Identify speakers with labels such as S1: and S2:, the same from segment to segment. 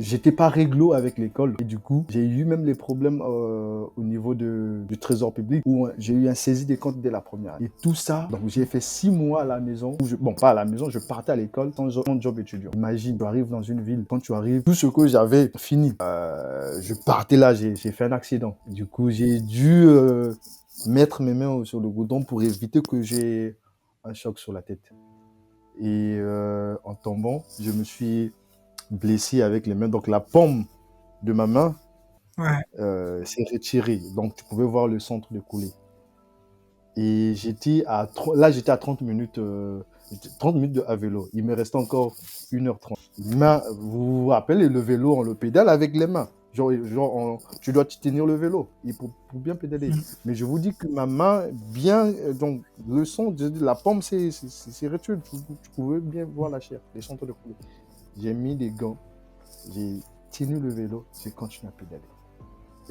S1: J'étais pas réglo avec l'école et du coup, j'ai eu même les problèmes au niveau du trésor public où j'ai eu un saisie des comptes dès la première année. Et tout ça, donc j'ai fait 6 mois à la maison. Bon, pas à la maison, je partais à l'école sans job étudiant. Imagine, tu arrives dans une ville, quand tu arrives, tout ce que j'avais fini. Je partais là, j'ai fait un accident. Du coup, j'ai dû mettre mes mains sur le goudron pour éviter que j'ai un choc sur la tête. Et en tombant, je me suis blessé avec les mains. Donc la paume de ma main
S2: Ouais.
S1: s'est retirée. Donc tu pouvais voir le centre de coulée. Et là, j'étais à 30 minutes, 30 minutes à vélo. Il me restait encore 1h30. Vous vous rappelez, le vélo, on le pédale avec les mains. Tu dois tenir le vélo pour bien pédaler.
S2: Mm.
S1: Mais je vous dis que ma main, donc le son de la paume, c'est retiré. Tu pouvais bien voir la chair, les centres de coulée. J'ai mis des gants, j'ai tenu le vélo, j'ai continué à pédaler.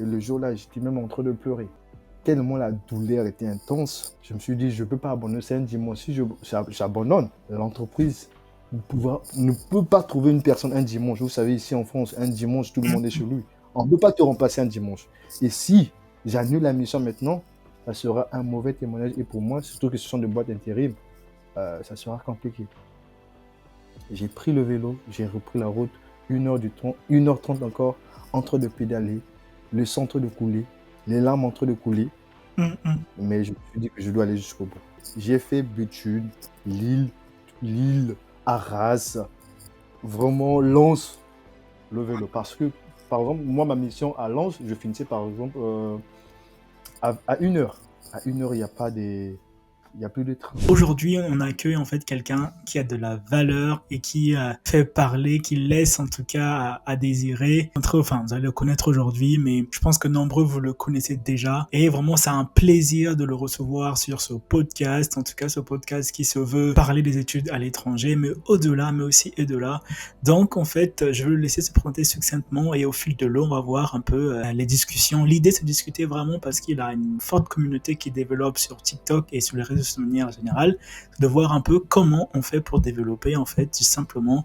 S1: Et le jour-là, j'étais même en train de pleurer. Tellement la douleur était intense, je me suis dit, je ne peux pas abandonner. C'est un dimanche. Si j'abandonne, l'entreprise ne peut pas trouver une personne un dimanche. Vous savez, ici en France, un dimanche, tout le monde est chez lui. On ne peut pas te remplacer un dimanche. Et si j'annule la mission maintenant, ça sera un mauvais témoignage. Et pour moi, surtout que ce sont des boîtes intérim, ça sera compliqué. J'ai pris le vélo, j'ai repris la route, 1h30 encore, en train de pédaler, le centre de couler, les larmes en train de couler, mais je me suis dit que je dois aller jusqu'au bout. J'ai fait Béthune, Lille, Arras, vraiment Lens, le vélo. Parce que, par exemple, moi, ma mission à Lens, je finissais par exemple à 1h. À 1h, il n'y a plus de train.
S2: Aujourd'hui, on accueille en fait quelqu'un qui a de la valeur et qui fait parler, qui laisse en tout cas à désirer. Enfin, vous allez le connaître aujourd'hui, mais je pense que nombreux vous le connaissez déjà. Et vraiment, c'est un plaisir de le recevoir sur ce podcast. En tout cas, ce podcast qui se veut parler des études à l'étranger, mais au-delà, mais aussi au-delà. Donc, en fait, je vais le laisser se présenter succinctement et au fil de l'eau, on va voir un peu les discussions. L'idée, c'est de discuter vraiment parce qu'il a une forte communauté qui développe sur TikTok et sur les réseaux de manière générale, de voir un peu comment on fait pour développer en fait tout simplement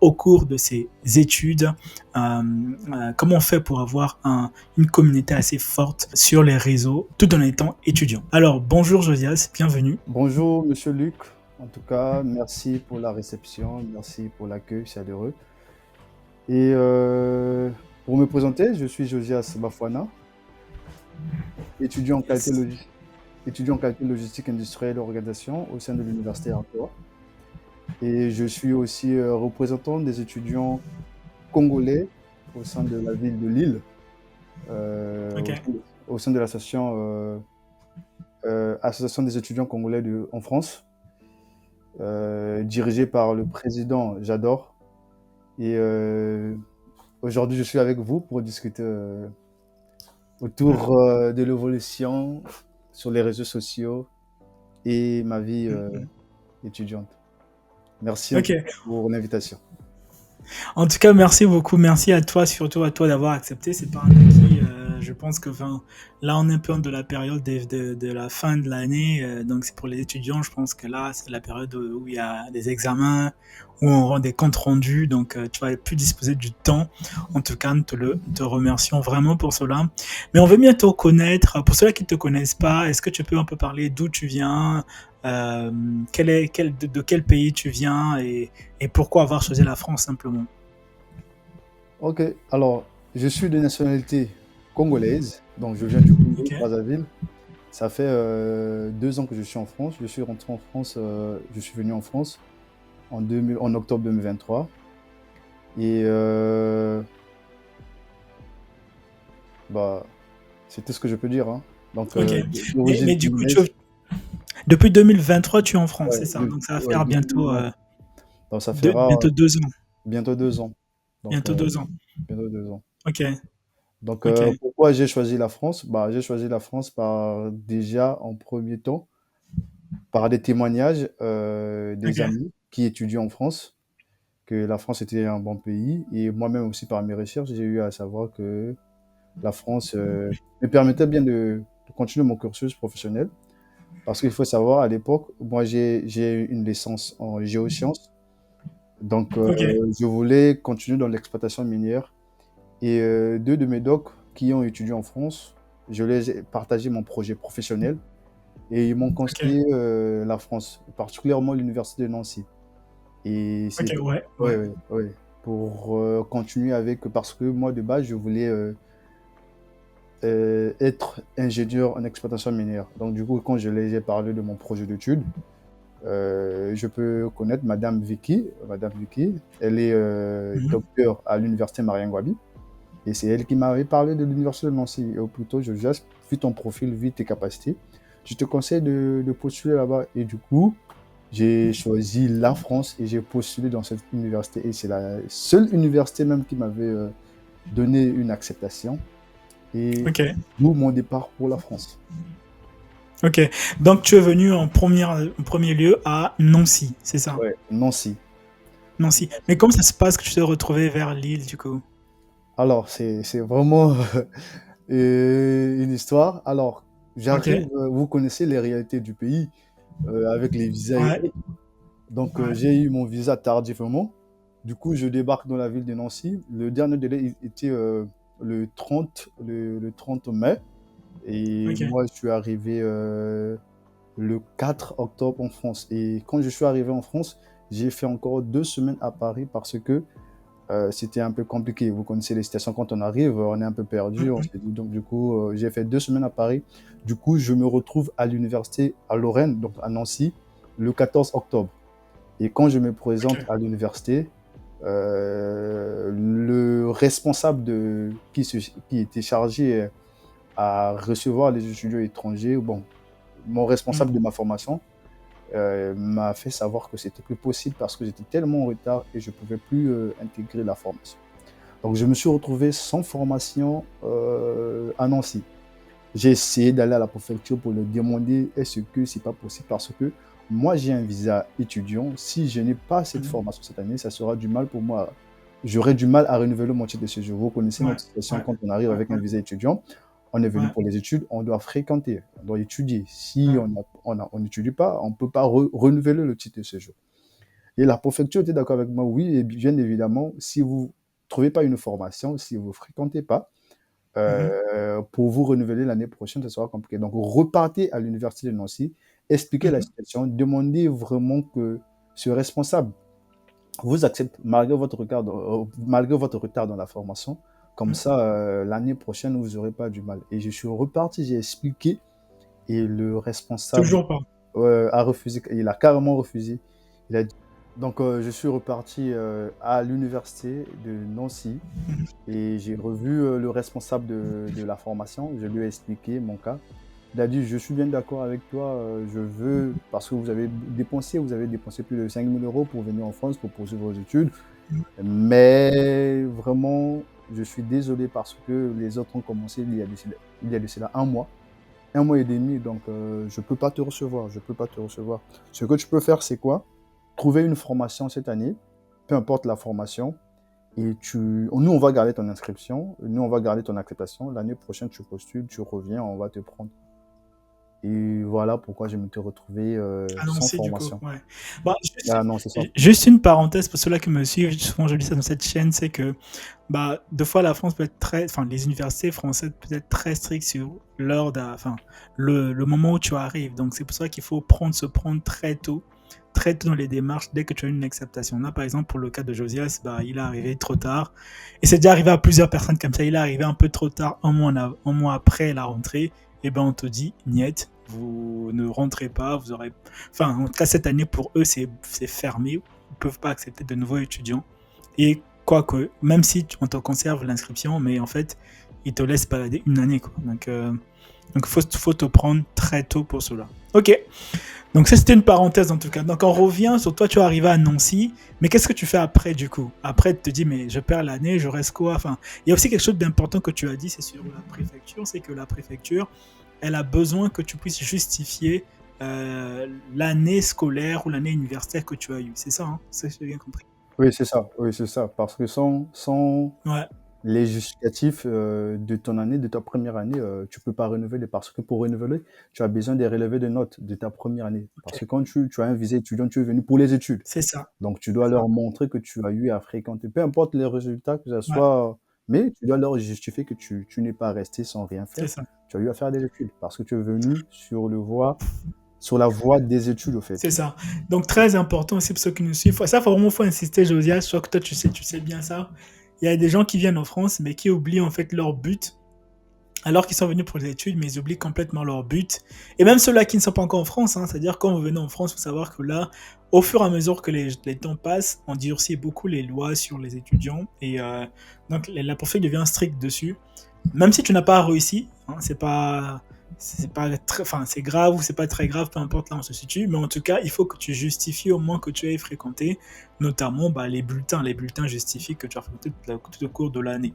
S2: au cours de ces études, comment on fait pour avoir une communauté assez forte sur les réseaux tout en étant étudiant. Alors bonjour Josias, bienvenue.
S1: Bonjour Monsieur Luc, en tout cas merci pour la réception, merci pour l'accueil chaleureux. Et pour me présenter, je suis Josias Bafouana, étudiant en qualité, étudiant en qualité logistique industrielle et organisation au sein de l'Université Artois. Et je suis aussi représentant des étudiants congolais au sein de la ville de Lille,
S2: Ok.
S1: au sein de l'association Association des étudiants congolais en France, dirigée par le président Jador. Et aujourd'hui, je suis avec vous pour discuter autour de l'évolution sur les réseaux sociaux et ma vie étudiante. Merci en tout
S2: Ok.
S1: cas pour l'invitation.
S2: En tout cas, merci beaucoup. Merci à toi, surtout à toi d'avoir accepté. C'est pas un acquis. Je pense que là, on est un peu de la période de la fin de l'année. Donc, c'est pour les étudiants. Je pense que là, c'est la période où il y a des examens, où on rend des comptes rendus. Donc, tu vas plus disposer du temps. En tout cas, nous te remercions vraiment pour cela. Mais on veut bien te connaître. Pour ceux qui ne te connaissent pas, est-ce que tu peux un peu parler d'où tu viens, de quel pays tu viens et pourquoi avoir choisi la France simplement?
S1: Ok, alors je suis de nationalité congolaise, donc je viens du Congo,
S2: Ok,
S1: Brazzaville. Ça fait 2 ans que je suis en France. Je suis rentré en France, je suis venu en France en octobre 2023. Et bah, c'est tout ce que je peux dire, hein. Donc,
S2: ok.
S1: d'origine
S2: Mais du coup,
S1: congolaise.
S2: depuis 2023, tu es en France,
S1: Ouais,
S2: c'est ça? Donc ça va
S1: ouais,
S2: faire
S1: depuis
S2: bientôt,
S1: 2020. Donc, ça fera
S2: bientôt 2 ans.
S1: bientôt 2 ans. Donc,
S2: Bientôt 2 ans.
S1: bientôt 2 ans.
S2: Ok,
S1: Donc,
S2: ok,
S1: pourquoi j'ai choisi la France? Bah, j'ai choisi la France déjà, en premier temps, par des témoignages des
S2: ok.
S1: amis qui étudient en France, que la France était un bon pays. Et moi-même aussi, par mes recherches, j'ai eu à savoir que la France me permettait bien de continuer mon cursus professionnel. Parce qu'il faut savoir, à l'époque, moi, j'ai une licence en géosciences. Donc,
S2: Ok,
S1: je voulais continuer dans l'exploitation minière. Et deux de mes docs qui ont étudié en France, je les ai partagé mon projet professionnel et ils m'ont
S2: ok,
S1: conseillé la France, particulièrement l'université de Nancy. Et
S2: ok,
S1: c'est
S2: ouais,
S1: ouais,
S2: ouais.
S1: ouais, ouais, pour continuer avec, parce que moi de base, je voulais être ingénieur en exploitation minière. Donc du coup, quand je les ai parlé de mon projet d'études, je peux connaître Madame Vicky. Madame Vicky, elle est
S2: Mhm.
S1: docteure à l'université Marien Ngouabi. Et c'est elle qui m'avait parlé de l'université de Nancy. Ou plutôt, je juste vu ton profil, vu tes capacités. Je te conseille de postuler là-bas. Et du coup, j'ai choisi la France et j'ai postulé dans cette université. Et c'est la seule université même qui m'avait donné une acceptation. Et
S2: Ok,
S1: d'où mon départ pour la France.
S2: ok. Donc tu es venu en premier lieu à Nancy, c'est ça?
S1: Ouais, Nancy.
S2: Nancy. Mais comment ça se passe que tu t'es retrouvé vers Lille du coup?
S1: Alors, c'est vraiment une histoire. Alors,
S2: Ok,
S1: j'arrive, vous connaissez les réalités du pays avec les visas et
S2: ouais,
S1: autres. Donc,
S2: ouais,
S1: j'ai eu mon visa tardivement. Du coup, je débarque dans la ville de Nancy. Le dernier délai était le 30 mai. Et
S2: ok.
S1: moi, je suis arrivé le 4 octobre en France. Et quand je suis arrivé en France, j'ai fait encore 2 semaines à Paris parce que c'était un peu compliqué. Vous connaissez les situations quand on arrive, on est un peu perdu. On
S2: Mhm,
S1: s'est dit, donc, du coup, j'ai fait 2 semaines à Paris. Du coup, je me retrouve à l'université à Lorraine, donc à Nancy, le 14 octobre. Et quand je me présente
S2: ok.
S1: à l'université, le responsable qui était chargé à recevoir les étudiants étrangers, bon, mon responsable
S2: Mhm,
S1: de ma formation, m'a fait savoir que c'était plus possible parce que j'étais tellement en retard et je ne pouvais plus intégrer la formation. Donc je me suis retrouvé sans formation à Nancy. J'ai essayé d'aller à la préfecture pour leur demander est-ce que c'est pas possible parce que moi j'ai un visa étudiant. Si je n'ai pas cette
S2: mhm.
S1: formation cette année, ça sera du mal pour moi. J'aurai du mal à renouveler mon titre de séjour. Vous connaissez
S2: Ouais,
S1: notre situation
S2: ouais,
S1: quand on arrive
S2: ouais,
S1: avec un
S2: ouais,
S1: visa étudiant. On est venu
S2: ouais,
S1: pour les études, on doit fréquenter, on doit étudier. Si
S2: ouais.
S1: on n'étudie pas, on ne peut pas renouveler le titre de séjour. Et la préfecture était d'accord avec moi, oui, et bien évidemment, si vous ne trouvez pas une formation, si vous ne fréquentez pas,
S2: Mhm,
S1: pour vous renouveler l'année prochaine, ça sera compliqué. Donc, repartez à l'université de Nancy, expliquez la
S2: mhm,
S1: situation, demandez vraiment que ce responsable vous accepte malgré votre retard dans la formation. Comme
S2: mhm.
S1: ça, l'année prochaine, vous n'aurez pas du mal. Et je suis reparti, j'ai expliqué, et le responsable
S2: Toujours pas.
S1: a refusé, il a carrément refusé. Il a dit... Donc, je suis reparti à l'université de Nancy
S2: Mhm,
S1: et j'ai revu le responsable de la formation. Je lui ai expliqué mon cas. Il a dit, je suis bien d'accord avec toi, je veux, parce que vous avez dépensé plus de 5 000 € pour venir en France pour poursuivre vos études.
S2: mhm.
S1: Mais vraiment, je suis désolé parce que les autres ont commencé il y a de cela un mois et demi, donc je ne peux pas te recevoir, je peux pas te recevoir. Ce que tu peux faire, c'est quoi? Trouver une formation cette année, peu importe la formation, et nous, on va garder ton inscription, nous, on va garder ton acceptation. L'année prochaine, tu postules, tu reviens, on va te prendre. Et voilà pourquoi je me suis retrouvé
S2: Ah non,
S1: sans
S2: si, du coup,
S1: formation.
S2: ouais. Bah,
S1: Ah non, c'est ça.
S2: juste une parenthèse pour ceux-là qui me suivent, souvent je dis ça dans cette chaîne, c'est que bah, deux fois la France peut être très, enfin les universités françaises peuvent être très strictes sur enfin le moment où tu arrives. Donc c'est pour ça qu'il faut se prendre très tôt dans les démarches dès que tu as une acceptation. Là, par exemple, pour le cas de Josias, bah, il est arrivé trop tard. Et c'est déjà arrivé à plusieurs personnes comme ça. Il est arrivé un peu trop tard, un mois après la rentrée. Et ben on te dit, niet, vous ne rentrez pas, vous aurez. Enfin, en tout cas, cette année, pour eux, c'est fermé. Ils ne peuvent pas accepter de nouveaux étudiants. Et quoique, même si on te conserve l'inscription, mais en fait, ils te laissent balader une année. Quoi. Donc faut te prendre très tôt pour cela. Ok, donc ça c'était une parenthèse en tout cas. Donc on revient sur toi, tu es arrivé à Nancy, mais qu'est-ce que tu fais après du coup? Après tu te dis mais je perds l'année, je reste quoi? Enfin, il y a aussi quelque chose d'important que tu as dit, c'est sur la préfecture, c'est que la préfecture, elle a besoin que tu puisses justifier l'année scolaire ou l'année universitaire que tu as eue. C'est ça, hein? Ça j'ai bien compris.
S1: Oui, c'est ça. Oui, c'est ça. Parce que
S2: Ouais.
S1: les justificatifs de ton année, de ta première année, tu peux pas renouveler parce que pour renouveler, tu as besoin des relevés de notes de ta première année. Parce
S2: OK.
S1: que quand tu as un visa étudiant, tu es venu pour les études.
S2: C'est ça,
S1: Donc, tu dois
S2: c'est ça.
S1: leur montrer que tu as eu à fréquenter, peu importe les résultats, que ça
S2: Ouais,
S1: soit, mais tu dois leur justifier que tu n'es pas resté sans rien
S2: c'est
S1: faire.
S2: ça.
S1: Tu as eu à faire des études parce que tu es venu sur la voie des études, au fait.
S2: C'est ça. Donc, très important aussi pour ceux qui nous suivent. Ça, faut insister, Josias. Je crois que toi, tu sais bien ça. Il y a des gens qui viennent en France, mais qui oublient en fait leur but, alors qu'ils sont venus pour les études, mais ils oublient complètement leur but. Et même ceux-là qui ne sont pas encore en France, hein, c'est-à-dire quand vous venez en France, il faut savoir que là, au fur et à mesure que les temps passent, on durcit beaucoup les lois sur les étudiants. Et donc, la poursuite devient stricte dessus. Même si tu n'as pas réussi, hein, c'est pas enfin, c'est grave ou c'est pas très grave, peu importe là où on se situe, mais en tout cas, il faut que tu justifies au moins que tu aies fréquenté, notamment bah, les bulletins. Les bulletins justifient que tu as fréquenté tout au cours de l'année.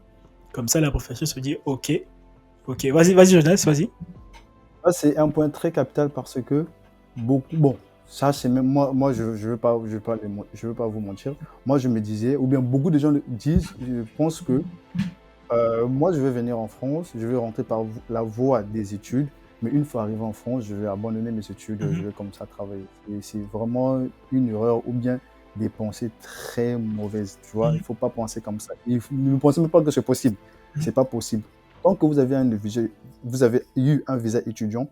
S2: Comme ça, la professeure se dit, ok, ok, vas-y, Jonas, vas-y.
S1: Ça, c'est un point très capital parce que beaucoup, bon, ça, c'est même moi, je veux pas vous mentir. Moi, je me disais, ou bien beaucoup de gens le disent, je pense que moi, je vais venir en France, je vais rentrer par la voie des études, mais une fois arrivé en France, je vais abandonner mes études, je
S2: Mhm,
S1: vais comme ça travailler. Et c'est vraiment une erreur ou bien des pensées très mauvaises, tu vois. Il
S2: mhm,
S1: faut pas penser comme ça. Ne pensez même pas que c'est possible.
S2: mhm,
S1: C'est pas possible. Tant que vous avez eu un visa étudiant,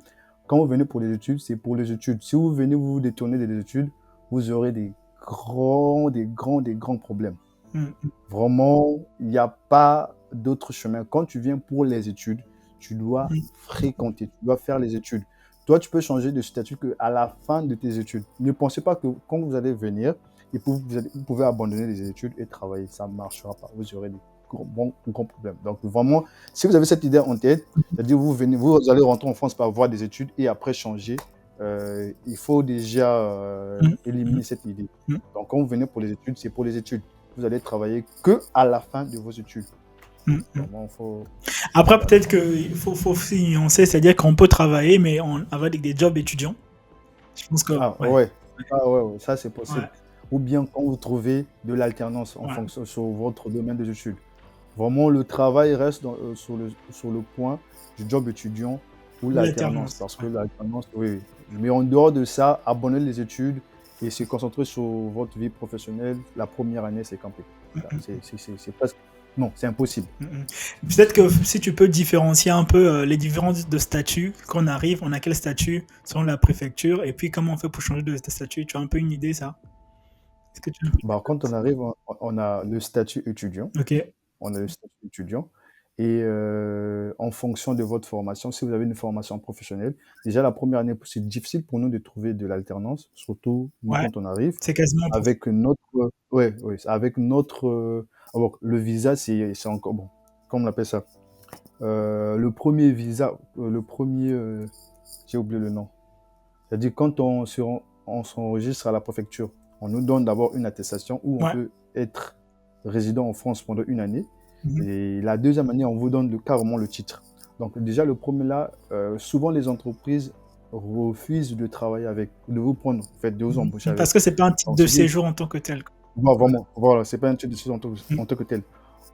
S1: quand vous venez pour les études, c'est pour les études. Si vous venez vous détourner des études, vous aurez des grands problèmes.
S2: mhm,
S1: Vraiment, il n'y a pas d'autre chemin. Quand tu viens pour les études, tu dois
S2: mhm,
S1: fréquenter, tu dois faire les études. Toi, tu peux changer de statut qu'à la fin de tes études. Ne pensez pas que quand vous allez venir, vous pouvez abandonner les études et travailler. Ça ne marchera pas. Vous aurez des grands problèmes. Donc, vraiment, si vous avez cette idée en tête, c'est-à-dire vous allez rentrer en France par voie des études et après changer, il faut déjà
S2: mhm,
S1: éliminer cette idée.
S2: mhm,
S1: Donc, quand vous venez pour les études, c'est pour les études. Vous allez travailler que à la fin de vos études.
S2: mhm, mhm.
S1: Vraiment, faut.
S2: Après,
S1: Voilà.
S2: peut-être qu'il faut aussi nuancer, c'est-à-dire qu'on peut travailler, mais avec des jobs étudiants. Je pense que,
S1: Ah
S2: ouais,
S1: ouais, ouais, ça c'est possible.
S2: ouais,
S1: Ou bien quand vous trouvez de l'alternance en
S2: ouais,
S1: fonction sur votre domaine des études. Vraiment, le travail reste sur le point du job étudiant ou
S2: ou
S1: l'alternance.
S2: l'alternance.
S1: Parce
S2: Ouais.
S1: que l'alternance, oui, oui. Mais en dehors de ça, abandonner les études et se concentrer sur votre vie professionnelle, la première année, c'est campé. Là, c'est presque. Non, c'est impossible.
S2: Mhm. Peut-être que si tu peux différencier un peu les différences de statut, quand on arrive, on a quel statut selon la préfecture, et puis comment on fait pour changer de statut. Tu as un peu une idée, ça? Est-ce que tu as un peu
S1: Bah,
S2: une
S1: quand on arrive, on a le statut étudiant.
S2: idée? Ok,
S1: On a le statut étudiant. Et en fonction de votre formation, si vous avez une formation professionnelle, déjà la première année, c'est difficile pour nous de trouver de l'alternance, surtout nous
S2: ouais,
S1: quand on arrive,
S2: c'est quasiment impossible.
S1: avec notre, ouais, avec notre, alors, le visa, c'est encore bon. Comment on appelle ça? Le premier visa, j'ai oublié le nom. C'est-à-dire quand on s'enregistre à la préfecture, on nous donne d'abord une attestation où on
S2: Ouais.
S1: peut être résident en France pendant une année.
S2: Mhm.
S1: Et la deuxième année, on vous donne carrément le titre. Donc déjà, le premier là, souvent les entreprises refusent de travailler avec, de vous prendre, en fait, de vous embaucher
S2: Mhm.
S1: avec.
S2: Parce que c'est pas un titre
S1: Donc
S2: de
S1: c'est dit,
S2: séjour en tant que tel.
S1: non, vraiment, voilà, c'est pas un titre de séjour
S2: Mhm.
S1: en tant que tel.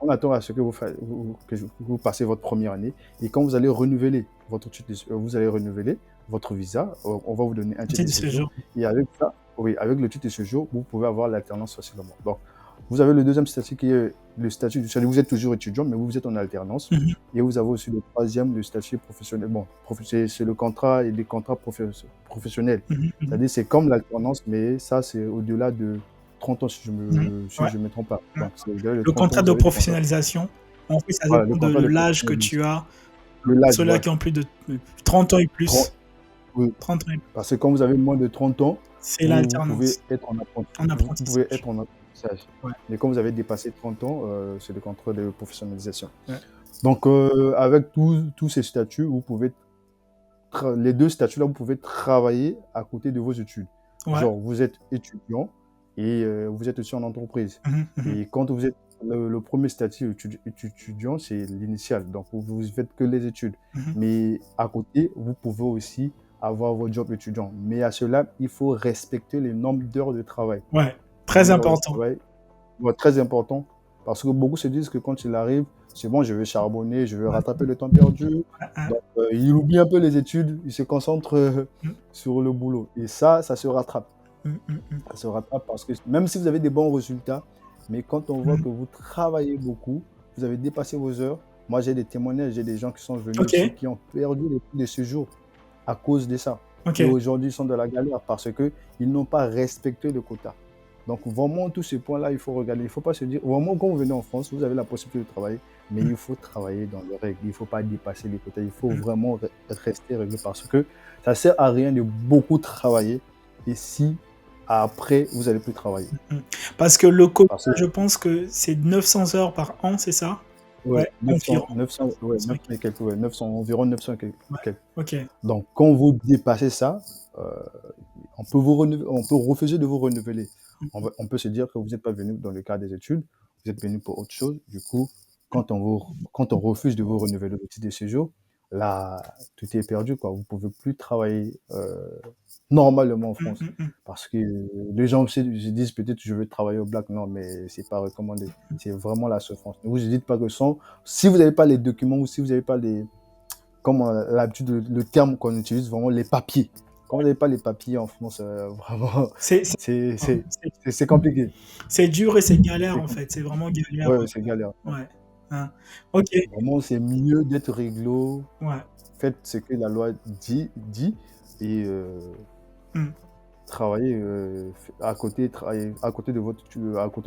S1: On attend à ce que vous passez votre première année. Et quand vous allez renouveler votre titre vous allez renouveler votre visa, on va vous donner un
S2: Un
S1: titre
S2: titre
S1: de
S2: de
S1: séjour.
S2: séjour.
S1: Et avec ça, oui, avec le titre de séjour, vous pouvez avoir l'alternance facilement. Donc, vous avez le deuxième statut qui est le statut, c'est-à-dire vous êtes toujours étudiant, mais vous êtes en alternance.
S2: Mhm.
S1: Et vous avez aussi le troisième, le statut professionnel. Bon, c'est le contrat et des contrats professionnels.
S2: Mhm. Mhm.
S1: C'est-à-dire c'est comme l'alternance, mais ça, c'est au-delà de 30 ans,
S2: Mhm.
S1: si
S2: Ouais.
S1: je me trompe pas.
S2: Ouais.
S1: Donc, c'est au-delà de
S2: Le
S1: 30 ans,
S2: contrat
S1: vous
S2: de
S1: avez le contrat.
S2: professionnalisation, en fait, ça
S1: Voilà, le
S2: dépend de
S1: contrat de
S2: l'âge que
S1: professionnalisme.
S2: tu as.
S1: Le l'âge,
S2: Ceux-là
S1: ouais.
S2: qui ont plus de 30 ans et
S1: 30,
S2: plus,
S1: oui.
S2: 30 ans et plus,
S1: Parce que quand vous avez moins de 30 ans,
S2: c'est
S1: vous pouvez
S2: l'alternance
S1: être
S2: en
S1: vous pouvez
S2: apprentissage.
S1: être en apprentissage.
S2: Ouais,
S1: Mais quand vous avez dépassé 30 ans, c'est le contrat de professionnalisation.
S2: ouais.
S1: Donc, avec tous ces statuts, vous pouvez les deux statuts-là, vous pouvez travailler à côté de vos études.
S2: Ouais.
S1: Genre, vous êtes étudiant et vous êtes aussi en entreprise.
S2: Mhm, mhm.
S1: Et quand vous êtes le premier statut étudiant, c'est l'initial. Donc, vous faites que les études.
S2: Mhm.
S1: Mais à côté, vous pouvez aussi avoir votre job étudiant. Mais à cela, il faut respecter les normes d'heures de travail.
S2: Ouais,
S1: Les
S2: très
S1: normes d'heures de
S2: important.
S1: travail, ouais, très important Parce que beaucoup se disent que quand il arrive, c'est bon, je vais charbonner, je vais rattraper le temps perdu.
S2: Ah,
S1: Donc, il oublie un peu les études, il se concentre
S2: mm,
S1: sur le boulot. Et ça se rattrape.
S2: mm, mm, mm,
S1: Ça se rattrape parce que même si vous avez des bons résultats, mais quand on voit
S2: mm.
S1: que vous travaillez beaucoup, vous avez dépassé vos heures. Moi, j'ai des témoignages, j'ai des gens qui sont venus
S2: Ok,
S1: ici qui ont perdu les cours de séjour à cause de ça.
S2: ok.
S1: Et aujourd'hui, ils sont dans la galère parce qu'ils n'ont pas respecté le quota. Donc, vraiment, tous ces points-là, il faut regarder. Il ne faut pas se dire, vraiment, quand vous venez en France, vous avez la possibilité de travailler, mais
S2: Mm,
S1: il faut travailler dans les règles. Il ne faut pas dépasser les quotas. Il faut
S2: mm.
S1: vraiment rester réglé parce que ça ne sert à rien de beaucoup travailler et si après, vous n'allez plus travailler.
S2: Mm. Parce que le quota,
S1: Parce que,
S2: je pense que c'est 900 heures par an, c'est ça?
S1: ouais,
S2: Ouais, environ.
S1: 900, ouais, 900
S2: Ok.
S1: et quelques, ouais, 900, environ 900 et
S2: Ouais,
S1: quelques.
S2: ok.
S1: Donc, quand vous dépassez ça, euh, on peut refuser de vous renouveler.
S2: Mm,
S1: On peut se dire que vous n'êtes pas venu dans le cadre des études, vous êtes venu pour autre chose. Du coup, quand on refuse de vous renouveler le titre de séjour, là, tout est perdu, quoi. Vous ne pouvez plus travailler normalement en
S2: mm,
S1: France.
S2: mm, mm.
S1: Parce que les gens se disent peut-être je vais travailler au black. Non, mais c'est pas recommandé. C'est vraiment la souffrance. Ne vous dites pas que si vous n'avez pas les documents ou si vous n'avez pas les, comme l'habitude, le terme qu'on utilise, vraiment les papiers. Quand vous n'avez pas les papiers en France, vraiment,
S2: C'est c'est-
S1: c'est
S2: c'est-
S1: c'est- c'est compliqué.
S2: c'est dur et c'est galère
S1: C'est
S2: en
S1: com-
S2: fait. C'est vraiment galère.
S1: ouais, c'est galère.
S2: Ouais. Hein. Ok.
S1: Vraiment, c'est mieux d'être réglo.
S2: Ouais.
S1: Faites ce que la loi dit et
S2: Mm,
S1: travaillez à côté de à côté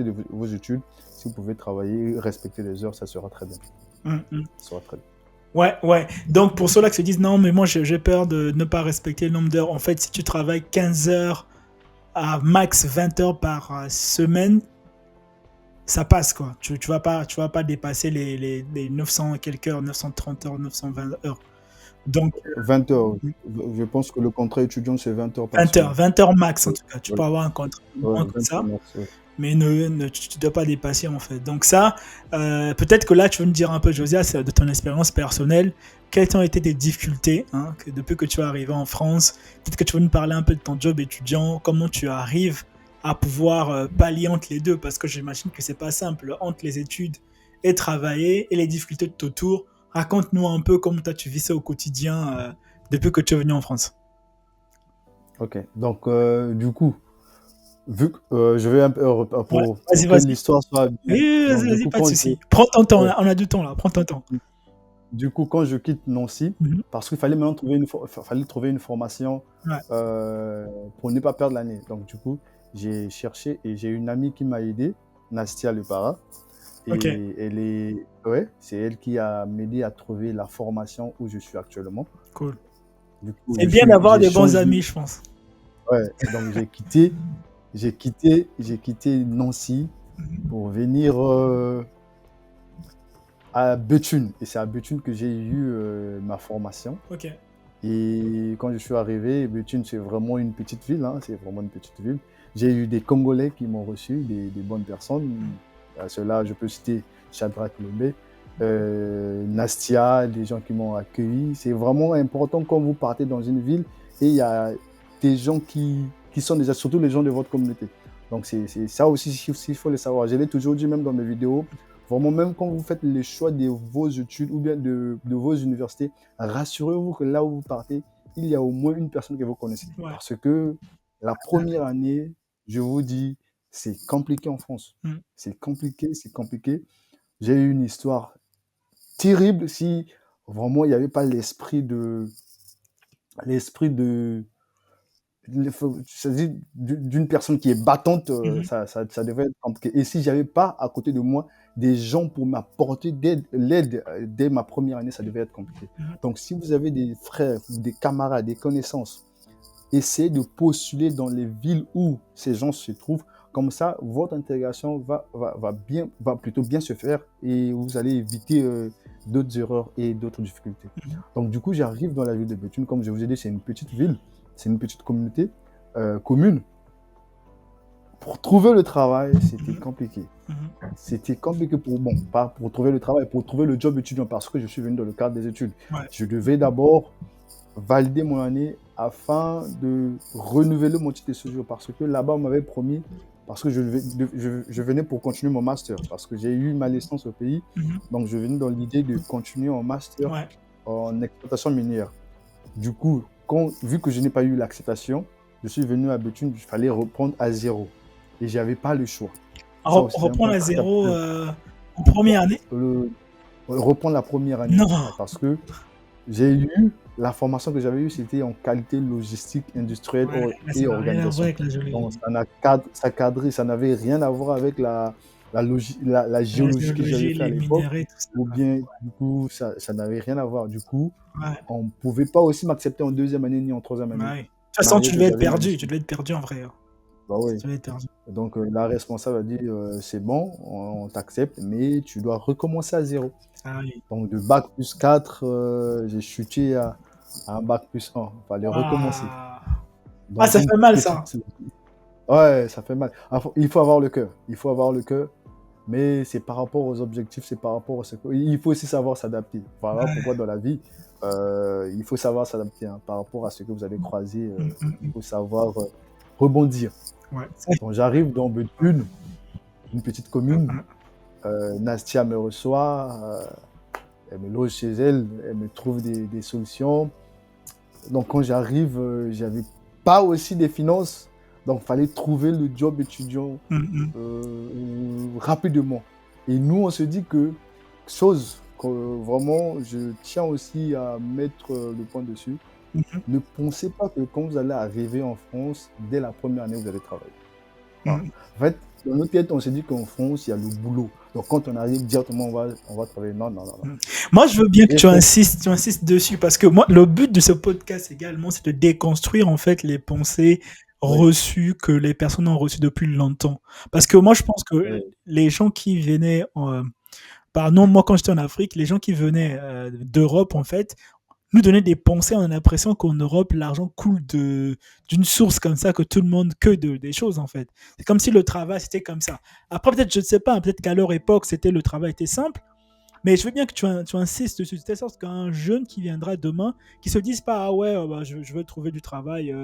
S1: de vos études. Si vous pouvez travailler, respecter les heures, ça sera très bien.
S2: mm, mm.
S1: Ça sera très bien.
S2: Ouais, ouais. Donc pour ceux-là qui se disent non, mais moi j'ai peur de ne pas respecter le nombre d'heures. En fait, si tu travailles 15 heures à max 20 heures par semaine, ça passe quoi. Tu vas pas dépasser les 900 et quelques heures, 930 heures, 920 heures. Donc
S1: 20 heures. Je pense que le contrat étudiant, c'est 20 heures par
S2: 20 heures,
S1: semaine.
S2: 20 heures max en
S1: Ouais,
S2: tout cas. Tu
S1: ouais,
S2: peux avoir un contrat
S1: ouais,
S2: moins que
S1: 20 heures
S2: ça,
S1: max, ouais.
S2: mais tu ne dois pas dépasser en fait. Donc ça, peut-être que là tu veux me dire un peu, Josias, de ton expérience personnelle, quelles ont été tes difficultés depuis que tu es arrivé en France. Peut-être que tu veux nous parler un peu de ton job étudiant, comment tu arrives à pouvoir pallier entre les deux, parce que j'imagine que c'est pas simple entre les études et travailler et les difficultés de ton tour. Raconte-nous un peu comment toi tu vis ça au quotidien depuis que tu es venu en France.
S1: Ok. Donc, du coup, vu que je vais un peu
S2: Ouais,
S1: pour
S2: vas-y,
S1: que
S2: vas-y.
S1: l'histoire soit bien.
S2: Oui,
S1: Donc,
S2: vas-y,
S1: du
S2: vas-y,
S1: coup,
S2: pas de souci. Prends ton temps,
S1: ouais.
S2: on a du temps là, prends ton temps.
S1: Quand je quitte Nancy,
S2: Mhm.
S1: parce qu'il fallait maintenant fallait trouver une formation
S2: Ouais,
S1: euh, pour ne pas perdre l'année. Donc, du coup, j'ai cherché et j'ai une amie qui m'a aidé, Nastia Lepara.
S2: ok,
S1: Et ouais, c'est elle qui a m'aidé à trouver la formation où je suis actuellement.
S2: cool.
S1: Du coup,
S2: C'est bien d'avoir
S1: j'ai
S2: des bons
S1: changé.
S2: amis, je pense.
S1: Ouais, donc j'ai quitté Nancy
S2: Mhm.
S1: pour venir à Béthune. Et c'est à Béthune que j'ai eu ma formation.
S2: Ok,
S1: Et quand je suis arrivé, Béthune, c'est vraiment une petite ville, hein, c'est vraiment une petite ville. J'ai eu des Congolais qui m'ont reçu, des bonnes personnes. À ceux-là, je peux citer Shadrach Lombe, Nastia, des gens qui m'ont accueilli. C'est vraiment important quand vous partez dans une ville et il y a des gens qui sont déjà, surtout les gens de votre communauté. Donc c'est ça aussi, il faut le savoir. Je l'ai toujours dit même dans mes vidéos. Vraiment, même quand vous faites le choix de vos études ou bien de vos universités, rassurez-vous que là où vous partez, il y a au moins une personne que vous connaissez.
S2: ouais.
S1: Parce que la première année, je vous dis, c'est compliqué en France.
S2: Mm.
S1: C'est compliqué, c'est compliqué. J'ai eu une histoire terrible si vraiment il n'y avait pas l'esprit de, c'est-à-dire d'une personne qui est battante,
S2: Mhm.
S1: ça devait être compliqué. Et si j'avais pas à côté de moi des gens pour m'apporter l'aide dès ma première année, ça devait être compliqué.
S2: Mhm.
S1: Donc, si vous avez des frères, des camarades, des connaissances, essayez de postuler dans les villes où ces gens se trouvent. Comme ça, votre intégration va plutôt bien se faire et vous allez éviter d'autres erreurs et d'autres difficultés.
S2: Mhm.
S1: Donc, du coup, j'arrive dans la ville de Béthune. Comme je vous ai dit, c'est une petite ville, c'est une petite communauté, commune. Pour trouver le travail, c'était
S2: Mhm.
S1: compliqué.
S2: Mhm.
S1: C'était compliqué pas pour trouver le travail, pour trouver le job étudiant parce que je suis venu dans le cadre des études.
S2: Ouais.
S1: Je devais d'abord valider mon année afin de renouveler mon titre de séjour parce que là-bas, on m'avait promis parce que je venais pour continuer mon master, parce que j'ai eu ma licence au pays,
S2: Mhm.
S1: donc je venais dans l'idée de continuer en master
S2: Ouais.
S1: en exploitation minière. Du coup, vu que je n'ai pas eu l'acceptation, je suis venu à Béthune, il fallait reprendre à zéro. Et j'avais pas le choix. Ça aussi, c'est un
S2: Reprendre
S1: point
S2: à
S1: très
S2: zéro
S1: important.
S2: en première année?
S1: Reprendre la première année.
S2: Non.
S1: Parce que j'ai eu, la formation que j'avais eue, c'était en qualité logistique, industrielle
S2: Ouais, là, ça
S1: et
S2: n'a rien à voir
S1: organisation.
S2: avec la
S1: Donc,
S2: géologie.
S1: ça cadrait, ça n'avait rien à voir avec la
S2: La
S1: géologie que j'avais
S2: géologie,
S1: fait à
S2: les
S1: l'époque,
S2: minéraux, tout ça.
S1: ou bien, du coup, ça n'avait rien à voir. Du coup,
S2: Ouais.
S1: on ne pouvait pas aussi m'accepter en deuxième année ni en troisième
S2: Ouais.
S1: année,
S2: De toute façon,
S1: malgré
S2: tu
S1: que
S2: devais être
S1: j'avais ma
S2: perdu. Tu
S1: licence.
S2: devais être perdu en vrai.
S1: Bah oui.
S2: Tu devais être perdu.
S1: Donc, la responsable a dit, c'est bon, on t'accepte, mais tu dois recommencer à zéro.
S2: Ah oui.
S1: Donc, de bac plus 4, j'ai chuté à un bac plus 1. Il fallait recommencer.
S2: Ah. Ah,
S1: Dans
S2: ça
S1: une
S2: fait mal, ça.
S1: petite... Ouais, ça fait mal. Il faut avoir le cœur. Il faut avoir le cœur. Mais c'est par rapport aux objectifs, c'est par rapport il faut aussi savoir s'adapter. Voilà pourquoi dans la vie, il faut savoir s'adapter, hein, par rapport à ce que vous allez croiser. Il faut savoir rebondir.
S2: Ouais.
S1: Donc, j'arrive dans Béthune, une petite commune. Nastia me reçoit. Elle me loge chez elle. Elle me trouve des solutions. Donc, quand j'arrive, j'avais pas aussi des finances. Donc, il fallait trouver le job étudiant rapidement. Et nous, on se dit que, chose que vraiment, je tiens aussi à mettre le point dessus, ne pensez pas que quand vous allez arriver en France, dès la première année, vous allez travailler. Voilà. En fait, dans notre tête, on se dit qu'en France, il y a le boulot. Donc, quand on arrive directement, on va travailler. Non, non, non, non.
S2: Moi, je veux bien que
S1: Et
S2: tu insistes dessus parce que moi, le but de ce podcast également, c'est de déconstruire en fait les pensées
S1: oui,
S2: reçues que les personnes ont reçues depuis longtemps. Parce que moi, je pense que
S1: oui,
S2: les gens qui venaient, pardon, moi quand j'étais en Afrique, les gens qui venaient d'Europe en fait, nous donnaient des pensées. On a l'impression qu'en Europe, l'argent coule d'une source comme ça, que tout le monde des choses en fait. C'est comme si le travail c'était comme ça. Après, peut-être, je ne sais pas, peut-être qu'à leur époque, le travail était simple. Mais je veux bien que tu insistes dessus, de telle sorte qu'un jeune qui viendra demain, qui se dise pas, ah ouais, bah, je veux trouver du travail.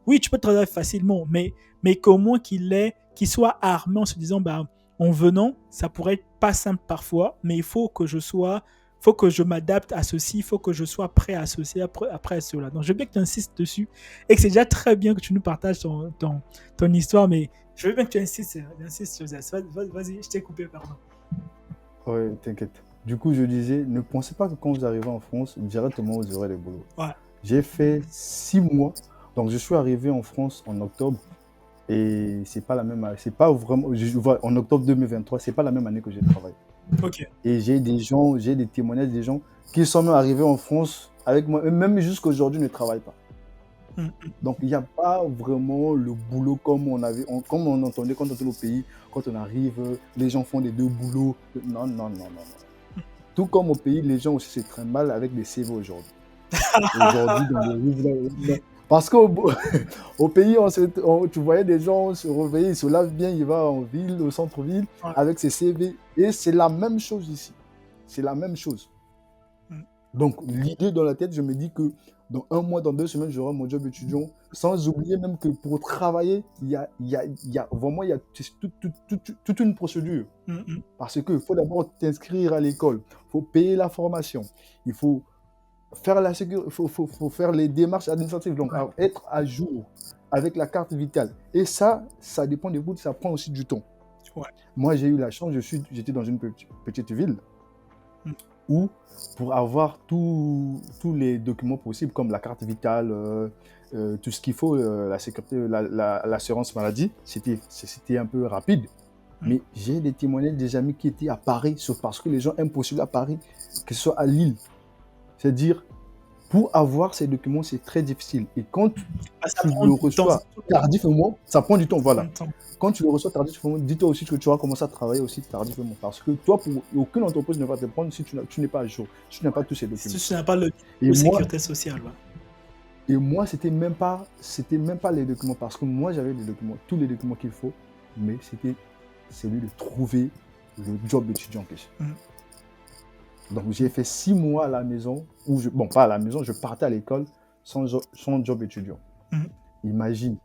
S2: Oui, tu peux travailler facilement, mais qu'au moins qu'il soit armé en se disant, bah, en venant, ça pourrait être pas simple parfois, mais il faut que je m'adapte à ceci, il faut que je sois prêt à ceci, après à cela. Donc, je veux bien que tu insistes dessus et que c'est déjà très bien que tu nous partages ton histoire, mais je veux bien que tu insistes sur ça. Vas-y, je t'ai coupé, pardon.
S1: oui, t'inquiète. Du coup, je disais, ne pensez pas que quand vous arrivez en France, directement, vous aurez des boulots.
S2: Ouais.
S1: J'ai fait 6 mois. Donc, je suis arrivé en France en octobre. Et c'est pas la même année. C'est pas vraiment. En octobre 2023, c'est pas la même année que j'ai travaillé.
S2: Ok.
S1: Et j'ai des témoignages des gens qui sont même arrivés en France avec moi, même jusqu'à aujourd'hui, ne travaillent pas. Donc, il n'y a pas vraiment le boulot comme comme on entendait quand on était au pays, quand on arrive, les gens font des deux boulots. Non, non, non, non, non. Tout comme au pays, les gens aussi se traînent mal avec des CV aujourd'hui. Aujourd'hui, dans les rues, parce qu'au au pays, tu voyais des gens se réveiller, ils se lavent bien, ils vont en ville, au centre-ville,
S2: Ouais.
S1: avec ses CV. Et c'est la même chose ici. C'est la même chose. Donc, l'idée dans la tête, je me dis que dans un mois, dans 2 semaines, j'aurai mon job étudiant. Sans oublier même que pour travailler, il y a vraiment toute une procédure. Parce qu'il faut d'abord t'inscrire à l'école. Il faut payer la formation. Il faut faire la sécurité, faut faire les démarches administratives. Donc, être à jour avec la carte vitale. Et ça dépend des routes, ça prend aussi du temps.
S2: Ouais.
S1: Moi, j'ai eu la chance, j'étais dans une petite ville où, pour avoir tous les documents possibles, comme la carte vitale, tout ce qu'il faut, la sécurité, l'assurance maladie, c'était un peu rapide. Mais j'ai des témoignages des amis qui étaient à Paris, sauf parce que les gens aiment postuler à Paris, que ce soit à Lille. C'est-à-dire, pour avoir ces documents, c'est très difficile. Et quand tu le reçois tardivement, ça prend du temps, voilà. Quand tu le reçois tardivement, dis-toi aussi que tu vas commencer à travailler aussi tardivement. Parce que toi, aucune entreprise ne va te prendre si tu n'es pas à jour, si tu n'as pas tous ces documents.
S2: Si tu n'as pas le sécurité sociale. Ouais.
S1: Et moi, c'était même pas les documents, parce que moi, j'avais des documents, tous les documents qu'il faut, mais c'était celui de trouver le job étudiant que j'ai. Donc, j'ai fait 6 mois à la maison, bon, pas à la maison, je partais à l'école sans job étudiant. Imagine,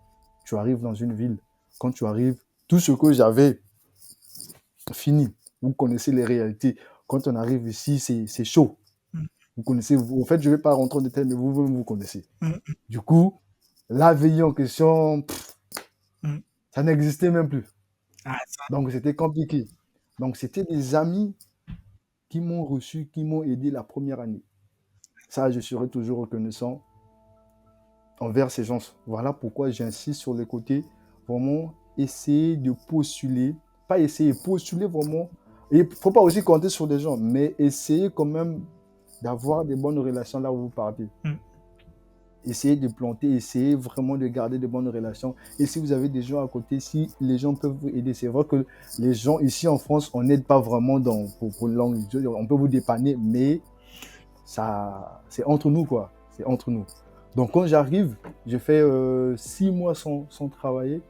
S1: tu arrives dans une ville, quand tu arrives, tout ce que j'avais fini. Vous connaissez les réalités. Quand on arrive ici, c'est chaud.
S2: Mm.
S1: Vous connaissez, en fait, je ne vais pas rentrer en détail, mais vous-même, vous connaissez.
S2: Mm.
S1: Du coup, la veille en question,
S2: Mm.
S1: ça n'existait même plus.
S2: Ah, ça.
S1: Donc, c'était compliqué. Donc, c'était des amis qui m'ont reçu, qui m'ont aidé la première année. Ça, je serai toujours reconnaissant envers ces gens. Voilà pourquoi j'insiste sur les côtés. Vraiment, essayer de postuler. Pas essayer, postuler vraiment. Et il ne faut pas aussi compter sur des gens, mais essayer quand même d'avoir des bonnes relations là où vous partez.
S2: Mm.
S1: Essayez de planter, essayez vraiment de garder de bonnes relations. Et si vous avez des gens à côté, si les gens peuvent vous aider, c'est vrai que les gens ici en France, on n'aide pas vraiment pour langue. On peut vous dépanner, mais ça, c'est entre nous, quoi. C'est entre nous. Donc, quand j'arrive, je fais 6 mois sans travailler.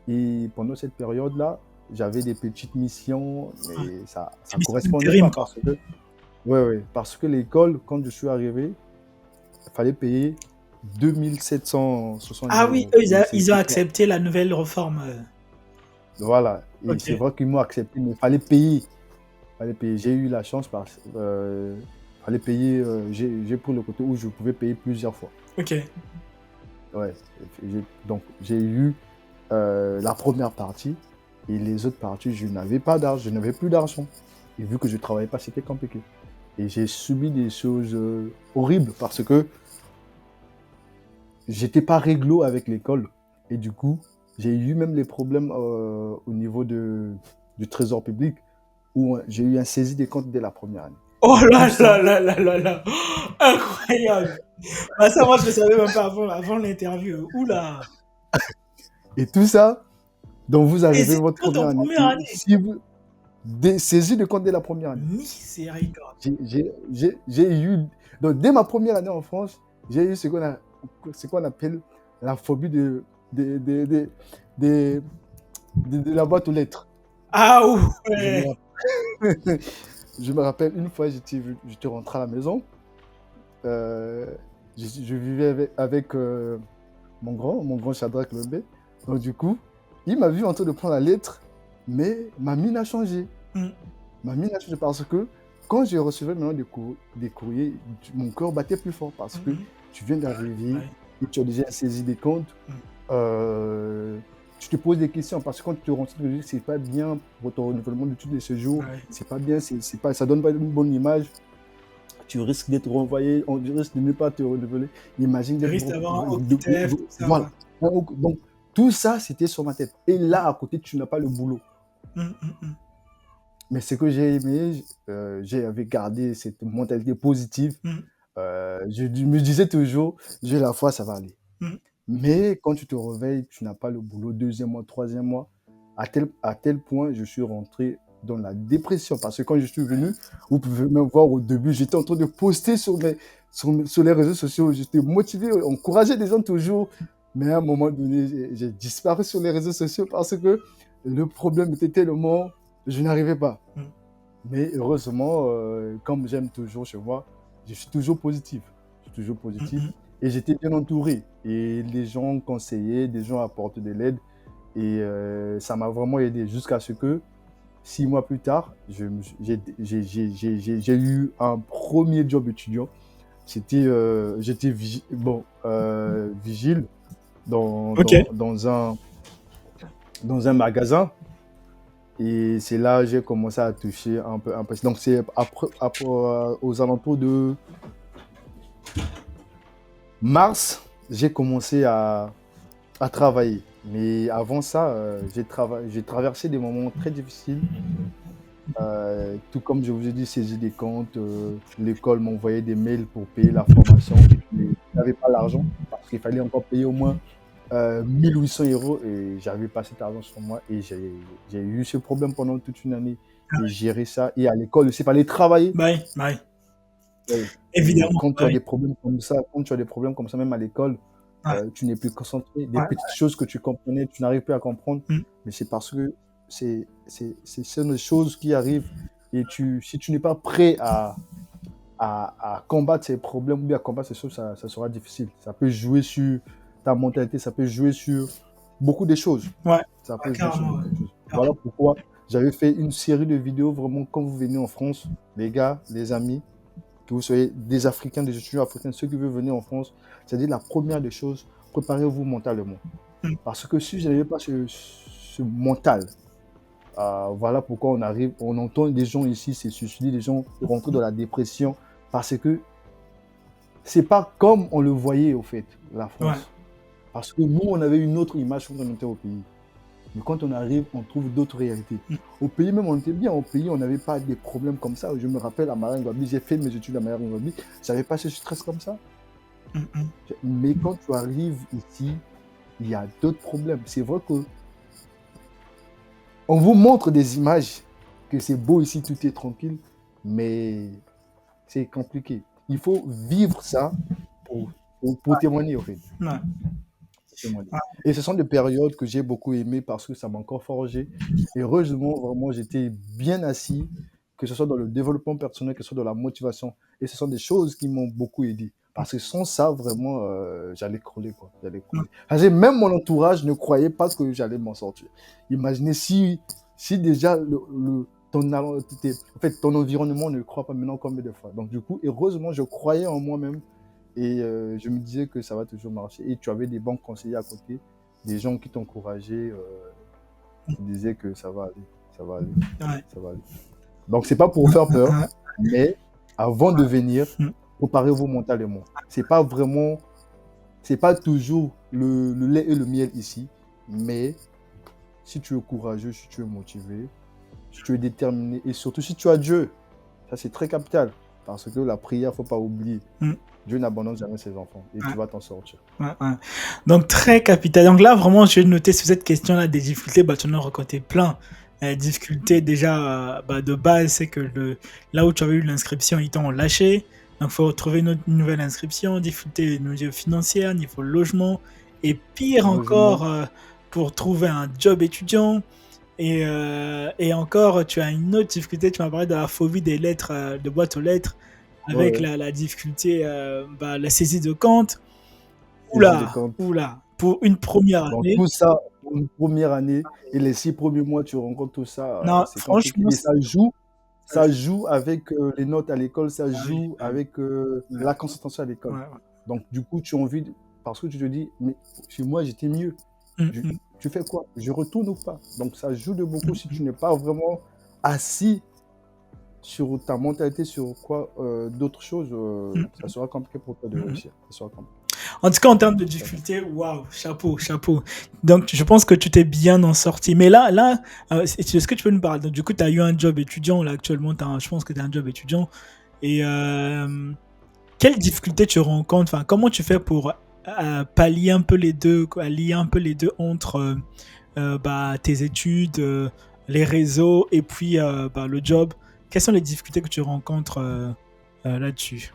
S1: Et pendant cette période-là, j'avais des petites missions,
S2: Ah,
S1: mais ça
S2: c'est
S1: ne
S2: mission
S1: correspondait
S2: d'intérim,
S1: pas
S2: quoi.
S1: parce que l'école, quand je suis arrivé, il fallait payer 2770
S2: Ah oui,
S1: euros.
S2: eux,
S1: Et
S2: ils ont
S1: c'était pas.
S2: accepté la nouvelle réforme.
S1: Voilà. Et
S2: Ok,
S1: c'est vrai qu'ils m'ont accepté, mais il fallait payer. Fallait payer. J'ai eu la chance parce fallait payer. J'ai pris le côté où je pouvais payer plusieurs fois.
S2: ok.
S1: Ouais. Donc, j'ai eu la première partie et les autres parties, je n'avais pas d'argent, je n'avais plus d'argent. Et vu que je ne travaillais pas, c'était compliqué. Et j'ai subi des choses horribles parce que j'étais pas réglo avec l'école. Et du coup, j'ai eu même les problèmes au niveau du trésor public où j'ai eu un saisi des comptes dès la première année.
S2: Oh
S1: Et tout
S2: là là
S1: ça,
S2: là là là là. Incroyable. Bah ça, moi, je ne le savais même pas avant l'interview. Oula.
S1: et tout ça, donc vous
S2: Et
S1: avez fait
S2: c'est
S1: votre
S2: pour ton
S1: première année.
S2: première
S1: Et
S2: année.
S1: si vous saisi de compte dès la première année,
S2: Miséricorde.
S1: j'ai eu, donc dès ma première année en France, j'ai eu ce qu'on appelle la phobie de, de, de, de, de la boîte aux lettres.
S2: Ah
S1: Je me
S2: ouais.
S1: rappelle, je me rappelle une fois, j'étais rentré à la maison. euh, je vivais avec mon grand Shadrach Lobé. Donc du coup, il m'a vu en train de prendre la lettre, mais ma mine a changé.
S2: Mm.
S1: Ma mine a changé parce que quand je recevais maintenant des courriers, mon cœur battait plus fort parce que
S2: Mm.
S1: tu viens d'arriver
S2: Ouais.
S1: et tu as déjà saisi des comptes.
S2: Mm.
S1: euh, tu te poses des questions parce que quand tu te rends compte que c'est pas bien pour ton renouvellement d'études de séjour,
S2: Ouais.
S1: c'est pas bien, c'est pas, ça donne pas une bonne image. Tu risques d'être renvoyé, on risque de ne pas te renouveler. Imagine
S2: Tu
S1: d'être.
S2: risques d'avoir un OQTF, tout ça.
S1: Voilà. Donc, tout ça, c'était sur ma tête. Et là, à côté, tu n'as pas le boulot.
S2: Mm.
S1: Mais ce que j'ai aimé, j'avais gardé cette mentalité positive.
S2: Mm.
S1: Je me disais toujours, j'ai la foi, ça va aller.
S2: Mm.
S1: Mais quand tu te réveilles, tu n'as pas le boulot, deuxième mois, troisième mois, à tel point, je suis rentré dans la dépression. Parce que quand je suis venu, vous pouvez même voir au début, j'étais en train de poster sur les réseaux sociaux, j'étais motivé, encouragé des gens toujours. Mais à un moment donné, j'ai disparu sur les réseaux sociaux parce que le problème était tellement, je n'arrivais pas.
S2: Mm.
S1: Mais heureusement, comme j'aime toujours chez moi, je suis toujours positif. Je suis toujours positif.
S2: Mm.
S1: Et j'étais bien entouré. Et les gens ont conseillé, des gens apporté de l'aide. Et ça m'a vraiment aidé jusqu'à ce que, 6 mois plus tard, j'ai eu un premier job étudiant. J'étais vigile
S2: Ok.
S1: dans un magasin. Et c'est là que j'ai commencé à toucher un peu. Donc, c'est aux alentours de mars, j'ai commencé à travailler. Mais avant ça, j'ai traversé des moments très difficiles. Tout comme je vous ai dit, saisir des comptes. L'école m'envoyait des mails pour payer la formation. Mais je n'avais pas l'argent parce qu'il fallait encore payer au moins 1800 euros et j'avais pas cet argent sur moi et j'ai eu ce problème pendant toute une année et gérer ça. Et à l'école aussi, il fallait travailler.
S2: Bye. Bye.
S1: Ouais. Et
S2: Évidemment.
S1: quand tu as
S2: Ouais.
S1: des problèmes comme ça, même à l'école,
S2: Ouais.
S1: tu n'es plus concentré. Des
S2: Ouais.
S1: petites choses que tu comprenais, tu n'arrives plus à comprendre.
S2: Mm.
S1: Mais c'est parce que c'est des choses qui arrivent et si tu n'es pas prêt à combattre ces problèmes ou bien à combattre ces choses, ça sera difficile. Ça peut jouer sur ta mentalité, ça peut jouer sur beaucoup de choses.
S2: Ouais,
S1: Ça
S2: ouais,
S1: pose bien sur
S2: carrément, ouais.
S1: beaucoup de choses. Voilà
S2: Carrément.
S1: pourquoi j'avais fait une série de vidéos vraiment quand vous venez en France, les gars, les amis, que vous soyez des Africains, des étudiants africains, ceux qui veulent venir en France, c'est-à-dire la première des choses, préparez-vous mentalement.
S2: Mm.
S1: Parce que si je n'avais pas ce mental, voilà pourquoi on arrive, on entend des gens ici se suicider, des gens rentrer dans la dépression, parce que c'est pas comme on le voyait au fait, la
S2: Ouais.
S1: France. Parce que nous, on avait une autre image quand on était au pays. Mais quand on arrive, on trouve d'autres réalités.
S2: Mm.
S1: Au pays même, on était bien. Au pays, on n'avait pas des problèmes comme ça. Je me rappelle à Maringouabi, j'ai fait mes études à Maringouabi, je n'avais pas ce stress comme ça.
S2: Mm, mm.
S1: Mais quand tu arrives ici, il y a d'autres problèmes. C'est vrai que on vous montre des images que c'est beau ici, tout est tranquille, mais c'est compliqué. Il faut vivre ça pour témoigner, en fait.
S2: Ouais.
S1: Témoigner.
S2: Ouais.
S1: Et ce sont des périodes que j'ai beaucoup aimées parce que ça m'a encore forgé. Et heureusement, vraiment, j'étais bien assis, que ce soit dans le développement personnel, que ce soit dans la motivation. Et ce sont des choses qui m'ont beaucoup aidé. Parce que sans ça, vraiment, j'allais crouler, quoi. J'allais
S2: Ouais.
S1: crouler. Parce que même mon entourage ne croyait pas que j'allais m'en sortir. Imaginez si déjà en fait, ton environnement ne croit pas maintenant combien de fois. Donc, du coup, heureusement, je croyais en moi-même et je me disais que ça va toujours marcher. Et tu avais des bons conseillers à côté, des gens qui t'encourageaient, qui disaient que ça va aller, ça va aller,
S2: Ouais.
S1: ça va aller. Donc, c'est pas pour faire peur,
S2: Ouais.
S1: mais avant de venir,
S2: Mm.
S1: préparez-vous mentalement. C'est pas vraiment, c'est pas toujours le lait et le miel ici, mais si tu es courageux, si tu es motivé, si tu es déterminé et surtout si tu as Dieu, ça c'est très capital parce que la prière, faut pas oublier.
S2: Mm.
S1: Dieu n'abandonne jamais ses enfants et
S2: Ouais.
S1: tu vas t'en sortir.
S2: Ouais, ouais. Donc, très capital. Donc là, vraiment, je vais noter sur cette question-là des difficultés. Bah, tu en as rencontré plein. Difficultés, déjà, bah, de base, c'est que là où tu avais eu l'inscription, ils t'ont lâché. Donc, il faut retrouver une nouvelle inscription. Difficultés au niveau financier, niveau logement. Et pire
S1: Heureusement,
S2: encore, pour trouver un job étudiant. Et encore, tu as une autre difficulté. Tu m'as parlé de la phobie des lettres, de boîte aux lettres, avec
S1: ouais,
S2: la difficulté, bah, la saisie de compte.
S1: saisie de
S2: Oula,
S1: compte.
S2: oula, pour une première
S1: Donc
S2: année.
S1: tout ça, pour une première année et les 6 premiers mois, tu rencontres tout ça,
S2: Non,
S1: c'est compliqué.
S2: franchement,
S1: Et ça joue avec les notes à l'école, ça
S2: ah oui,
S1: joue
S2: ah oui,
S1: avec
S2: ouais,
S1: la concentration à l'école.
S2: ouais, ouais.
S1: Donc du coup, tu as envie, parce que tu te dis, mais chez moi, j'étais mieux.
S2: Mm,
S1: Je-
S2: mm,
S1: tu fais quoi? Je retourne ou pas? Donc ça joue de beaucoup
S2: mm,
S1: si
S2: mm,
S1: tu n'es pas vraiment assis sur ta mentalité, sur quoi d'autres choses, ça
S2: mm.
S1: sera compliqué pour toi de
S2: Mm.
S1: réussir. Ça sera compliqué.
S2: En tout cas, en termes de difficulté, waouh, chapeau, chapeau. Donc, je pense que tu t'es bien en sorti. Mais là, est-ce que tu peux nous parler? Donc, du coup, tu as eu un job étudiant. Là, actuellement, je pense que tu as un job étudiant. Et quelles difficultés tu rencontres? Enfin, comment tu fais pour pallier un peu les deux, quoi, lier un peu les deux entre bah, tes études, les réseaux et puis bah, le job? Quelles sont les difficultés que tu rencontres là-dessus?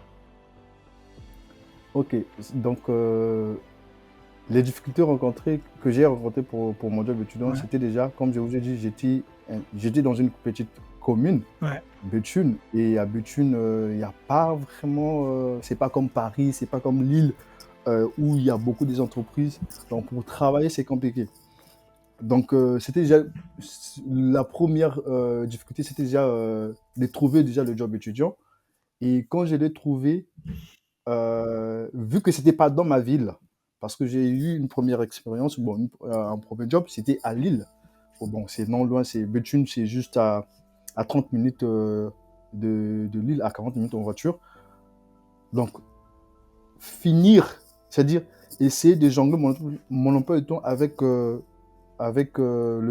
S1: Ok, donc les difficultés rencontrées que j'ai rencontrées pour mon job étudiant,
S2: Ouais,
S1: c'était déjà, comme je vous ai dit, j'étais dans une petite commune,
S2: ouais.
S1: Béthune, et à Béthune, il n'y a pas vraiment, c'est pas comme Paris, c'est pas comme Lille, où il y a beaucoup des entreprises. Donc pour travailler, c'est compliqué. Donc c'était déjà la première difficulté, c'était déjà de trouver déjà le job étudiant. Et quand je l'ai trouvé, vu que c'était pas dans ma ville, parce que j'ai eu une première expérience, bon, un premier job, c'était à Lille. Bon, c'est non loin, c'est Béthune, c'est juste à 30 minutes de Lille, à 40 minutes en voiture. Donc, finir, c'est-à-dire essayer de jongler mon emploi du temps avec le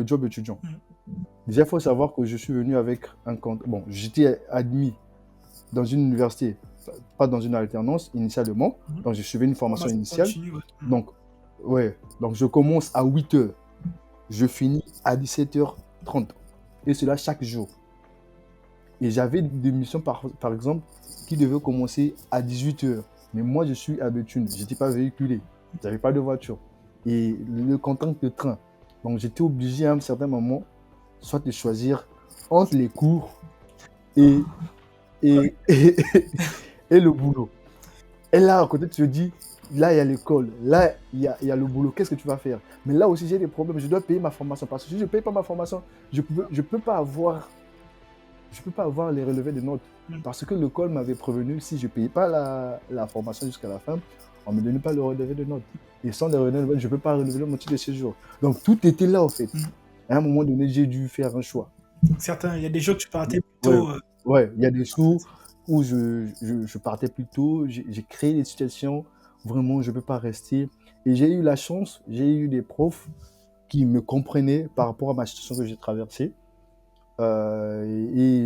S1: job étudiant.
S2: Mm.
S1: Déjà, il faut savoir que je suis venu avec un compte. Bon, j'étais admis dans une université, pas dans une alternance initialement.
S2: Mm.
S1: Donc, j'ai suivi une formation
S2: Formation
S1: initiale.
S2: continue, ouais. Mm.
S1: Donc, ouais, donc je commence à 8h. Je finis à 17h30. Et cela chaque jour. Et j'avais des missions, par exemple, qui devaient commencer à 18h. Mais moi, je suis à Béthune. Je n'étais pas véhiculé. Je n'avais pas de voiture. Et le contact de train. Donc, j'étais obligé à un certain moment, soit de choisir entre les cours et, et, et, et le boulot. Et là, à côté, tu te dis, là, il y a l'école, là, il y a le boulot, qu'est-ce que tu vas faire? Mais là aussi, j'ai des problèmes, je dois payer ma formation, parce que si je ne paye pas ma formation, je peux pas avoir les relevés de notes.
S2: Mm.
S1: Parce que l'école m'avait prévenu, si je ne payais pas la formation jusqu'à la fin, on ne me donnait pas le relevé de notes. Et sans les relevés de notes, je ne peux pas relever mon titre de séjour. Donc tout était là, en fait.
S2: Mm.
S1: À un moment donné, j'ai dû faire un choix.
S2: Donc, il y a des jours que tu partais
S1: Ouais,
S2: plutôt.
S1: ouais, il y a des
S2: En fait.
S1: jours où je partais plus tôt, j'ai créé des situations, vraiment, je ne peux pas rester. Et j'ai eu la chance, j'ai eu des profs qui me comprenaient par rapport à ma situation que j'ai traversée. Et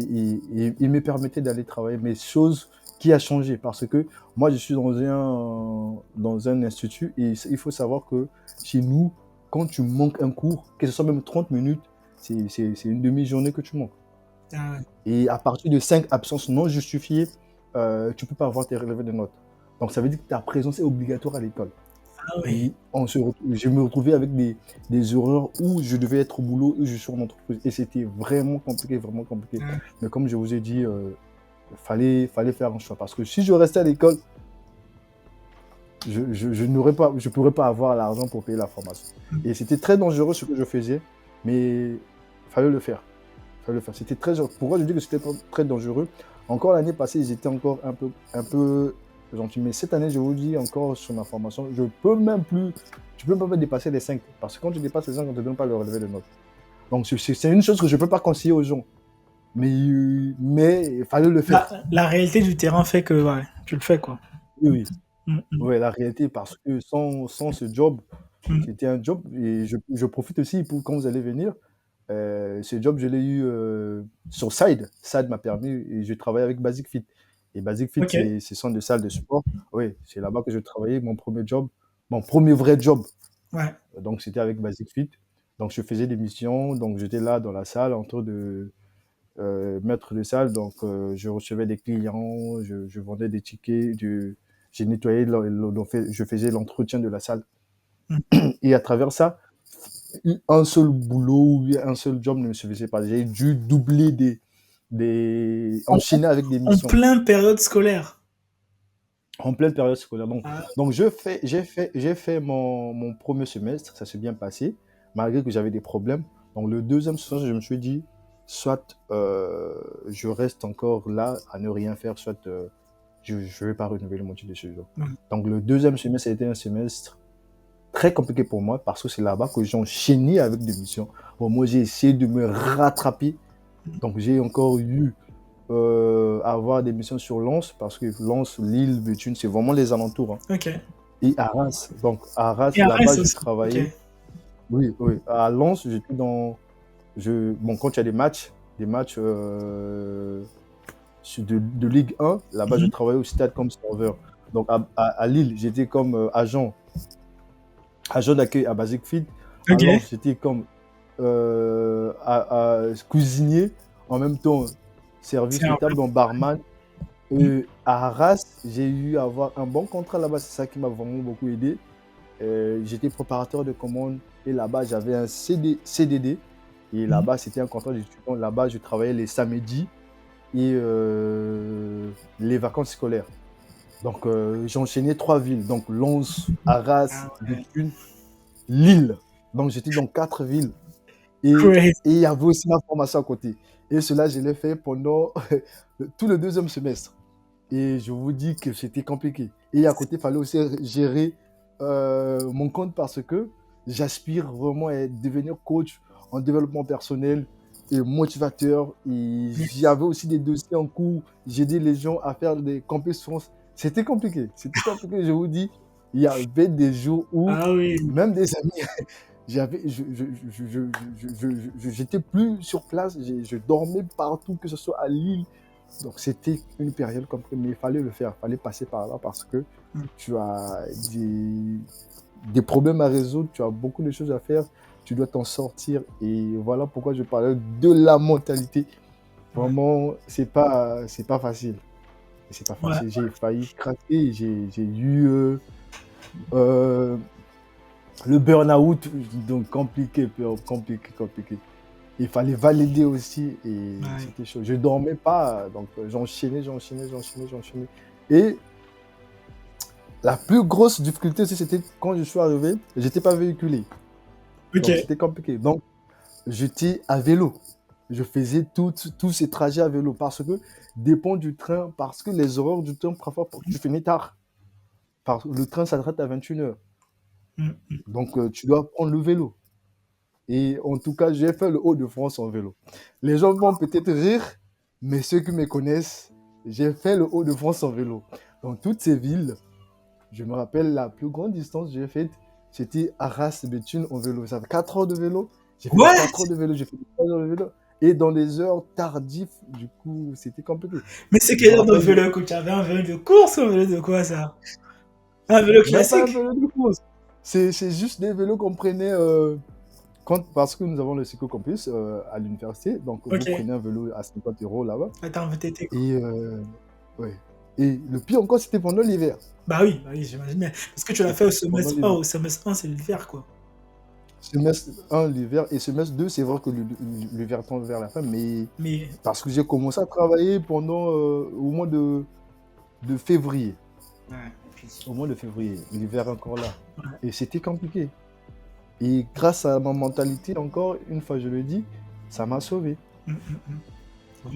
S1: il me permettait d'aller travailler, mais chose qui a changé parce que moi je suis dans un institut et il faut savoir que chez nous, quand tu manques un cours, que ce soit même 30 minutes, c'est une demi-journée que tu manques.
S2: Ah ouais.
S1: Et à partir de 5 absences non justifiées, tu ne peux pas avoir tes relevés de notes. Donc ça veut dire que ta présence est obligatoire à l'école.
S2: Ah ouais.
S1: Et je me retrouvais avec des horaires où je devais être au boulot, où je suis en entreprise. Et c'était vraiment compliqué, vraiment compliqué.
S2: Ah,
S1: Mais comme je vous ai dit, fallait faire un choix. Parce que si je restais à l'école, je pourrais pas avoir l'argent pour payer la formation.
S2: mm.
S1: Et c'était très dangereux ce que je faisais, mais il fallait le faire. C'était très dangereux. Pourquoi je dis que c'était très dangereux? Encore l'année passée, j'étais encore un peu gentil. Mais cette année, je vous dis encore sur ma formation, je peux même pas dépasser les 5. Parce que quand tu dépasses les 5, on ne te donne pas le relevé de notes. Donc c'est une chose que je ne peux pas conseiller aux gens. Mais il fallait le faire.
S2: La réalité du terrain fait que ouais, tu le fais quoi.
S1: Oui, oui.
S2: Mm, mm,
S1: Ouais, la réalité, parce que sans ce job,
S2: mm.
S1: c'était un job, et je profite aussi pour quand vous allez venir. Ce job, je l'ai eu sur Side. Side m'a permis, et je travaille avec Basic Fit. Et Basic Fit,
S2: Ok.
S1: c'est centre de salle de sport. Oui, c'est là-bas que je travaillais, mon premier job, mon premier vrai job.
S2: Ouais.
S1: Donc, c'était avec Basic Fit. Donc, je faisais des missions. Donc, j'étais là dans la salle en train de maître de salle. Donc, je recevais des clients, je vendais des tickets, j'ai nettoyé, je faisais l'entretien de la salle.
S2: Mm.
S1: Et à travers ça, un seul boulot ou un seul job ne me suffisait pas. J'ai dû doubler
S2: En,
S1: enchaîner avec des
S2: en
S1: missions
S2: plein période scolaire.
S1: en pleine période scolaire. Donc,
S2: Ah,
S1: donc j'ai fait mon premier semestre, ça s'est bien passé, malgré que j'avais des problèmes. Donc, le deuxième semestre, je me suis dit, soit je reste encore là à ne rien faire, soit je ne vais pas renouveler mon titre de séjour.
S2: mm.
S1: Donc, le deuxième semestre a été un semestre très compliqué pour moi parce que c'est là-bas que j'ai enchaîné avec des missions. Bon, moi, j'ai essayé de me rattraper. Donc, j'ai encore eu à avoir des missions sur Lens parce que Lens, Lille, Béthune, c'est vraiment les alentours, hein.
S2: Ok.
S1: Et Arras. Donc, Arras,
S2: Et
S1: là-bas,
S2: Arès
S1: je
S2: aussi. Ok.
S1: travaillais. Oui, oui. À Lens, j'étais bon, quand il y a des matchs de Ligue 1, là-bas, je
S2: Mhm.
S1: travaillais au stade comme serveur. Donc, à Lille, j'étais comme agent d'accueil à Basic Fit. À
S2: Ok.
S1: Lens, j'étais comme cuisinier, en même temps
S2: C'est
S1: service de
S2: un
S1: table, donc barman.
S2: Mm.
S1: À Arras, j'ai eu à avoir un bon contrat là-bas, c'est ça qui m'a vraiment beaucoup aidé. J'étais préparateur de commandes et là-bas, j'avais un CDD. Et
S2: Mm.
S1: là-bas, c'était un contrat d'étudiant. Là-bas, je travaillais les samedis et les vacances scolaires. Donc, j'enchaînais 3 villes. Donc, Lens, Arras,
S2: Ah ouais.
S1: Béthune, Lille. Donc, j'étais dans 4 villes. Et
S2: Crazy.
S1: il y avait aussi ma formation à côté. Et cela, je l'ai fait pendant tout le deuxième semestre. Et je vous dis que c'était compliqué. Et à côté, il fallait aussi gérer mon compte parce que j'aspire vraiment à devenir coach en développement personnel et motivateur. Et j'avais aussi des dossiers en cours. J'ai aidé les gens à faire des compétences. C'était compliqué. C'était compliqué, je vous dis. Il y avait des jours où
S2: Ah oui.
S1: même des amis, j'étais plus sur place. Je dormais partout, que ce soit à Lille. Donc c'était une période compliquée, mais il fallait le faire, il fallait passer par là parce que
S2: Mm.
S1: tu as des problèmes à résoudre, tu as beaucoup de choses à faire, tu dois t'en sortir. Et voilà pourquoi je parlais de la mentalité.
S2: Ouais.
S1: Vraiment, c'est pas facile. C'est pas
S2: Ouais.
S1: facile. J'ai failli craquer, j'ai eu euh, le burn-out, donc compliqué, compliqué, compliqué. Il fallait valider aussi et
S2: Ouais.
S1: c'était chaud. Je dormais pas, donc j'enchaînais. Et La plus grosse difficulté aussi, c'était quand je suis arrivé, j'étais pas véhiculé.
S2: Ok.
S1: Donc, c'était compliqué. Donc, j'étais à vélo. Je faisais tous ces trajets à vélo parce que dépend du train, parce que les horaires du train, parfois, tu finis tard. Le train s'arrête à 21h.
S2: Mm.
S1: Donc, tu dois prendre le vélo. Et en tout cas, j'ai fait le Haut-de-France en vélo. Les gens vont peut-être rire, mais ceux qui me connaissent, j'ai fait le Haut-de-France en vélo. Dans toutes ces villes, je me rappelle la plus grande distance que j'ai faite, c'était Arras-Béthune en vélo. Ça fait 4 heures de vélo. J'ai fait les
S2: What?
S1: 4 heures de vélo, j'ai fait les 3 heures de vélo. Et dans les heures tardives, du coup, c'était compliqué.
S2: Mais c'est
S1: Je me
S2: quel genre de
S1: rappelle,
S2: vélo que tu avais? Un vélo de course ou un vélo de quoi ça? Un vélo
S1: même pas un
S2: classique?
S1: vélo de course. C'est juste des vélos qu'on prenait parce que nous avons le cyclocampus à l'université. Donc, vous
S2: Ok.
S1: prenez un vélo à 50 € là-bas.
S2: Attends, VTT quoi.
S1: Et, ouais. Et le pire encore, c'était pendant l'hiver.
S2: Bah oui, j'imagine bien. Parce que tu l'as fait au
S1: C'était pendant
S2: semestre 1.
S1: l'hiver.
S2: Au semestre 1, c'est l'hiver quoi.
S1: Semestre 1, l'hiver, et semestre 2, c'est vrai que l'hiver tend vers la fin, mais
S2: Mais.
S1: parce que j'ai commencé à travailler pendant au mois de février.
S2: Ouais.
S1: Au mois de février, l'hiver est encore là.
S2: Ouais.
S1: Et c'était compliqué. Et grâce à ma mentalité, encore une fois, je le dis, ça m'a sauvé.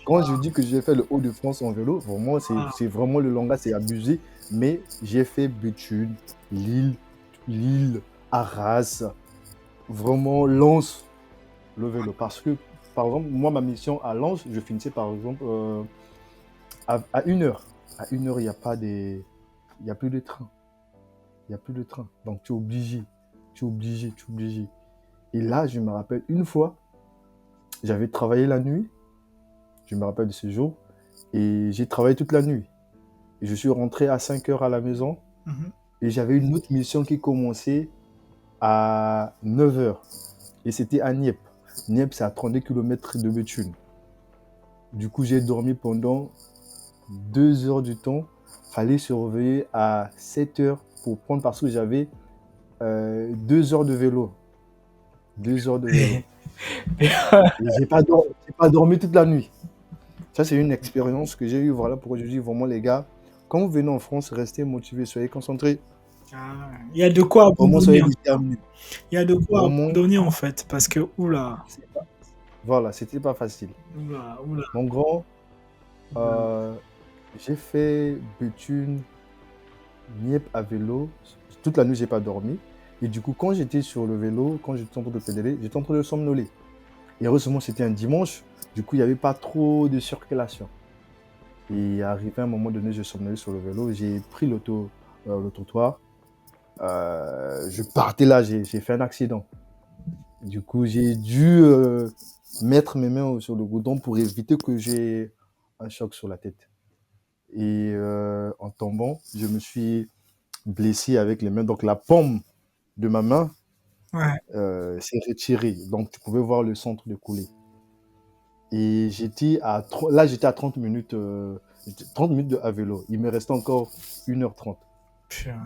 S1: Quand je dis que j'ai fait le Haut-de-France en vélo, vraiment,
S2: Ah,
S1: c'est vraiment le langage, c'est abusé. Mais j'ai fait Béthune, Lille, Arras, vraiment Lens, le vélo. Parce que, par exemple, moi, ma mission à Lens, je finissais par exemple à 1 heure. À 1 heure, il n'y a pas des. Il n'y a plus de train. Il n'y a plus de train. Donc, tu es obligé. Tu es obligé, tu es obligé. Et là, je me rappelle une fois, j'avais travaillé la nuit. Je me rappelle de ce jour. Et j'ai travaillé toute la nuit. Et je suis rentré à 5 heures à la maison.
S2: mhm.
S1: Et j'avais une autre mission qui commençait à 9 heures. Et c'était à Nieppe. Nieppe, c'est à 32 km de Béthune. Du coup, j'ai dormi pendant 2 heures du temps. Fallait se réveiller à 7 heures pour prendre parce que j'avais 2 heures de vélo. 2 heures de vélo. Et j'ai pas dormi toute la nuit. Ça, c'est une expérience que j'ai eue. Voilà pourquoi je dis vraiment, les gars, quand vous venez en France, restez motivés, soyez concentrés.
S2: Ah, il y a de quoi
S1: Vraiment,
S2: abandonner.
S1: soyez
S2: Hein.
S1: déterminés.
S2: Il y a de quoi
S1: Vraiment,
S2: abandonner en fait. Parce que, oula,
S1: voilà, c'était pas facile.
S2: oula, oula.
S1: Mon grand,
S2: oula.
S1: euh, j'ai fait Béthune, Nieppe à vélo. Toute la nuit, j'ai pas dormi. Et du coup, quand j'étais sur le vélo, quand j'étais en train de pédaler, j'étais en train de somnoler. Et heureusement, c'était un dimanche. Du coup, il n'y avait pas trop de circulation. Et arrivé à un moment donné, je somnolais sur le vélo. J'ai pris le trottoir. Je partais là, j'ai fait un accident. Du coup, j'ai dû mettre mes mains sur le goudron pour éviter que j'ai un choc sur la tête. Et en tombant, je me suis blessé avec les mains. Donc la paume de ma main
S2: Ouais.
S1: s'est retirée. Donc tu pouvais voir le centre de coulée. Et là, j'étais à 30 minutes, 30 minutes à vélo. Il me restait encore 1h30.
S2: Putain.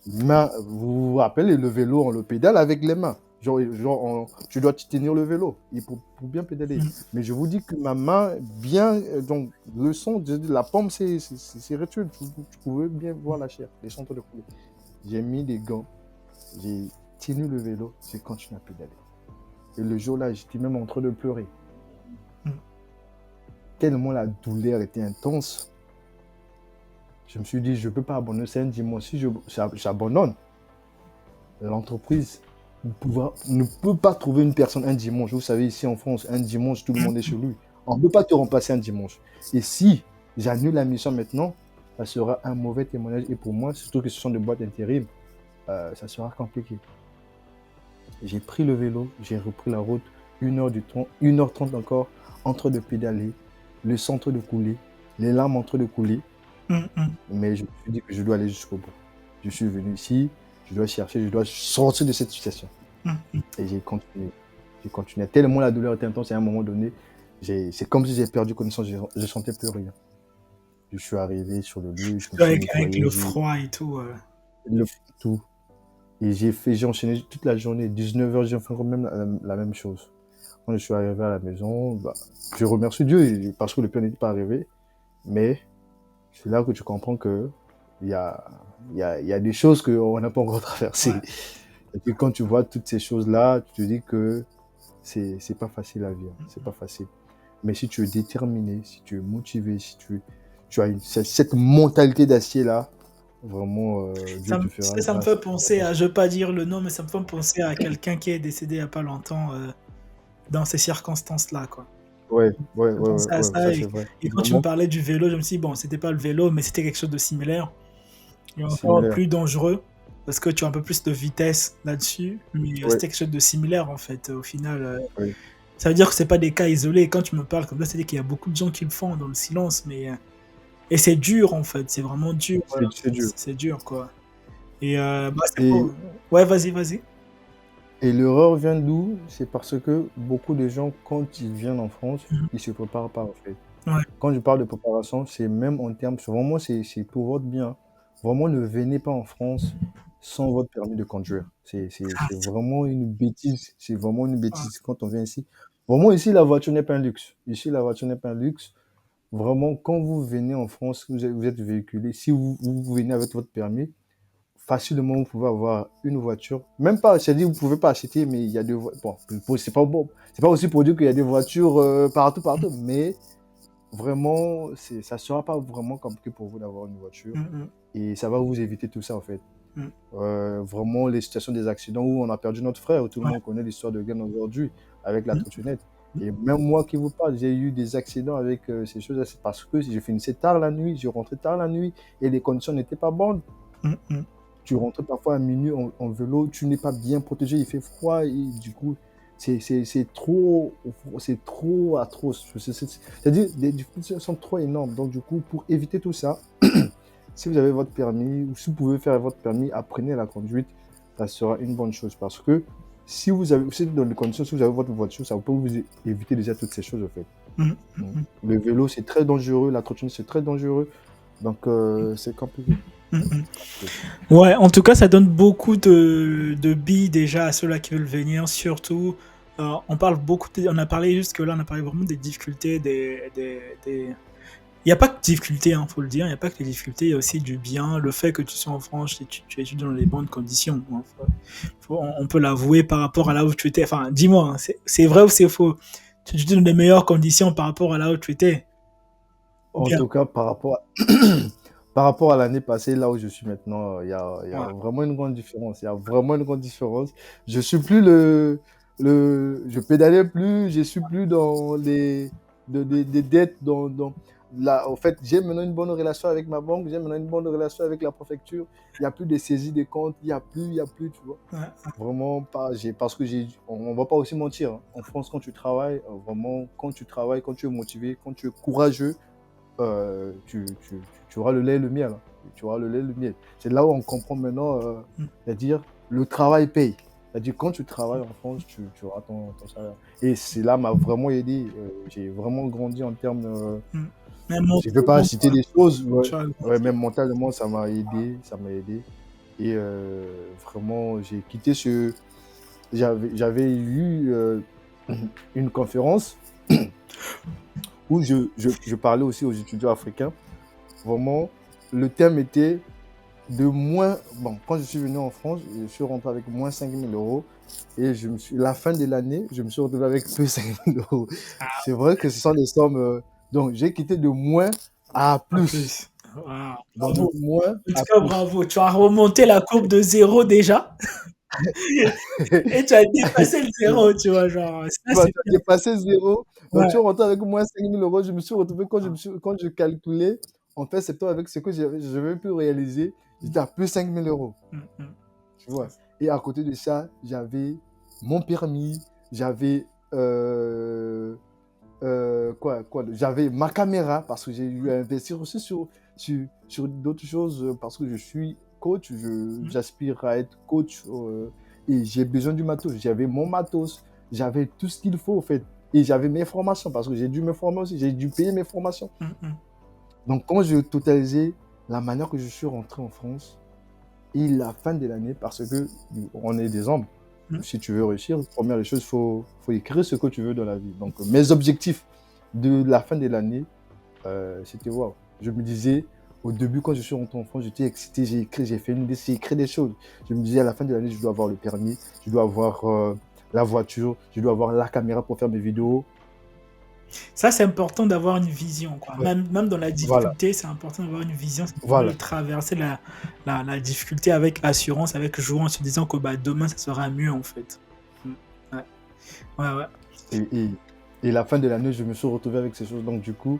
S1: Mais vous vous rappelez, le vélo, on le pédale avec les mains. Tu dois tenir le vélo pour bien pédaler.
S2: Mm.
S1: Mais je vous dis que ma main, bien, donc le son de la paume, c'est rétule. Tu pouvais bien voir la chair, les centres de coulée. J'ai mis des gants, j'ai tenu le vélo, j'ai continué à pédaler. Et le jour-là, j'étais même en train de pleurer.
S2: Mm.
S1: Tellement la douleur était intense. Je me suis dit, je ne peux pas abandonner. C'est un dimanche. Si j'abandonne, l'entreprise ne peut pas trouver une personne un dimanche. Vous savez, ici en France, un dimanche, tout le monde est chez lui. On ne peut pas te remplacer un dimanche. Et si j'annule la mission maintenant, ça sera un mauvais témoignage. Et pour moi, surtout que ce sont des boîtes d'intérim, ça sera compliqué. J'ai pris le vélo, j'ai repris la route, 1 heure du temps, 1h30 encore, en train de pédaler, le centre de couler, les larmes en train de couler. Mais je me suis dit que je dois aller jusqu'au bout. Je suis venu ici, je dois chercher, je dois sortir de cette situation. Et j'ai continué. J'ai continué. Tellement la douleur était intense, et à un moment donné, c'est comme si j'ai perdu connaissance, je ne sentais plus rien. Je suis arrivé sur le lieu, je me suis
S2: Avec
S1: nettoyé,
S2: le froid et tout.
S1: tout. Et j'ai enchaîné toute la journée, 19h, j'ai fait quand même la même chose. Quand je suis arrivé à la maison, je remercie Dieu parce que le pire n'était pas arrivé. Mais c'est là que tu comprends que il y a, il y a des choses qu'on n'a pas encore traversées.
S2: Ouais.
S1: Et puis quand tu vois toutes ces choses-là, tu te dis que c'est pas facile à vivre, c'est pas facile. Mais si tu es déterminé, si tu es motivé, si tu as cette mentalité d'acier-là, vraiment, Dieu te
S2: Tu
S1: fera
S2: sais, ça me
S1: grâce.
S2: fait penser à, je veux pas dire le nom, mais ça me fait penser à quelqu'un qui est décédé il y a pas longtemps dans ces circonstances-là, quoi.
S1: Ouais, ouais,
S2: Je
S1: ouais, ouais,
S2: pensais à
S1: ouais,
S2: ça
S1: ça c'est vrai.
S2: et quand tu me
S1: Vraiment
S2: parlais du vélo, je me suis dit, bon, c'était pas le vélo, mais c'était quelque chose de similaire et encore
S1: similaire.
S2: plus dangereux parce que tu as un peu plus de vitesse là-dessus, mais
S1: Ouais,
S2: c'était quelque chose de similaire en fait. Au final,
S1: ouais.
S2: ça veut dire que c'est pas des cas isolés. Quand tu me parles comme ça, c'est-à-dire qu'il y a beaucoup de gens qui le font dans le silence, mais et c'est dur en fait, c'est vraiment dur.
S1: C'est dur.
S2: C'est dur quoi. Et bah, c'est
S1: Et,
S2: pour. Ouais, vas-y, vas-y.
S1: et l'erreur vient d'où? C'est parce que beaucoup de gens, quand ils viennent en France,
S2: Mhm.
S1: ils se préparent pas en fait.
S2: Ouais,
S1: Quand je parle de préparation, c'est même en termes, vraiment, c'est pour votre bien. Vraiment, ne venez pas en France sans votre permis de conduire. C'est vraiment une bêtise. C'est vraiment une
S2: ouais.
S1: bêtise quand on vient ici. Vraiment, ici, la voiture n'est pas un luxe. Ici, la voiture n'est pas un luxe. Vraiment, quand vous venez en France, vous êtes véhiculé, si vous venez avec votre permis, facilement, vous pouvez avoir une voiture. Même pas, c'est-à-dire, vous pouvez pas acheter, mais il y a des voitures. Bon, c'est pas aussi pour dire qu'il y a des voitures partout, mais vraiment, ça sera pas vraiment compliqué pour vous d'avoir une voiture
S2: Mhm,
S1: et ça va vous éviter tout ça en fait.
S2: mhm.
S1: Vraiment, les situations des accidents où on a perdu notre frère, tout le
S2: Ouais.
S1: monde connaît l'histoire de Guen aujourd'hui avec la
S2: Mhm,
S1: trottinette.
S2: mhm,
S1: Et même moi qui vous parle, j'ai eu des accidents avec ces choses-là. C'est parce que je finissais tard la nuit, je rentrais tard la nuit et les conditions n'étaient pas bonnes.
S2: mhm, mhm.
S1: Tu rentres parfois à minuit en vélo, tu n'es pas bien protégé, il fait froid et du coup, c'est trop atroce. C'est-à-dire, les difficultés sont trop énormes. Donc, du coup, pour éviter tout ça, si vous avez votre permis ou si vous pouvez faire votre permis, apprenez la conduite, ça sera une bonne chose parce que si vous êtes dans les conditions, si vous avez votre voiture, ça peut vous éviter déjà toutes ces choses, en fait.
S2: Mhm,
S1: Mm.
S2: mhm,
S1: Le vélo, c'est très dangereux, la trottinette, c'est très dangereux. Donc, c'est compliqué.
S2: mhm.
S1: C'est compliqué.
S2: Ouais, en tout cas, ça donne beaucoup de billes déjà à ceux-là qui veulent venir. Surtout, on parle beaucoup, on a parlé jusque-là, on a parlé vraiment des difficultés, il n'y a pas que de difficultés, hein, faut le dire, il n'y a pas que des difficultés, il y a aussi du bien, le fait que tu sois en France et tu étudies dans les bonnes conditions. Hein. On peut l'avouer par rapport à là où tu étais. Enfin, dis-moi, hein, c'est vrai ou c'est faux? Tu étudies dans les meilleures conditions par rapport à là où tu étais? Ou
S1: En
S2: bien?
S1: tout cas, par rapport à l'année passée, là où je suis maintenant, il y a
S2: Ouais.
S1: vraiment une grande différence. Il y a vraiment une grande différence. Je suis plus je pédalais plus, je suis plus dans des dettes, en fait, j'ai maintenant une bonne relation avec ma banque, j'ai maintenant une bonne relation avec la préfecture. Il n'y a plus de saisie des comptes, il y a plus, tu vois.
S2: Ouais.
S1: Vraiment pas, parce que on va pas aussi mentir, hein. En France, quand tu travailles, vraiment, quand tu travailles, quand tu es motivé, quand tu es courageux, tu auras le lait et le miel, hein. Tu auras le lait et le miel. C'est là où on comprend maintenant,
S2: Mm.
S1: c'est-à-dire le travail paye. C'est-à-dire quand tu travailles en France, tu auras ton salaire. Et cela m'a vraiment aidé. J'ai vraiment grandi en termes.
S2: Mm. Même
S1: Je ne veux pas
S2: mentalement,
S1: citer des choses, ouais,
S2: tu as
S1: ouais,
S2: grandi.
S1: même mentalement, ça m'a aidé, ça m'a aidé. Et vraiment, j'ai quitté ce. J'avais eu une conférence où je parlais aussi aux étudiants africains. Vraiment, le thème était de moins. Bon, quand je suis venu en France, je suis rentré avec moins 5 000 € et la fin de l'année, je me suis retrouvé avec plus 5 000 €.
S2: Ah,
S1: C'est vrai que ce sont des sommes. Donc, j'ai quitté de moins à
S2: pas
S1: plus.
S2: plus. Wow.
S1: Donc, de
S2: Bravo.
S1: moins
S2: En tout
S1: à
S2: cas,
S1: plus.
S2: bravo. Tu as remonté la courbe de zéro déjà et tu as dépassé le zéro, tu vois. Genre, ça,
S1: Tu vois,
S2: c'est
S1: tu as
S2: bien.
S1: dépassé zéro. Donc, tu
S2: Ouais.
S1: es rentré avec moins 5 000 €. Je me suis retrouvé, quand je calculais, en fait, c'est toi avec ce que j'avais pu réaliser, j'étais à plus 5 000 €.
S2: Mm, mm.
S1: Tu vois. Et à côté de ça, j'avais mon permis, j'avais j'avais ma caméra parce que j'ai eu à investir aussi sur d'autres choses parce que je suis coach,
S2: Mm,
S1: j'aspire à être coach et j'ai besoin du matos. J'avais mon matos, j'avais tout ce qu'il faut en fait. Et j'avais mes formations parce que j'ai dû me former aussi, j'ai dû payer mes formations.
S2: mm, mm.
S1: Donc quand je totalisais la manière que je suis rentré en France, et la fin de l'année, parce que on est des hommes.
S2: Mm.
S1: Si tu veux réussir, première des choses, faut écrire ce que tu veux dans la vie. Donc, mes objectifs de la fin de l'année, c'était waouh. Je me disais, Au début, quand je suis rentré en France, j'étais excité, j'ai fait une liste, j'ai écrit des choses. Je me disais, à la fin de l'année, je dois avoir le permis, je dois avoir la voiture, je dois avoir la caméra pour faire mes vidéos.
S2: Ça, c'est important d'avoir une vision, quoi.
S1: Ouais.
S2: Même dans la
S1: Voilà,
S2: difficulté, c'est important d'avoir une vision. Ça permet de
S1: voilà.
S2: traverser la difficulté avec assurance, avec joie, en se disant que bah, demain, ça sera mieux, en fait. Mm. Ouais, ouais, ouais.
S1: Et, et, et la fin de l'année, je me suis retrouvé avec ces choses. Donc, du coup,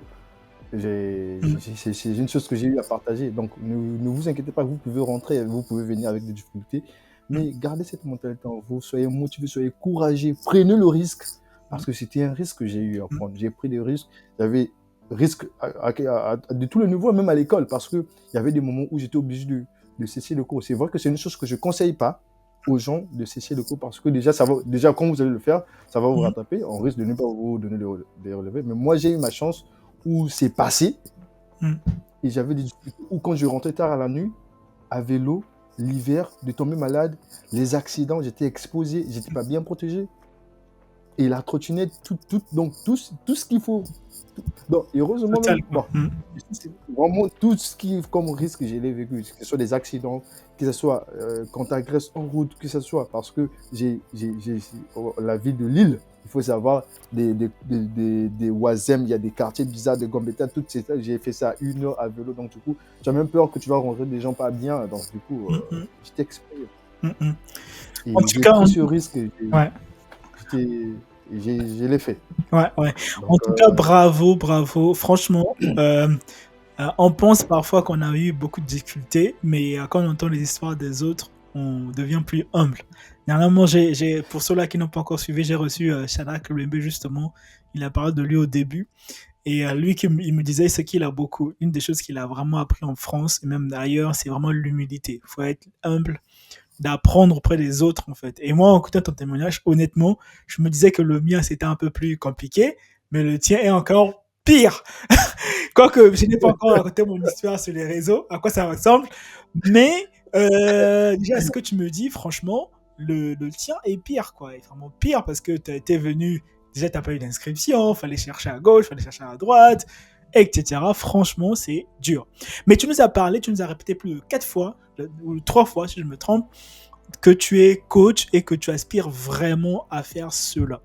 S2: Mm.
S1: c'est une chose que j'ai eu à partager. Donc, ne vous inquiétez pas, vous pouvez rentrer, vous pouvez venir avec des difficultés,
S2: Mm.
S1: mais gardez cette mentalité en vous, soyez motivés, soyez courageux, prenez le risque, parce que c'était un risque que j'ai eu à
S2: Mm.
S1: prendre. J'ai pris des risques, j'avais risque de tous les niveaux, même à l'école, parce qu'il y avait des moments où j'étais obligé de cesser le cours. C'est vrai que c'est une chose que je ne conseille pas aux gens de cesser le cours, parce que déjà, déjà, quand vous allez le faire, ça va vous
S2: Mm.
S1: rattraper, on risque de ne pas vous donner les relevés. Mais moi, j'ai eu ma chance où c'est passé
S2: Mm.
S1: et j'avais des difficultés où quand je rentrais tard à la nuit, à vélo, l'hiver, de tomber malade, les accidents, j'étais exposé, j'étais pas bien protégé. Et la trottinette, donc tout ce qu'il faut. Donc, heureusement
S2: Total,
S1: même,
S2: quoi.
S1: bon, c'est vraiment tout ce qui est comme risque, je l'ai vécu, que ce soit des accidents, que ce soit quand tu agresses en route, que ce soit parce que la ville de Lille, il faut savoir, des Oisem, il y a des quartiers bizarres de Gambetta, toutes ces j'ai fait ça 1 heure à vélo, donc du coup, tu as même peur que tu vas rencontrer des gens pas bien, donc du coup,
S2: Mm. Mm.
S1: j'étais exposé.
S2: Mm. Mm. En
S1: Et
S2: tout
S1: j'ai
S2: cas,
S1: pris ce risque,
S2: ouais.
S1: je l'ai fait.
S2: Ouais, ouais. En
S1: Donc,
S2: tout cas, bravo, bravo. Franchement, on pense parfois qu'on a eu beaucoup de difficultés, mais quand on entend les histoires des autres, on devient plus humble. Dernièrement, pour ceux-là qui n'ont pas encore suivi, j'ai reçu Shadrach Lembe justement. Il a parlé de lui au début. Et lui, il me disait ce qu'il a beaucoup. Une des choses qu'il a vraiment appris en France et même d'ailleurs, c'est vraiment l'humilité. Il faut être humble, d'apprendre auprès des autres en fait. Et moi, en écoutant ton témoignage, honnêtement, je me disais que le mien c'était un peu plus compliqué, mais le tien est encore pire. Quoique je n'ai pas encore raconté mon histoire sur les réseaux, à quoi ça ressemble, mais déjà ce que tu me dis, franchement, le tien est pire quoi, est vraiment pire parce que tu as été venu, déjà tu n'as pas eu d'inscription, fallait chercher à gauche, fallait chercher à droite, etc. Franchement, c'est dur. Mais tu nous as parlé, tu nous as répété plus de 4 fois, ou 3 fois si je me trompe, que tu es coach et que tu aspires vraiment à faire cela.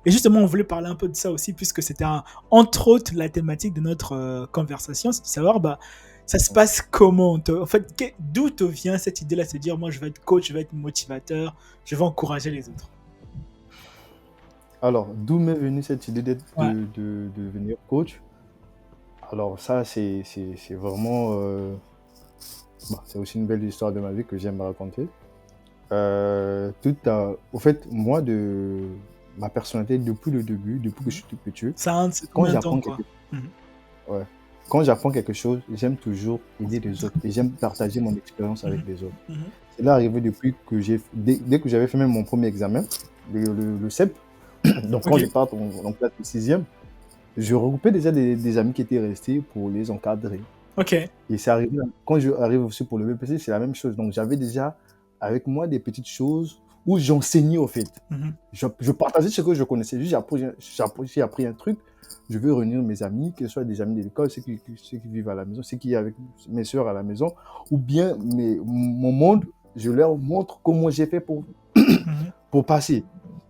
S2: Et justement, on voulait parler un peu de ça aussi, puisque c'était entre autres la thématique de notre conversation, c'est de savoir, bah, ça se passe comment en fait, d'où te vient cette idée-là, de se dire, moi, je vais être coach, je vais être motivateur, je vais encourager les autres.
S1: alors, d'où m'est venue cette idée
S2: Ouais.
S1: de devenir coach? Alors ça, c'est vraiment... bon, c'est aussi une belle histoire de ma vie que j'aime raconter. Au fait, moi, de ma personnalité, depuis le début, depuis que je suis tout petit,
S2: Ça, c'est
S1: quand
S2: combien de temps,
S1: j'apprends
S2: quoi?
S1: quelque,
S2: Mhm.
S1: ouais, quand j'apprends quelque chose, j'aime toujours aider les autres et j'aime partager mon expérience avec
S2: Mhm.
S1: les autres.
S2: Mhm.
S1: C'est là arrivé depuis que dès que j'avais fait même mon premier examen, le CEP, donc
S2: Ok.
S1: quand je pars en classe de sixième, je regroupais déjà des amis qui étaient restés pour les encadrer.
S2: Ok.
S1: Et c'est arrivé, quand je arrive aussi pour le BPC, c'est la même chose. Donc j'avais déjà avec moi des petites choses où j'enseignais au fait.
S2: Mhm.
S1: Je partageais ce que je connaissais. J'ai appris un truc. Je veux réunir mes amis, que ce soit des amis de l'école, ceux qui vivent à la maison, ceux qui sont avec mes soeurs à la maison, ou bien mon monde, je leur montre comment j'ai fait
S2: Mhm.
S1: pour passer.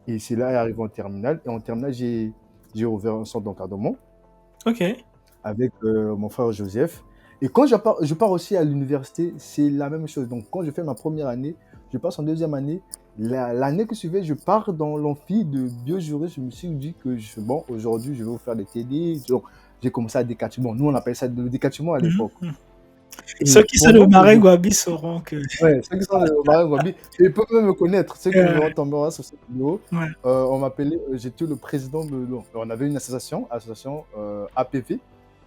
S1: Et c'est là arrivé en terminale. Et en terminale, j'ai ouvert un centre d'encadrement
S2: Ok.
S1: avec mon frère Joseph. Et quand je pars aussi à l'université, c'est la même chose. Donc, quand je fais ma première année, je passe en deuxième année. L'année qui suivait, je pars dans l'amphi de biojurisme. Je me suis dit que, bon, aujourd'hui, je vais vous faire des TD. Donc, j'ai commencé à décatcher. Bon, nous, on appelle ça le décatchement à
S2: Mhm.
S1: l'époque.
S2: Mhm. Ceux
S1: Et
S2: qui sont de
S1: pendant que je...
S2: Marais-Gwabi sauront que.
S1: Ouais, ceux qui sont de Marin Gombi, ils peuvent même me connaître. Ceux qui me
S2: Euh,
S1: retomberont sur cette vidéo,
S2: ouais.
S1: on m'appelait, j'étais le président de... non, on avait une association APV.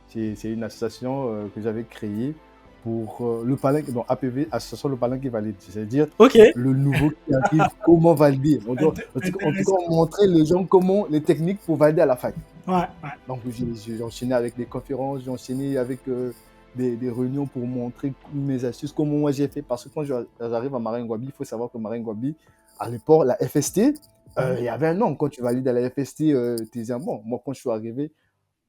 S1: C'est une association que j'avais créée pour le palinque, donc APV, Association Le Palinque Valide, c'est-à-dire
S2: Ok.
S1: le nouveau qui arrive, comment valider. En tout cas,
S2: Intéressant.
S1: on montrait les gens comment, les techniques pour valider à la fac.
S2: Ouais, ouais.
S1: Donc, j'ai enchaîné avec des conférences, j'ai enchaîné avec des réunions pour montrer mes astuces, comment moi j'ai fait. Parce que quand j'arrive à Maringouabi, il faut savoir que Maringouabi, à l'époque, la FST,
S2: Mhm.
S1: il y avait un nom. Quand tu valides à la FST, tu disais, bon, moi, quand je suis arrivé,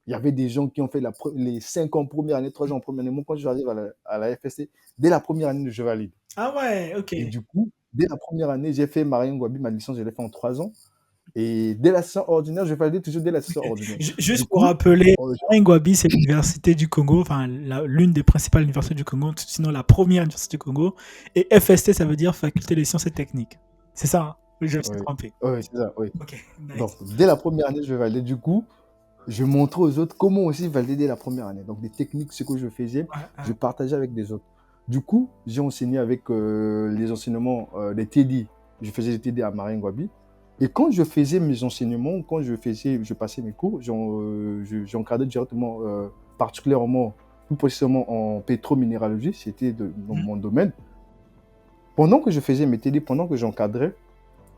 S1: Il y avait des gens qui ont fait les 5 ans première année, 3 ans en première année. Moi, quand j'arrive à la FSC, dès la première année, je valide.
S2: Ah ouais, ok.
S1: Et du coup, dès la première année, j'ai fait Marien Ngouabi, ma licence, je l'ai fait en 3 ans. Et dès la session ordinaire, je valide toujours dès la session ordinaire. Du
S2: Juste pour
S1: coup,
S2: rappeler,
S1: euh,
S2: Ngouabi, c'est l'université du Congo, enfin l'une des principales universités du Congo, sinon la première université du Congo. Et FST, ça veut dire Faculté des sciences et techniques. C'est ça, hein? Oui, je me suis
S1: oui,
S2: trompé.
S1: oui, c'est ça, oui.
S2: Ok,
S1: Donc,
S2: nice.
S1: dès la première année, je valide. Du coup, je montrais aux autres comment aussi valider la première année. Donc, des techniques, ce que je faisais,
S2: Ouais,
S1: je partageais avec des autres. Du coup, j'ai enseigné avec les enseignements des TD. Je faisais des TD à Marien Ngouabi. Et quand je faisais mes enseignements, quand je passais mes cours, j'encadrais directement, particulièrement, plus précisément en pétrominéralogie, c'était dans
S2: mhm.
S1: mon domaine. Pendant que je faisais mes TD, pendant que j'encadrais,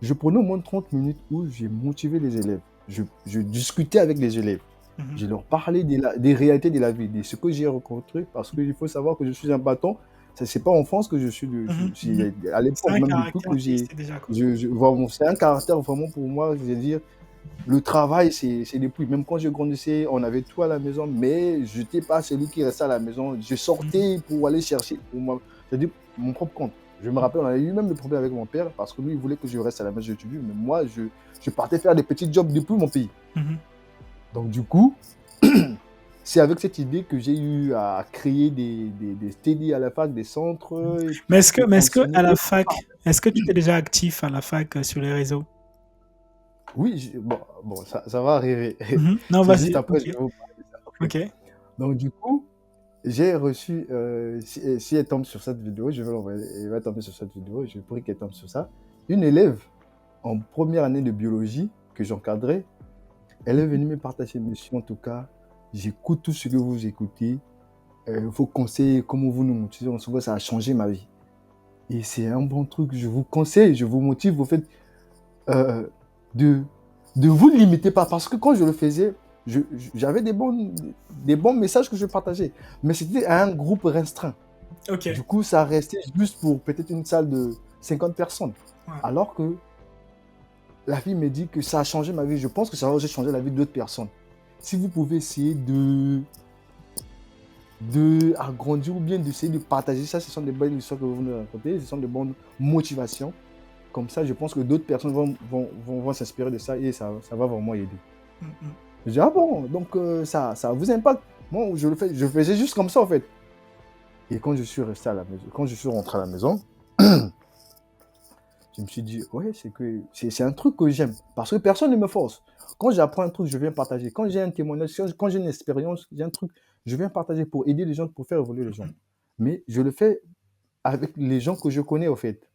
S1: je prenais au moins 30 minutes où j'ai motivé les élèves. Je discutais avec les élèves.
S2: Mhm.
S1: Je leur parlais des réalités de la vie, de ce que j'ai rencontré, parce qu'il faut savoir que je suis un bâton. C'est pas en France que je suis.
S2: Mhm. Mhm.
S1: À
S2: C'est
S1: l'époque,
S2: un
S1: même depuis
S2: caractère
S1: que
S2: qui existait déjà, quoi.
S1: vraiment, c'est un caractère vraiment pour moi. Je veux dire, le travail, c'est depuis. Même quand je grandissais, on avait tout à la maison, mais je n'étais pas celui qui restait à la maison. Je
S2: Mhm.
S1: sortais pour aller chercher pour moi, c'est-à-dire mon propre compte. Je me rappelle, on avait eu même des problèmes avec mon père parce que lui, il voulait que je reste à la maison étudier, mais moi, je partais faire des petits jobs depuis mon pays.
S2: Mhm.
S1: Donc, du coup, c'est avec cette idée que j'ai eu à créer des TD à la fac, des centres,
S2: Mais
S1: pour
S2: est-ce que
S1: enseigner.
S2: à la fac, est-ce que tu étais déjà actif à la fac sur les réseaux?
S1: Oui, bon, ça va arriver.
S2: Mhm. Non,
S1: C'est juste
S2: vas-y.
S1: après,
S2: Ok.
S1: je vais vous parler de ça. Ok.
S2: Ok.
S1: Donc, du coup, j'ai reçu, si elle tombe sur cette vidéo, je vais l'envoyer, elle va tomber sur cette vidéo, je prie qu'elle tombe sur ça. Une élève en première année de biologie que j'encadrais, elle est venue me partager, monsieur, en tout cas, j'écoute tout ce que vous écoutez, vos conseils, comment vous nous motivez, en tout cas, ça a changé ma vie. Et c'est un bon truc, je vous conseille, je vous motive, au fait, euh, de, de vous limiter pas, parce que quand je le faisais, j'avais des bons messages que je partageais, mais c'était à un groupe restreint.
S2: Ok.
S1: Du coup, ça restait juste pour peut-être une salle de 50 personnes.
S2: Ouais.
S1: Alors que la vie me dit que ça a changé ma vie. Je pense que ça a aussi changé la vie d'autres personnes. Si vous pouvez essayer de agrandir ou bien d'essayer de partager ça, ce sont des bonnes histoires que vous nous racontez, ce sont des bonnes motivations. Comme ça, je pense que d'autres personnes vont s'inspirer de ça et ça va vraiment aider.
S2: Mhm.
S1: Je dis, ah bon, donc ça vous impacte. Moi, je faisais juste comme ça en fait. Et quand je suis resté à la maison, quand je suis rentré à la maison, je me suis dit, ouais, c'est un truc que j'aime. Parce que personne ne me force. Quand j'apprends un truc, je viens partager. Quand j'ai un témoignage, quand j'ai une expérience, j'ai un truc, je viens partager pour aider les gens, pour faire évoluer les gens. Mais je le fais avec les gens que je connais, au fait.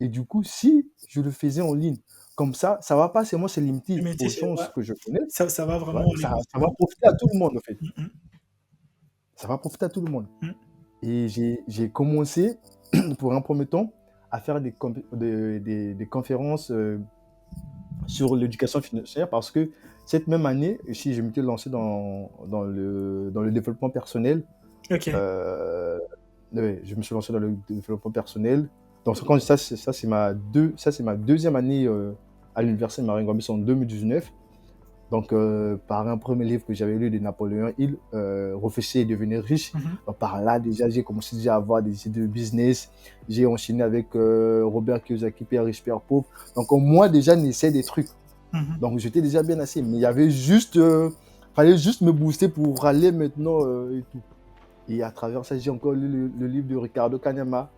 S1: Et du coup, si je le faisais en ligne, comme ça va pas seulement se limiter
S2: Mais tu
S1: aux
S2: sais,
S1: gens
S2: ouais,
S1: que je connais.
S2: ça va
S1: Ouais,
S2: vraiment aller
S1: ça
S2: beaucoup
S1: va
S2: plus
S1: profiter à tout le monde, en fait.
S2: loin. Mhm.
S1: Ça va profiter à tout le monde.
S2: Mhm.
S1: Et j'ai commencé, pour un premier temps, à faire des conférences sur l'éducation financière parce que cette même année, si je m'étais lancé dans le développement personnel,
S2: Ok.
S1: euh, ouais, je me suis lancé dans le développement personnel. Donc, ça, c'est ma deuxième année à l'université de Maringouamis en 2019. Donc, par un premier livre que j'avais lu de Napoléon Hill, Réfléchir et devenir riche.
S2: Mhm.
S1: Donc, par là, déjà, j'ai commencé déjà à avoir des idées de business. J'ai enchaîné avec Robert Kiyosaki, Père riche, Père pauvre. Donc, au moins, déjà, j'essaie des trucs.
S2: Mhm.
S1: Donc, j'étais déjà bien assis. Mais il y avait juste, fallait juste me booster pour aller maintenant et tout. Et à travers ça, j'ai encore lu le livre de Ricardo Kanema,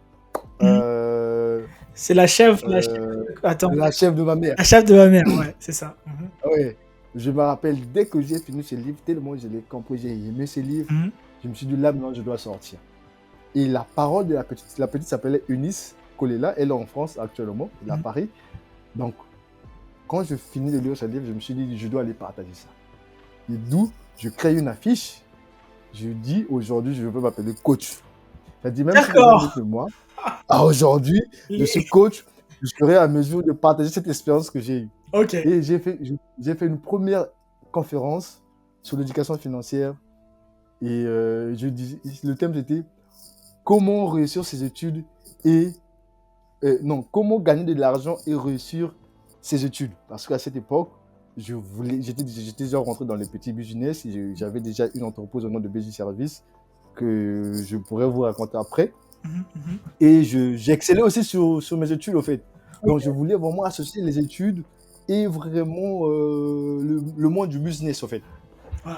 S2: Mhm.
S1: euh,
S2: C'est la chef,
S1: euh,
S2: attends,
S1: la chef de ma mère.
S2: la chef de ma mère, ouais, c'est ça. Mhm.
S1: Ouais, je me rappelle, dès que j'ai fini ce livre, tellement je l'ai compris, j'ai aimé ce livre,
S2: Mhm.
S1: je me suis dit, là, maintenant, je dois sortir. Et la parole de la petite s'appelait Eunice Kolela, elle est en France actuellement, elle est à
S2: Mhm.
S1: Paris. Donc, quand je finis de lire ce livre, je me suis dit, je dois aller partager ça. Et d'où, je crée une affiche, je dis, aujourd'hui, je veux m'appeler coach. C'est-à-dire, même si les gens
S2: D'accord.
S1: doutent de moi, aujourd'hui, je suis coach, je serai à mesure de partager cette expérience que j'ai eue.
S2: Ok.
S1: Et j'ai fait une première conférence sur l'éducation financière et le thème c'était comment réussir ses études et non, comment gagner de l'argent et réussir ses études. Parce qu'à cette époque, j'étais déjà rentré dans les petits business. J'avais déjà une entreprise au nom de BJ Service que je pourrais vous raconter après.
S2: Mhm.
S1: Et j'excellais aussi sur mes études, au fait.
S2: Ok.
S1: Donc, je voulais vraiment associer les études et vraiment le monde du business, au fait.
S2: Ouais.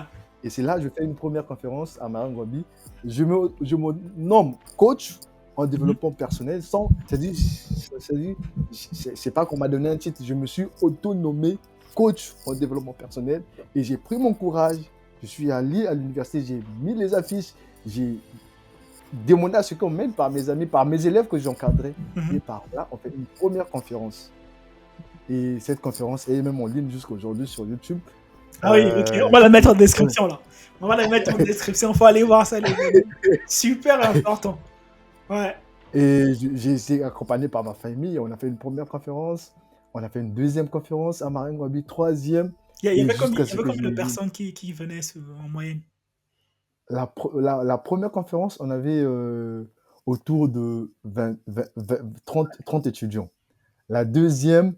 S1: Et c'est là que je fais une première conférence à Marine Gobi. Je me nomme coach en
S2: Mhm.
S1: développement personnel sans. C'est pas qu'on m'a donné un titre. Je me suis auto-nommé coach en développement personnel et j'ai pris mon courage. Je suis allé à l'université, j'ai mis les affiches, j'ai demandé à ce qu'on m'aide par mes amis, par mes élèves que j'encadrais.
S2: Mhm.
S1: Et par là, on fait une première conférence. Et cette conférence est même en ligne jusqu'à aujourd'hui sur YouTube.
S2: Ah oui, ok, on va la mettre en
S1: Ouais.
S2: description là. On va la mettre en description, faut aller voir ça les amis. Super important. Ouais.
S1: Et j'ai été accompagné par ma famille. On a fait une première conférence, on a fait une deuxième conférence à Marine Gobi, troisième,
S2: Il y
S1: et
S2: avait combien,
S1: jusqu'à
S2: il y
S1: ce
S2: avait
S1: que
S2: combien
S1: je
S2: de
S1: me dis.
S2: personnes qui venaient en moyenne?
S1: La première conférence, on avait autour de 30 étudiants. La deuxième,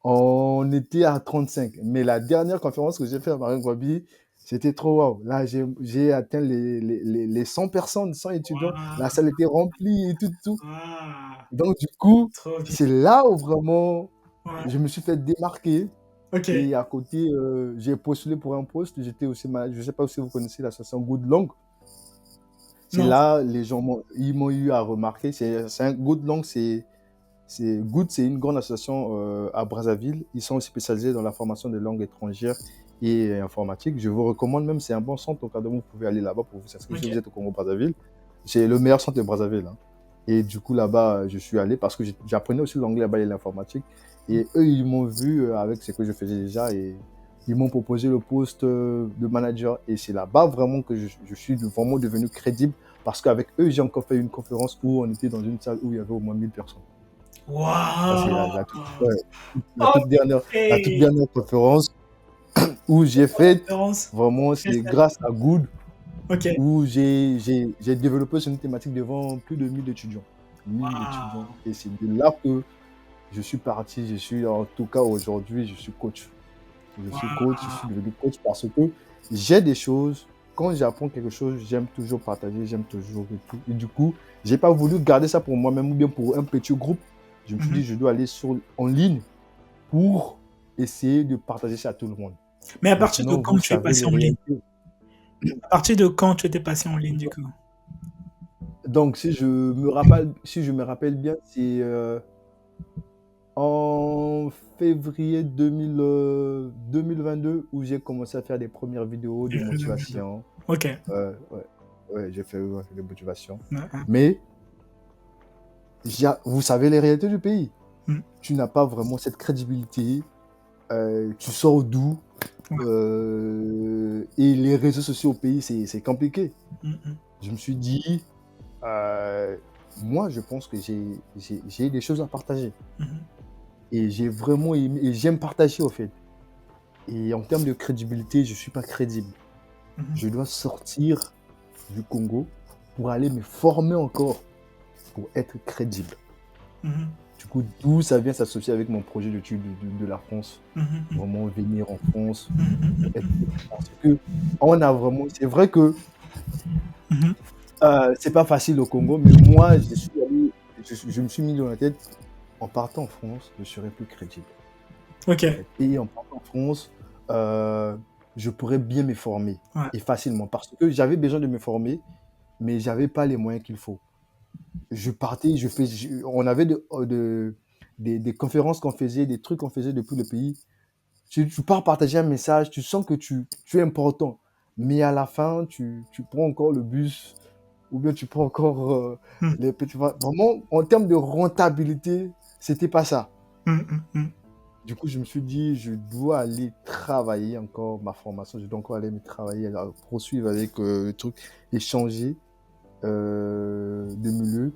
S1: on était à 35. Mais la dernière conférence que j'ai faite à Marine Gobi, c'était trop wow. Là, j'ai atteint les 100 personnes, 100 étudiants. La
S2: Waouh,
S1: salle était remplie et tout.
S2: waouh,
S1: Donc, du coup,
S2: trop bien.
S1: c'est là où vraiment
S2: Ouais.
S1: je me suis fait démarquer.
S2: Ok.
S1: Et à côté, j'ai postulé pour un poste. J'étais aussi malade. Je ne sais pas si vous connaissez l'association Good Long. C'est
S2: Non.
S1: là, les gens ils m'ont eu à remarquer. Good Long, c'est une grande association à Brazzaville. Ils sont spécialisés dans la formation des langues étrangères et informatique. Je vous recommande même, c'est un bon centre au cas où vous pouvez aller là-bas pour vous inscrire
S2: Ok.
S1: si vous êtes au Congo-Brazzaville. C'est le meilleur centre de Brazzaville, hein. Et du coup, là-bas, je suis allé parce que j'apprenais aussi l'anglais là-bas et l'informatique. Et eux, ils m'ont vu avec ce que je faisais déjà et ils m'ont proposé le poste de manager. Et c'est là-bas vraiment que je suis vraiment devenu crédible parce qu'avec eux, j'ai encore fait une conférence où on était dans une salle où il y avait au moins 1000 personnes. Ça, c'est
S2: Waouh.
S1: ouais, la toute
S2: Ok.
S1: dernière conférence où j'ai
S2: Cette
S1: fait
S2: conférence.
S1: vraiment,
S2: Quelle
S1: c'est
S2: salle?
S1: grâce à Good
S2: Ok.
S1: où j'ai développé sur une thématique devant plus de 1000 étudiants. 1000 étudiants.
S2: Waouh.
S1: Et c'est de là que je suis parti. Je suis, en tout cas, aujourd'hui, je suis coach. Je suis
S2: Waouh.
S1: devenu coach parce que j'ai des choses. Quand j'apprends quelque chose, j'aime toujours partager, j'aime toujours et tout. Et du coup, j'ai pas voulu garder ça pour moi-même ou bien pour un petit groupe. Je me suis
S2: Mhm.
S1: dit, je dois aller en ligne pour essayer de partager ça à tout le monde.
S2: Mais à partir de
S1: Maintenant,
S2: quand
S1: vous
S2: tu es
S1: savez
S2: passé
S1: les
S2: en ligne?
S1: réalités.
S2: À partir de quand tu étais passé en ligne du coup?
S1: Donc, si je me rappelle bien, c'est en février 2022 où j'ai commencé à faire des premières vidéos de
S2: 2022.
S1: motivation.
S2: Ok.
S1: Ouais, ouais, ouais, j'ai fait de motivation.
S2: Ouais, ouais.
S1: Mais vous savez les réalités du pays.
S2: Mm.
S1: Tu n'as pas vraiment cette crédibilité. Tu sors d'où?
S2: Ouais.
S1: Et les réseaux sociaux au pays, c'est compliqué.
S2: Mm, mm.
S1: Je me suis dit, moi, je pense que j'ai des choses à partager.
S2: Mhm.
S1: Et j'ai vraiment aimé, et j'aime partager, au fait. Et en termes de crédibilité, je ne suis pas crédible.
S2: Mhm.
S1: Je dois sortir du Congo pour aller me former encore pour être crédible.
S2: Mhm.
S1: Du coup, d'où ça vient s'associer avec mon projet d'étude de la France.
S2: Mhm.
S1: Vraiment venir en France
S2: Mhm.
S1: pour être. Parce que on a vraiment. C'est vrai que
S2: Mhm.
S1: c'est pas facile au Congo, mais moi, je me suis mis dans la tête, en partant en France, je serai plus crédible.
S2: Ok.
S1: En fait. Et en partant en France, je pourrais bien me former
S2: Ouais.
S1: et facilement parce que j'avais besoin de me former, mais j'avais pas les moyens qu'il faut. Je partais, on avait des conférences qu'on faisait, des trucs qu'on faisait depuis le pays. Tu pars partager un message, tu sens que tu es important, mais à la fin, tu prends encore le bus ou bien tu prends encore
S2: Mm.
S1: les petits. Vraiment, en termes de rentabilité, c'était pas ça.
S2: Mm, mm, mm.
S1: Du coup, je me suis dit, je dois aller travailler encore ma formation, je dois encore aller me travailler, poursuivre avec le truc, échanger de milieu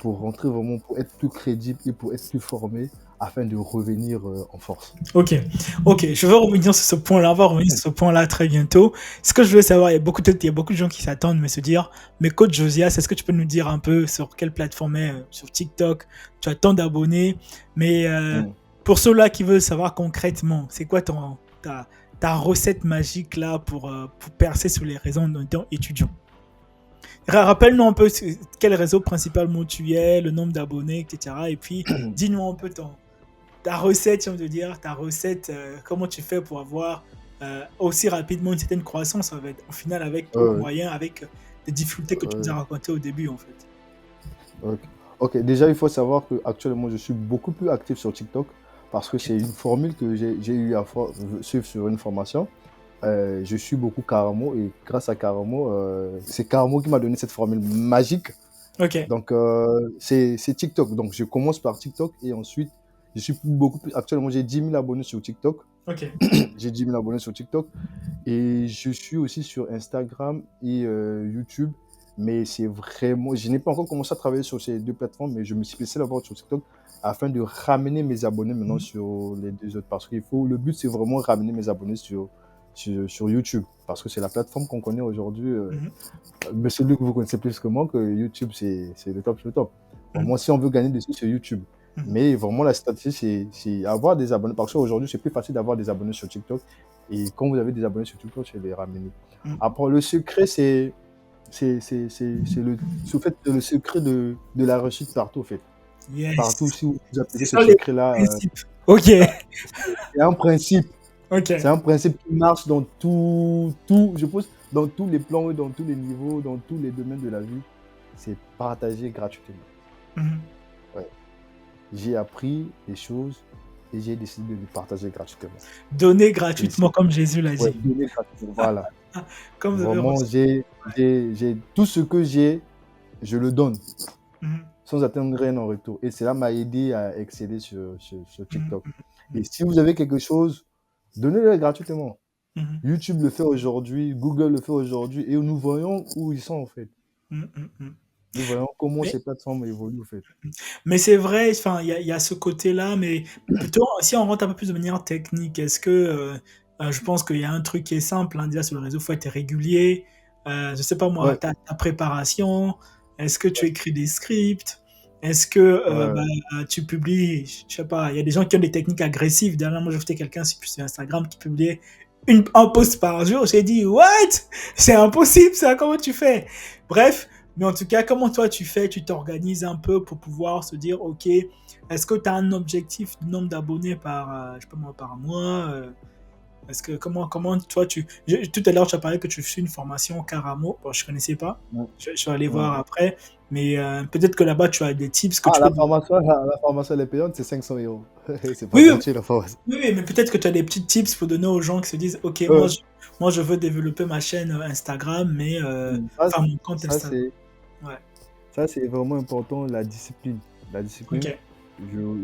S1: pour rentrer vraiment, pour être plus crédible et pour être plus formé afin de revenir en force.
S2: Ok, ok, je veux revenir sur ce point-là, on va revenir sur ce point-là très bientôt. Ce que je veux savoir, il y a beaucoup de gens qui s'attendent, mais se dire, mais coach Josias, est-ce que tu peux nous dire un peu sur quelle plateforme sur TikTok, tu as tant d'abonnés, mais
S1: Mm.
S2: pour ceux-là qui veulent savoir concrètement, c'est quoi ta recette magique là pour percer sur les réseaux en étant étudiant. Rappelle-nous un peu quel réseau principalement tu es, le nombre d'abonnés, etc. Et puis, dis-nous un peu ta recette, si on veut dire, ta recette, comment tu fais pour avoir aussi rapidement une certaine croissance, en fait, au final, avec peu de
S1: Ouais,
S2: moyens, avec des difficultés que tu nous
S1: ouais,
S2: as racontées au début, en fait.
S1: ok. Ok, déjà, il faut savoir que actuellement, je suis beaucoup plus actif sur TikTok parce que
S2: Ok.
S1: c'est une formule que j'ai eu à suivre sur une formation. Je suis beaucoup Karamo et grâce à Karamo, c'est Karamo qui m'a donné cette formule magique.
S2: Ok.
S1: Donc, c'est TikTok. Donc, je commence par TikTok et ensuite, je suis beaucoup plus. Actuellement, j'ai 10 000 abonnés sur TikTok.
S2: Ok.
S1: J'ai 10 000 abonnés sur TikTok et je suis aussi sur Instagram et YouTube. Mais c'est vraiment. Je n'ai pas encore commencé à travailler sur ces deux plateformes, mais je me suis spécialisé d'abord sur TikTok afin de ramener mes abonnés maintenant
S2: Mhm.
S1: sur les deux autres. Parce qu'il faut. Le but, c'est vraiment ramener mes abonnés sur YouTube. Parce que c'est la plateforme qu'on connaît aujourd'hui.
S2: Mhm.
S1: Monsieur Luc, vous connaissez plus que moi que YouTube, c'est le top, c'est le top. Bon,
S2: Mhm.
S1: moi, si on veut gagner dessus, c'est YouTube.
S2: Mhm.
S1: Mais vraiment, la stratégie, c'est avoir des abonnés. Parce qu'aujourd'hui, c'est plus facile d'avoir des abonnés sur TikTok. Et quand vous avez des abonnés sur TikTok, c'est les ramener.
S2: Mhm.
S1: Après, le secret, le secret de la réussite partout, en fait. Partout,
S2: Yes.
S1: si vous appliquez
S2: C'est
S1: ce
S2: ça les
S1: secret-là,
S2: principes. Ok.
S1: c'est un principe. C'est
S2: Ok.
S1: un principe qui marche dans je pense, dans tous les plans, dans tous les niveaux, dans tous les domaines de la vie. C'est partager gratuitement.
S2: Mhm.
S1: Ouais. J'ai appris des choses et j'ai décidé de les partager gratuitement.
S2: Donner
S1: Et
S2: gratuitement, comme Jésus l'a
S1: ouais,
S2: dit.
S1: donner gratuitement. Voilà.
S2: Comme vous avez
S1: Vraiment,
S2: reçu.
S1: j'ai tout ce que j'ai, je le donne
S2: Mhm.
S1: sans attendre rien en retour. Et cela m'a aidé à exceller sur TikTok.
S2: Mhm.
S1: Et si vous avez quelque chose, donnez-le gratuitement.
S2: Mhm.
S1: YouTube le fait aujourd'hui, Google le fait aujourd'hui, et nous voyons où ils sont en fait.
S2: Mhm. Mhm. Mhm.
S1: Nous voyons comment
S2: Mais
S1: ces plateformes évoluent en fait.
S2: Mais c'est vrai, enfin, il y a ce côté-là, mais plutôt, si on rentre un peu plus de manière technique, est-ce que, je pense qu'il y a un truc qui est simple, hein, déjà sur le réseau, il faut être régulier. Je sais pas moi,
S1: Ouais,
S2: ta préparation, est-ce que tu
S1: ouais,
S2: écris des scripts? Est-ce que
S1: ouais,
S2: tu publies, je sais pas, il y a des gens qui ont des techniques agressives. Dernièrement, j'ai vu quelqu'un sur Instagram qui publiait un post par jour. J'ai dit, what? C'est impossible, ça, comment tu fais? Bref, mais en tout cas, comment toi tu fais, tu t'organises un peu pour pouvoir se dire, ok, est-ce que tu as un objectif de nombre d'abonnés par, je sais pas moi, par mois est-ce que comment toi tout à l'heure tu as parlé que tu fais une formation Karamo, bon, je connaissais pas,
S1: ouais,
S2: je vais aller
S1: ouais.
S2: voir après, mais peut-être que là-bas tu as des tips que
S1: Ah,
S2: tu peux.
S1: la formation, elle est payante, c'est 500 €. C'est pas
S2: Oui, oui,
S1: gratuit la formation.
S2: oui, oui, mais peut-être que tu as des petits tips pour donner aux gens qui se disent, ok,
S1: Ouais.
S2: moi je veux développer ma chaîne Instagram, mais
S1: Ça,
S2: enfin mon compte
S1: ça,
S2: Instagram.
S1: c'est,
S2: Ouais,
S1: ça, c'est vraiment important, la discipline. La discipline,
S2: ok.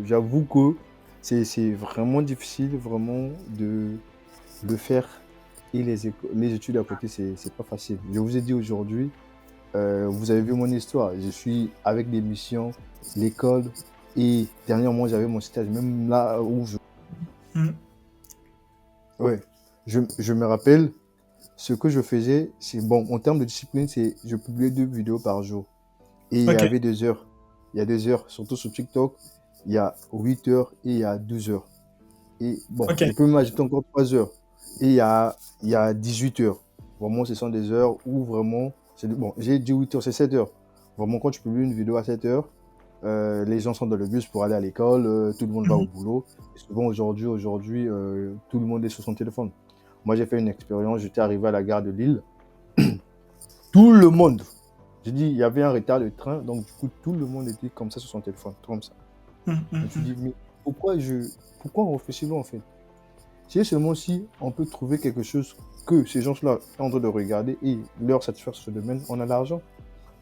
S1: j'avoue que c'est vraiment difficile, vraiment, de le faire. Et les études à côté, c'est pas facile. Je vous ai dit aujourd'hui, vous avez vu mon histoire. Je suis avec des missions, l'école, et dernièrement, j'avais mon stage. Même là où
S2: Mm.
S1: ouais, je me rappelle, ce que je faisais, c'est bon, en termes de discipline, c'est je publiais 2 vidéos par jour. Et il y
S2: Ok,
S1: avait 2 heures. Il y a 2 heures, surtout sur TikTok, il y a 8 heures et il y a 12 heures. Et bon,
S2: ok.
S1: je peux m'ajouter encore 3 heures. Et il y a 18 heures. Vraiment, ce sont des heures où vraiment. Bon, j'ai dit 8 heures, c'est 7 heures. Vraiment, quand tu publies une vidéo à 7 heures, les gens sont dans le bus pour aller à l'école, tout le monde va au
S2: Mhm.
S1: boulot. Et souvent, aujourd'hui, tout le monde est sur son téléphone. Moi, j'ai fait une expérience, j'étais arrivé à la gare de Lille. Tout le monde, j'ai dit, il y avait un retard de train, donc du coup, tout le monde était comme ça sur son téléphone, comme ça.
S2: Mhm.
S1: Je me suis
S2: Mhm.
S1: dit, mais pourquoi on fait cela en fait? C'est seulement si on peut trouver quelque chose que ces gens-là sont en train de regarder et leur satisfaire sur ce domaine, on a l'argent.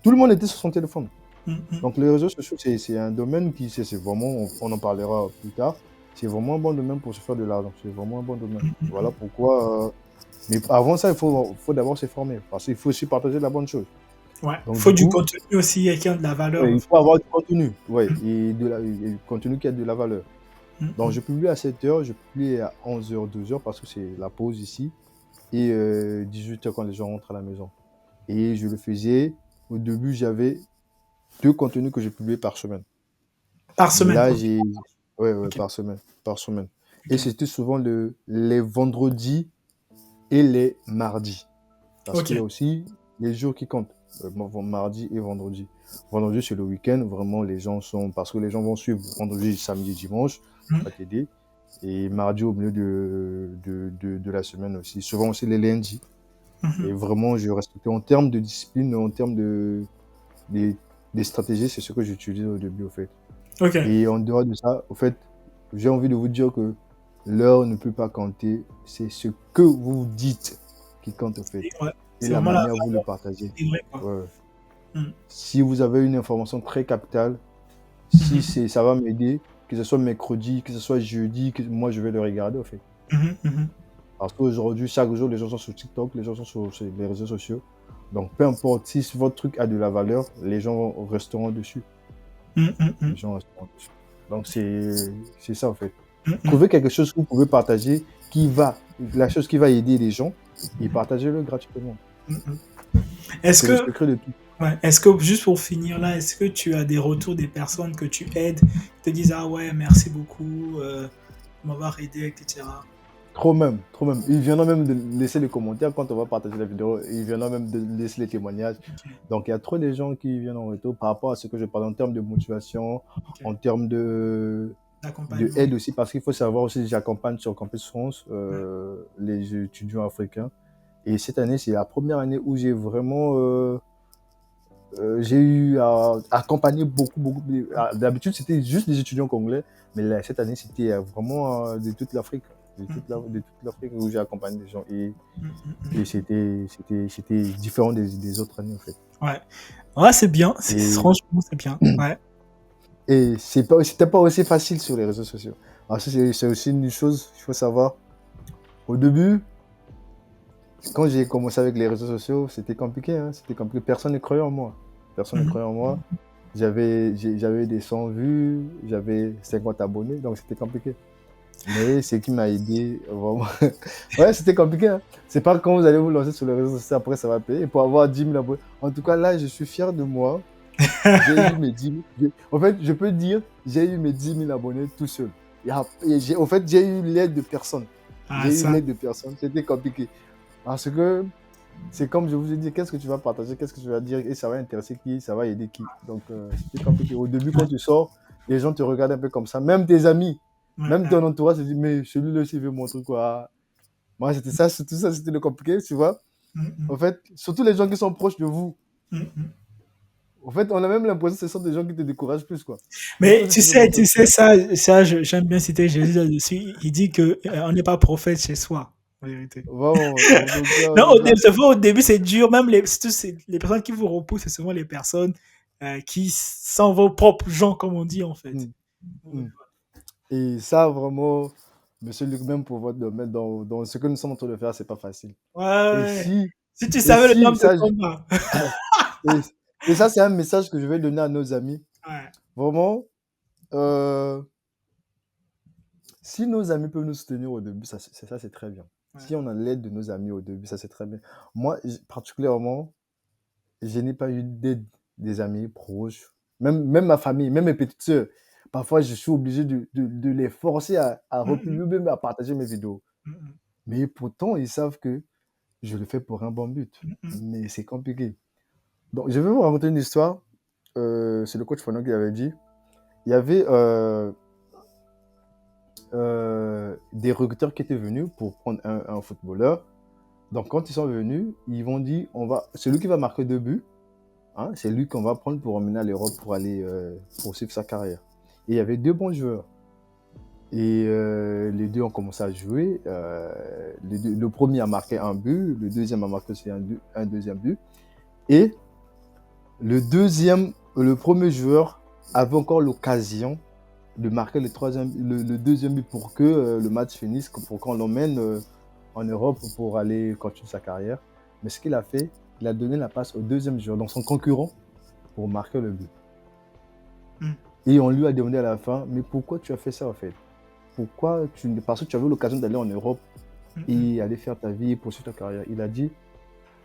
S1: Tout le monde était sur son téléphone.
S2: Mhm.
S1: Donc les réseaux sociaux, c'est un domaine qui, c'est vraiment, on en parlera plus tard, c'est vraiment un bon domaine pour se faire de l'argent. C'est vraiment un bon domaine.
S2: Mhm.
S1: Voilà
S2: Mhm.
S1: pourquoi. Mais avant ça, il faut d'abord se former, parce qu'il faut aussi partager la bonne chose.
S2: Ouais,
S1: Donc
S2: faut
S1: du
S2: du
S1: coup,
S2: contenu aussi et qui a de la valeur.
S1: ouais,
S2: En
S1: il
S2: fait.
S1: faut avoir du contenu, ouais, et du contenu qui a de la valeur.
S2: Mhm.
S1: Donc
S2: Mhm.
S1: je publie à 7 heures, je publie à 11 heures, 12 heures, parce que c'est la pause ici, et 18 heures quand les gens rentrent à la maison. Et je le faisais, au début, j'avais 2 contenus que je publiais par semaine.
S2: Par
S1: Mais
S2: semaine.
S1: là,
S2: Ok.
S1: ouais, ouais,
S2: Ok.
S1: par semaine, par semaine. Et
S2: Ok.
S1: c'était souvent les vendredis et les mardis. Parce
S2: Ok.
S1: qu'il y a aussi les jours qui comptent. Mardi et vendredi. Vendredi, c'est le week-end. Vraiment, les gens sont... Parce que les gens vont suivre vendredi, samedi, dimanche.
S2: Mhm.
S1: Pas t'aider. Et mardi au milieu de la semaine aussi. Souvent aussi les lundis. Et
S2: Mhm.
S1: vraiment, je respecte en termes de discipline, en termes des, des stratégies, c'est ce que j'utilisais au début, au fait.
S2: Ok.
S1: Et en dehors de ça, au fait, j'ai envie de vous dire que l'heure ne peut pas compter. C'est ce que vous dites qui compte, au fait.
S2: Ouais.
S1: Et
S2: C'est
S1: la
S2: vraiment la
S1: manière dont vous le partagez.
S2: c'est vrai, quoi.
S1: Ouais.
S2: Mhm.
S1: Si vous avez une information très capitale, si
S2: Mhm.
S1: c'est, ça va m'aider, que ce soit mercredi, que ce soit jeudi, que moi je vais le regarder, au fait.
S2: Mhm. Mhm.
S1: Parce qu'aujourd'hui, chaque jour, les gens sont sur TikTok, les gens sont sur les réseaux sociaux. Donc, peu importe si votre truc a de la valeur, les gens resteront dessus.
S2: Mhm.
S1: Les
S2: Mhm.
S1: gens resteront dessus. Donc, c'est ça, en fait.
S2: Mhm.
S1: Trouvez quelque chose que vous pouvez partager la chose qui va aider les gens, et partagez-le gratuitement.
S2: Mhm. Est-ce
S1: C'est le
S2: que,
S1: secret de tout.
S2: ouais, est-ce que, juste pour finir là, est-ce que tu as des retours des personnes que tu aides, qui te disent, ah ouais, merci beaucoup, de m'avoir aidé, etc.
S1: Trop même, trop même. Il viendra même de laisser les commentaires quand on va partager la vidéo. Il viendra même de laisser les témoignages.
S2: Ok.
S1: Donc, il y a trop de gens qui viennent en retour par rapport à ce que je parle en termes de motivation,
S2: Ok.
S1: en termes de
S2: D'accompagnement.
S1: aide aussi, parce qu'il faut savoir aussi que j'accompagne sur Campus France
S2: Ouais.
S1: les étudiants africains. Et cette année, c'est la première année où j'ai vraiment j'ai eu à accompagner beaucoup, beaucoup. D'habitude, c'était juste des étudiants congolais, mais là, cette année, c'était vraiment de toute l'Afrique. De toute l'Afrique où j'ai accompagné des gens. Et c'était différent des autres années, en fait.
S2: Ouais. Ouais, c'est bien.
S1: Et,
S2: Franchement, c'est bien. Ouais.
S1: et c'était pas aussi facile sur les réseaux sociaux. Alors, ça, c'est aussi une chose, il faut savoir. Au début, quand j'ai commencé avec les réseaux sociaux, c'était compliqué, hein, c'était compliqué. Personne ne croyait en moi. Personne ne
S2: Mhm.
S1: croyait en moi. J'avais des 100 vues, j'avais 50 abonnés, donc c'était compliqué. Mais ce qui m'a aidé, vraiment. Ouais, c'était compliqué, hein. C'est pas quand vous allez vous lancer sur les réseaux sociaux, après ça va payer. Pour avoir 10 000 abonnés. En tout cas, là, je suis fier de moi. J'ai eu mes 10 000. En fait, je peux dire, j'ai eu mes 10 000 abonnés tout seul. En fait, j'ai eu l'aide de personne.
S2: Ah,
S1: J'ai eu
S2: ça.
S1: l'aide de personne. C'était compliqué. Parce que c'est comme je vous ai dit, qu'est-ce que tu vas partager, qu'est-ce que tu vas dire, et ça va intéresser qui, ça va aider qui. Donc, c'était compliqué. Au début, quand
S2: Ouais.
S1: tu sors, les gens te regardent un peu comme ça. Même tes amis,
S2: Ouais.
S1: même ton entourage se dit, mais celui-là aussi veut mon truc, quoi. Moi, c'était ça, tout ça, c'était le compliqué, tu vois.
S2: Mhm.
S1: En fait, surtout les gens qui sont proches de vous.
S2: Mhm.
S1: En fait, on a même l'impression que ce sont des gens qui te découragent plus, quoi. Mais toi
S2: Mais
S1: aussi, tu veux montrer
S2: tu
S1: le
S2: sais
S1: truc.
S2: ça, j'aime bien citer Jésus là-dessus. Il dit que on n'est pas prophète chez soi, en vérité.
S1: Vraiment, donc là,
S2: Non,
S1: là.
S2: au début, c'est dur. Même surtout, les personnes qui vous repoussent, c'est souvent les personnes qui sont vos propres gens, comme on dit, en fait.
S1: Hum, hum. Et ça, vraiment, monsieur Luc, même pour votre domaine, dans ce que nous sommes en train de faire, c'est pas facile.
S2: Ouais,
S1: Et
S2: ouais.
S1: si,
S2: Si tu
S1: et
S2: savais le
S1: si,
S2: nombre de
S1: ça,
S2: combats.
S1: et, et ça, c'est un message que je vais donner à nos amis.
S2: Ouais,
S1: Vraiment, euh, si nos amis peuvent nous soutenir au début, ça c'est très bien.
S2: ouais.
S1: Si on a l'aide de nos amis au début, ça c'est très bien. Moi, particulièrement, je n'ai pas eu d'aide des amis proches, même ma famille, même mes petites sœurs. Parfois, je suis obligé de les forcer à
S2: Mhm,
S1: republier, même à partager mes vidéos.
S2: mhm,
S1: Mais pourtant, ils savent que je le fais pour un bon but.
S2: mhm,
S1: Mais c'est compliqué. Donc, je vais vous raconter une histoire. C'est le coach Fono qui avait dit. Il y avait des recruteurs qui étaient venus pour prendre un footballeur. Donc, quand ils sont venus, ils vont dire, celui qui va marquer 2 buts, hein, c'est lui qu'on va prendre pour emmener à l'Europe pour aller poursuivre sa carrière. Et il y avait 2 bons joueurs. Et les deux ont commencé à jouer. Le premier a marqué 1 but, le deuxième a marqué aussi un deuxième but. Et le premier joueur avait encore l'occasion de marquer le deuxième but pour que le match finisse, pour qu'on l'emmène en Europe pour aller continuer sa carrière. Mais ce qu'il a fait, il a donné la passe au deuxième joueur, donc son concurrent, pour marquer le but.
S2: mhm,
S1: Et on lui a demandé à la fin, mais pourquoi tu as fait ça en fait? Parce que tu avais l'occasion d'aller en Europe
S2: mhm,
S1: et aller faire ta vie, poursuivre ta carrière. Il a dit,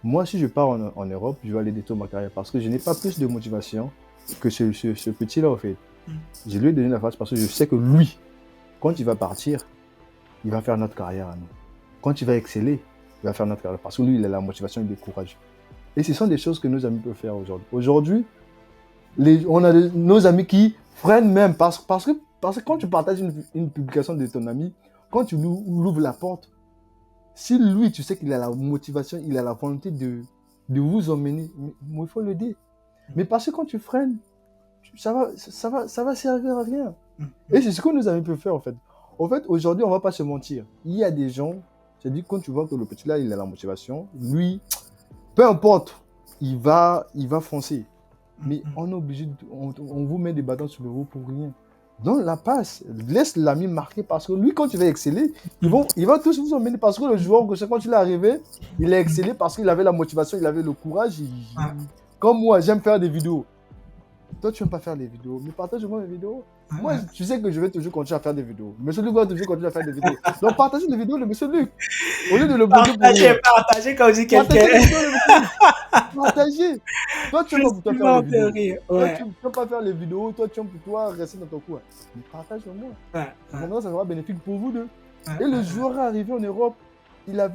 S1: moi si je pars en Europe, je vais aller détruire ma carrière parce que je n'ai pas plus de motivation que ce petit-là en fait.
S2: mhm,
S1: Je lui ai donné la face parce que je sais que lui, quand il va partir, il va faire notre carrière à nous. Quand tu vas exceller, il va faire notre carrière parce que lui, il a la motivation, il est courageux. Et ce sont des choses que nos amis peuvent faire aujourd'hui. Aujourd'hui, on a nos amis qui freinent même parce que quand tu partages une publication de ton ami, quand tu lui ouvres la porte, si lui, tu sais qu'il a la motivation, il a la volonté de vous emmener, mais il faut l'aider. Mais parce que quand tu freines, ça va servir à rien. Et c'est ce que nos amis peuvent faire en fait. En fait, aujourd'hui, on ne va pas se mentir. Il y a des gens, j'ai dit, quand tu vois que le petit là, il a la motivation, lui, peu importe, il va foncer. Mais on est obligé, on vous met des bâtons sur le veau pour rien. Donc la passe, laisse l'ami marquer parce que lui, quand tu vas exceller, il va tous vous emmener parce que le joueur, quand il est arrivé, il a excellé parce qu'il avait la motivation, il avait le courage. Comme moi, j'aime faire des vidéos. Toi, tu n'aimes pas faire des vidéos, mais partage-moi mes vidéos. Moi, tu sais que je vais toujours continuer à faire des vidéos. Monsieur Luc va toujours continuer à faire des vidéos. Donc, partagez les vidéos de Monsieur Luc. Au lieu de le bloquer pour rien.
S2: Partagez comme dit quelqu'un.
S1: Partagez les vidéos de Monsieur Luc. Partagez. Toi, tu n'aimes pas pour toi faire les vidéos. Toi, tu n'aimes pas faire les vidéos. Toi, tu aimes pour toi rester dans ton coin. Mais partage-le-moi. Vraiment, ça sera bénéfique pour vous deux. Et le joueur est arrivé en Europe. Il a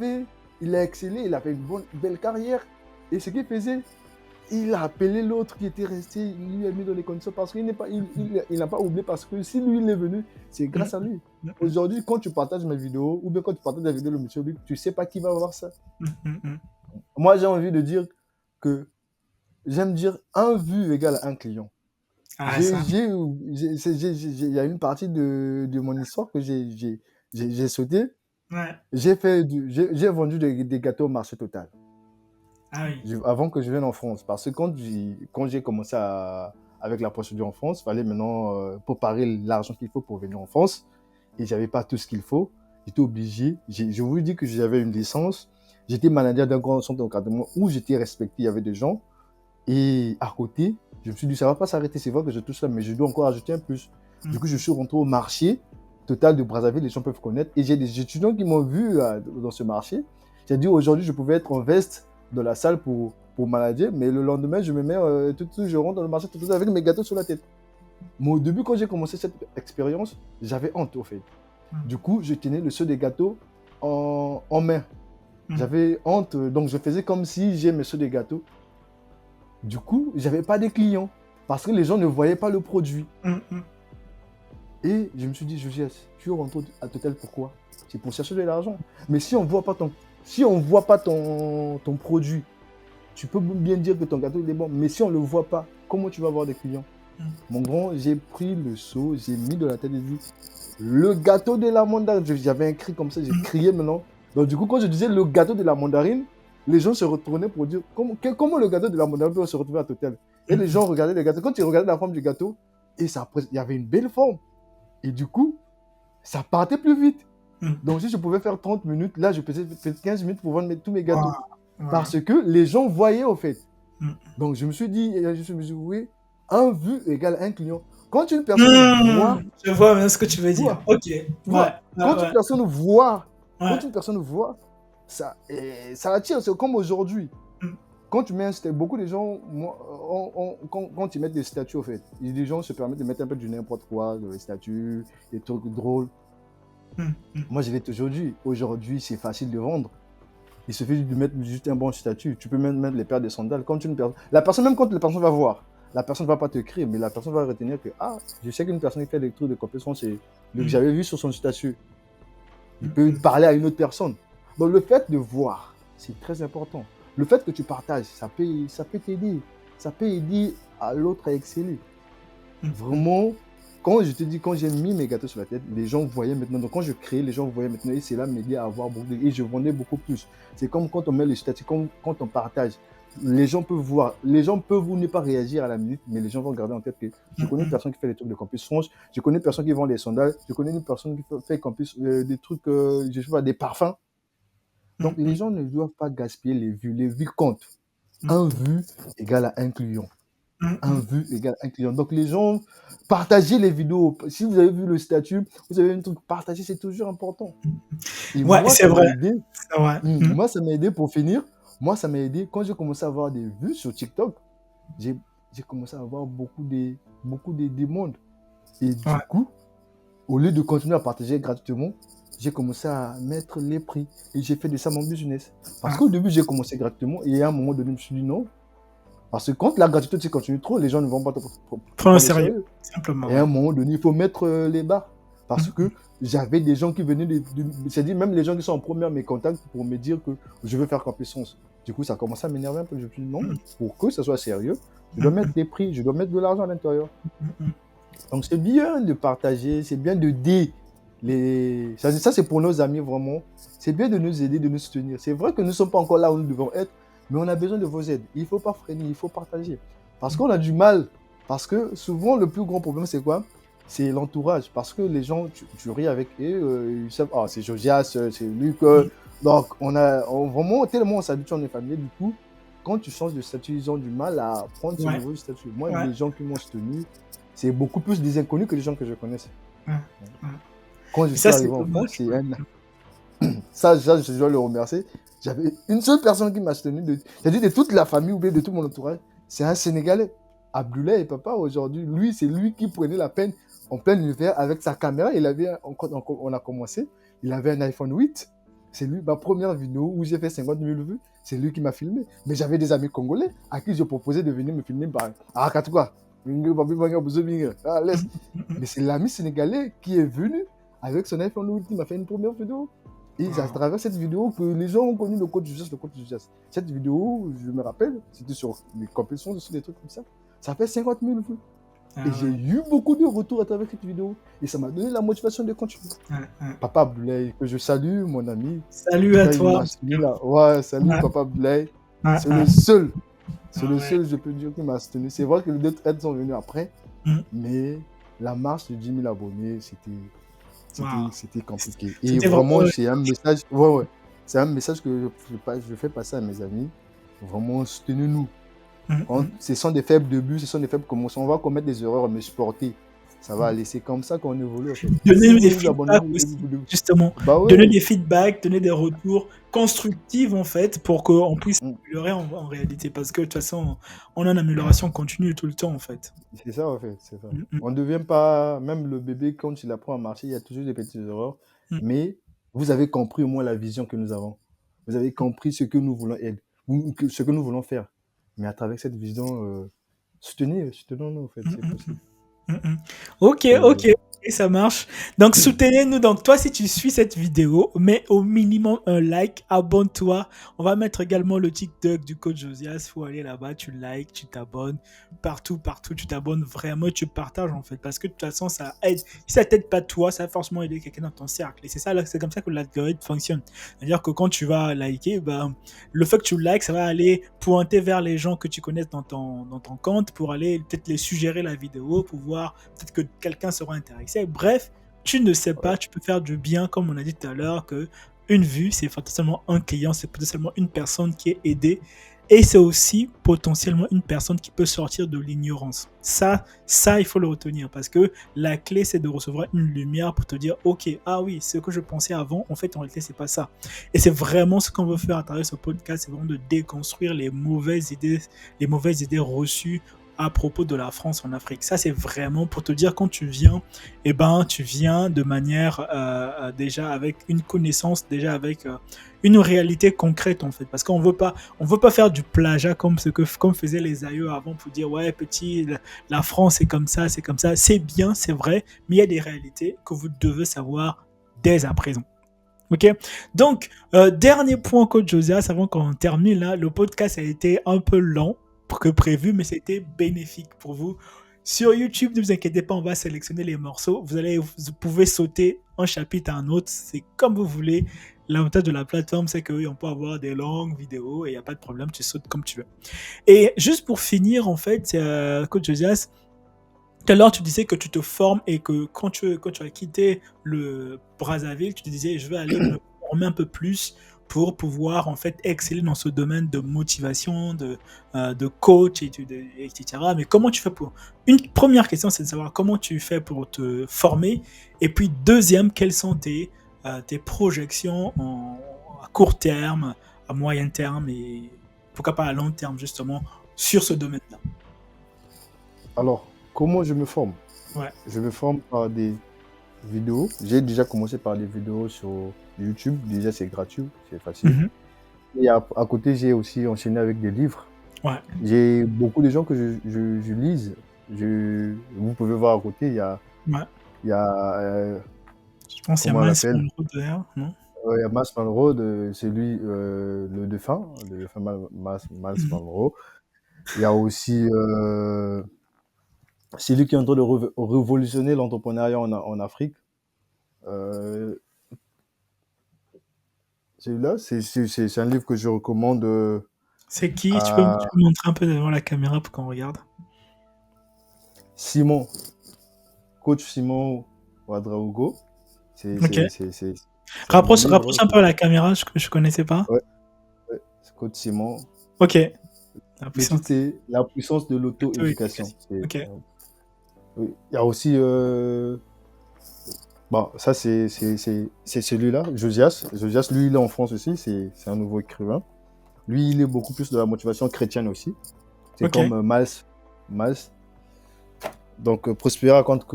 S1: excellé. Il avait une belle carrière. Et ce qu'il faisait, il a appelé l'autre qui était resté, il lui a mis dans les conditions parce qu'il n'a pas oublié parce que si lui il est venu, c'est grâce à lui. Aujourd'hui, quand tu partages mes vidéos ou bien quand tu partages la vidéo de Monsieur Luc, tu sais pas qui va voir ça. Moi, j'ai envie de dire que j'aime dire un vu égale un client. Il y a une partie de mon histoire que j'ai sauté. J'ai vendu des gâteaux au marché total.
S2: Ah oui.
S1: Avant que je vienne en France. Parce que quand j'ai commencé avec la procédure en France, il fallait maintenant préparer l'argent qu'il faut pour venir en France. Et je n'avais pas tout ce qu'il faut. J'étais obligé. Je vous dis que j'avais une licence. J'étais manager d'un grand centre d'encadrement où j'étais respecté. Il y avait des gens. Et à côté, je me suis dit, ça ne va pas s'arrêter. C'est vrai que je touche ça, mais je dois encore ajouter un plus. Du coup, je suis rentré au marché total de Brazzaville. Les gens peuvent connaître. Et j'ai des étudiants qui m'ont vu dans ce marché. J'ai dit, aujourd'hui, je pouvais être en veste dans la salle pour manager, mais le lendemain, je me mets, je rentre dans le marché tout avec mes gâteaux sur la tête. Mais au début, quand j'ai commencé cette expérience, j'avais honte au fait. Du coup, je tenais le seau des gâteaux en main. J'avais honte, donc je faisais comme si j'ai mes seaux des gâteaux. Du coup, j'avais pas de clients parce que les gens ne voyaient pas le produit. Et je me suis dit, Josias, tu rentres à Total pourquoi? C'est pour chercher de l'argent. Mais si on voit pas ton produit, tu peux bien dire que ton gâteau il est bon, mais si on ne le voit pas, comment tu vas avoir des clients? Mon grand, j'ai pris le seau, j'ai mis de la tête et dit, le gâteau de la mandarine, j'avais un cri comme ça, j'ai crié maintenant. Donc du coup, quand je disais le gâteau de la mandarine, les gens se retournaient pour dire, comment le gâteau de la mandarine peut se retrouver à Total? Et les gens regardaient le gâteau. Quand ils regardaient la forme du gâteau, et il y avait une belle forme. Et du coup, ça partait plus vite. Donc, si je pouvais faire 30 minutes, là, je faisais 15 minutes pour vendre tous mes gâteaux. Parce que les gens voyaient, au fait. Donc, je me suis dit, oui, un vu égale un client. Quand une personne voit...
S2: Je vois bien ce que tu veux dire. Ok.
S1: Quand une personne voit, ça attire. C'est comme aujourd'hui. Quand tu mets beaucoup de gens, quand ils mettent des statuts, au fait, les gens se permettent de mettre un peu du n'importe quoi dans les statuts, des trucs drôles. Moi, je l'ai toujours dit. Aujourd'hui, c'est facile de vendre. Il suffit de mettre juste un bon statut. Tu peux même mettre les paires de sandales. Quand la personne, même quand la personne va voir, la personne ne va pas te crier, mais la personne va retenir que, je sais qu'une personne qui fait des trucs de compétition, c'est ce que j'avais vu sur son statut. Il peut parler à une autre personne. Donc, le fait de voir, c'est très important. Le fait que tu partages, ça peut t'aider. Ça peut aider à l'autre à exceller. Vraiment, quand je te dis, quand j'ai mis mes gâteaux sur la tête, les gens voyaient maintenant. Donc, quand je créais, les gens voyaient maintenant. Et c'est là m'aider à avoir beaucoup. Et je vendais beaucoup plus. C'est comme quand on met les statuts, quand on partage. Les gens peuvent voir. Les gens peuvent ne pas réagir à la minute, mais les gens vont garder en tête que je connais une personne qui fait des trucs de campus franche. Je connais une personne qui vend des sandales. Je connais une personne qui fait campus, des trucs, je sais pas, des parfums. Donc, les gens ne doivent pas gaspiller les vues. Les vues comptent. Un vu égale à un client. Un vu égale un client. Donc, les gens, partagez les vidéos. Si vous avez vu le statut, vous avez un truc, partagez, c'est toujours important. Et
S2: ouais, c'est vrai.
S1: Moi, ça m'a aidé pour finir. Moi, ça m'a aidé quand j'ai commencé à avoir des vues sur TikTok. J'ai commencé à avoir beaucoup de demandes. Et du coup, Au lieu de continuer à partager gratuitement, j'ai commencé à mettre les prix et j'ai fait de ça mon business. Parce
S2: Ah.
S1: qu'au début, j'ai commencé gratuitement et à un moment donné, je me suis dit non. Parce que quand la gratuité tu continues trop, les gens ne vont pas te
S2: Prends au
S1: prendre au
S2: sérieux,
S1: sérieux.
S2: simplement,
S1: Et à un
S2: ouais.
S1: moment donné, il faut mettre les barres. Parce que j'avais des gens qui venaient c'est-à-dire même les gens qui sont en première mes contacts pour me dire que je veux faire compétence. Du coup, ça a commencé à m'énerver un peu. Je me suis dit non, pour que ça soit sérieux, je dois mettre des prix, je dois mettre de l'argent à l'intérieur. Donc c'est bien de partager, c'est bien de dire les. Ça c'est pour nos amis vraiment. C'est bien de nous aider, de nous soutenir. C'est vrai que nous ne sommes pas encore là où nous devons être, mais on a besoin de vos aides. Il ne faut pas freiner, il faut partager. Parce qu'on a du mal. Parce que souvent, le plus grand problème, c'est quoi? C'est l'entourage. Parce que les gens, tu ris avec eux, ils savent, ah, c'est Josias, c'est Luc. Donc, vraiment, tellement on s'habitue, on est familier. Du coup, quand tu changes de statut, ils ont du mal à prendre ce
S2: Ouais.
S1: nouveau statut. Moi,
S2: Ouais.
S1: les gens qui m'ont soutenu, c'est beaucoup plus des inconnus que des gens que je connaisse.
S2: Ouais.
S1: Quand je
S2: Et
S1: suis
S2: ça, c'est
S1: arrivé en
S2: dommage.
S1: France, ça, je dois le remercier. J'avais une seule personne qui m'a soutenu, c'est-à-dire de toute la famille ou bien de tout mon entourage. C'est un Sénégalais. Abdoulaye et papa, aujourd'hui, lui, c'est lui qui prenait la peine en plein hiver avec sa caméra. On a commencé, il avait un iPhone 8. C'est lui, ma première vidéo où j'ai fait 50 000 vues, c'est lui qui m'a filmé. Mais j'avais des amis congolais à qui je proposais de venir me filmer. Ah, Katouka, laisse. Mais c'est l'ami sénégalais qui est venu avec son iPhone 8 qui m'a fait une première vidéo. Et c'est à travers cette vidéo que les gens ont connu le coach Josias, le coach Josias. Cette vidéo, je me rappelle, c'était sur les compétitions, sur des trucs comme ça. Ça fait 50 000 vues.
S2: Ah
S1: Et j'ai eu beaucoup de retours à travers cette vidéo. Et ça m'a donné la motivation de continuer. Papa Abdoulaye, que je salue, mon ami.
S2: Salut à toi.
S1: Ouais, salut Papa Abdoulaye. C'est le seul. C'est le seul, je peux dire, qui m'a soutenu. C'est vrai que les autres aides sont venues après. Mais la marche de 10 000 abonnés, c'était compliqué. Et vraiment, c'est un message. Ouais. C'est un message que je fais passer à mes amis. Vraiment, soutenez-nous. Ce sont des faibles débuts, ce sont des faibles commencements. On va commettre des erreurs, mais supporter. Ça va aller. C'est comme ça qu'on évolue. En fait.
S2: Donner des feedbacks aussi, justement.
S1: Bah ouais.
S2: Donner des feedbacks, donner des retours constructifs, en fait, pour qu'on puisse améliorer en réalité. Parce que, de toute façon, on a une amélioration continue tout le temps, en fait.
S1: C'est ça, en fait. C'est ça. On ne devient pas... Même le bébé, quand il apprend à marcher, il y a toujours des petites erreurs. Mais vous avez compris au moins la vision que nous avons. Vous avez compris ce que nous voulons aider, ce que nous voulons faire. Mais à travers cette vision, soutenons-nous, en fait. C'est possible.
S2: Ok, ça marche. Donc, soutenez-nous. Donc, toi, si tu suis cette vidéo, mets au minimum un like, abonne-toi. On va mettre également le TikTok du coach Josias. Il faut aller là-bas, tu likes, tu t'abonnes. Partout, tu t'abonnes vraiment, tu partages en fait. Parce que de toute façon, ça aide. Si ça t'aide pas toi, ça va forcément aider quelqu'un dans ton cercle. Et c'est ça, c'est comme ça que l'algorithme fonctionne. C'est-à-dire que quand tu vas liker, le fait que tu likes, ça va aller pointer vers les gens que tu connais dans ton compte pour aller peut-être les suggérer la vidéo, pour voir peut-être que quelqu'un sera intéressé. Bref, tu ne sais pas, tu peux faire du bien, comme on a dit tout à l'heure, que une vue, c'est potentiellement un client, c'est potentiellement une personne qui est aidée, et c'est aussi potentiellement une personne qui peut sortir de l'ignorance. Ça, il faut le retenir, parce que la clé, c'est de recevoir une lumière pour te dire, ok, ah oui, ce que je pensais avant, en fait, en réalité, c'est pas ça. Et c'est vraiment ce qu'on veut faire à travers ce podcast, c'est vraiment de déconstruire les mauvaises idées reçues à propos de la France en Afrique. Ça, c'est vraiment pour te dire, quand tu viens, tu viens de manière déjà avec une connaissance, déjà avec une réalité concrète en fait. Parce qu'on veut pas faire du plagiat comme faisaient les aïeux avant pour dire ouais petit, la France c'est comme ça. C'est bien, c'est vrai, mais il y a des réalités que vous devez savoir dès à présent. Ok, donc dernier point, coach Josias, avant qu'on termine là, le podcast a été un peu lent que prévu, mais c'était bénéfique pour vous. Sur YouTube, ne vous inquiétez pas, on va sélectionner les morceaux. Vous pouvez sauter un chapitre à un autre, c'est comme vous voulez. L'avantage de la plateforme, c'est qu'on peut avoir des longues vidéos et il n'y a pas de problème, tu sautes comme tu veux. Et juste pour finir, en fait, coach Josias, tout à l'heure, tu disais que tu te formes et que quand tu as quitté le Brazzaville, tu te disais je vais aller me former un peu plus pour pouvoir en fait exceller dans ce domaine de motivation, de coach, etc. Mais comment tu fais pour... Une première question, c'est de savoir comment tu fais pour te former. Et puis deuxième, quelles sont tes projections à court terme, à moyen terme et pourquoi pas à long terme justement sur ce domaine-là.
S1: Alors, comment je me forme?
S2: Ouais.
S1: Je me forme par des vidéos. J'ai déjà commencé par des vidéos sur YouTube. Déjà, c'est gratuit, c'est facile.
S2: Mhm.
S1: Et à côté, j'ai aussi enchaîné avec des livres.
S2: Ouais,
S1: J'ai beaucoup de gens que je lise. Vous pouvez voir à côté,
S2: ouais.
S1: il y a
S2: Je pense qu'il y a
S1: comment on
S2: Miles
S1: l'appelle?
S2: Monroe derrière, non?
S1: Il y a Miles Monroe, c'est lui, le défunt Miles
S2: Mhm.
S1: Monroe. Il y a aussi, c'est lui qui est en train de révolutionner l'entrepreneuriat en Afrique. Euh, Celui-là, c'est un livre que je recommande
S2: C'est qui? Tu
S1: à
S2: peux montrer un peu devant la caméra pour qu'on regarde?
S1: Simon, coach Simon Ouedraogo.
S2: Ok.
S1: C'est un bon
S2: Rapproche
S1: livre.
S2: un peu la caméra, je connaissais pas.
S1: Ouais, ouais, c'est coach Simon.
S2: Ok. La
S1: Le
S2: puissance
S1: titre, c'est La puissance de l'auto-éducation.
S2: auto-éducation. Ok.
S1: Oui. Il y a aussi, bon, ça c'est celui-là, Josias. Josias, lui, il est en France aussi, c'est un nouveau écrivain. Lui, il est beaucoup plus de la motivation chrétienne aussi. C'est
S2: Ok.
S1: comme Miles. Donc, prospérer à compte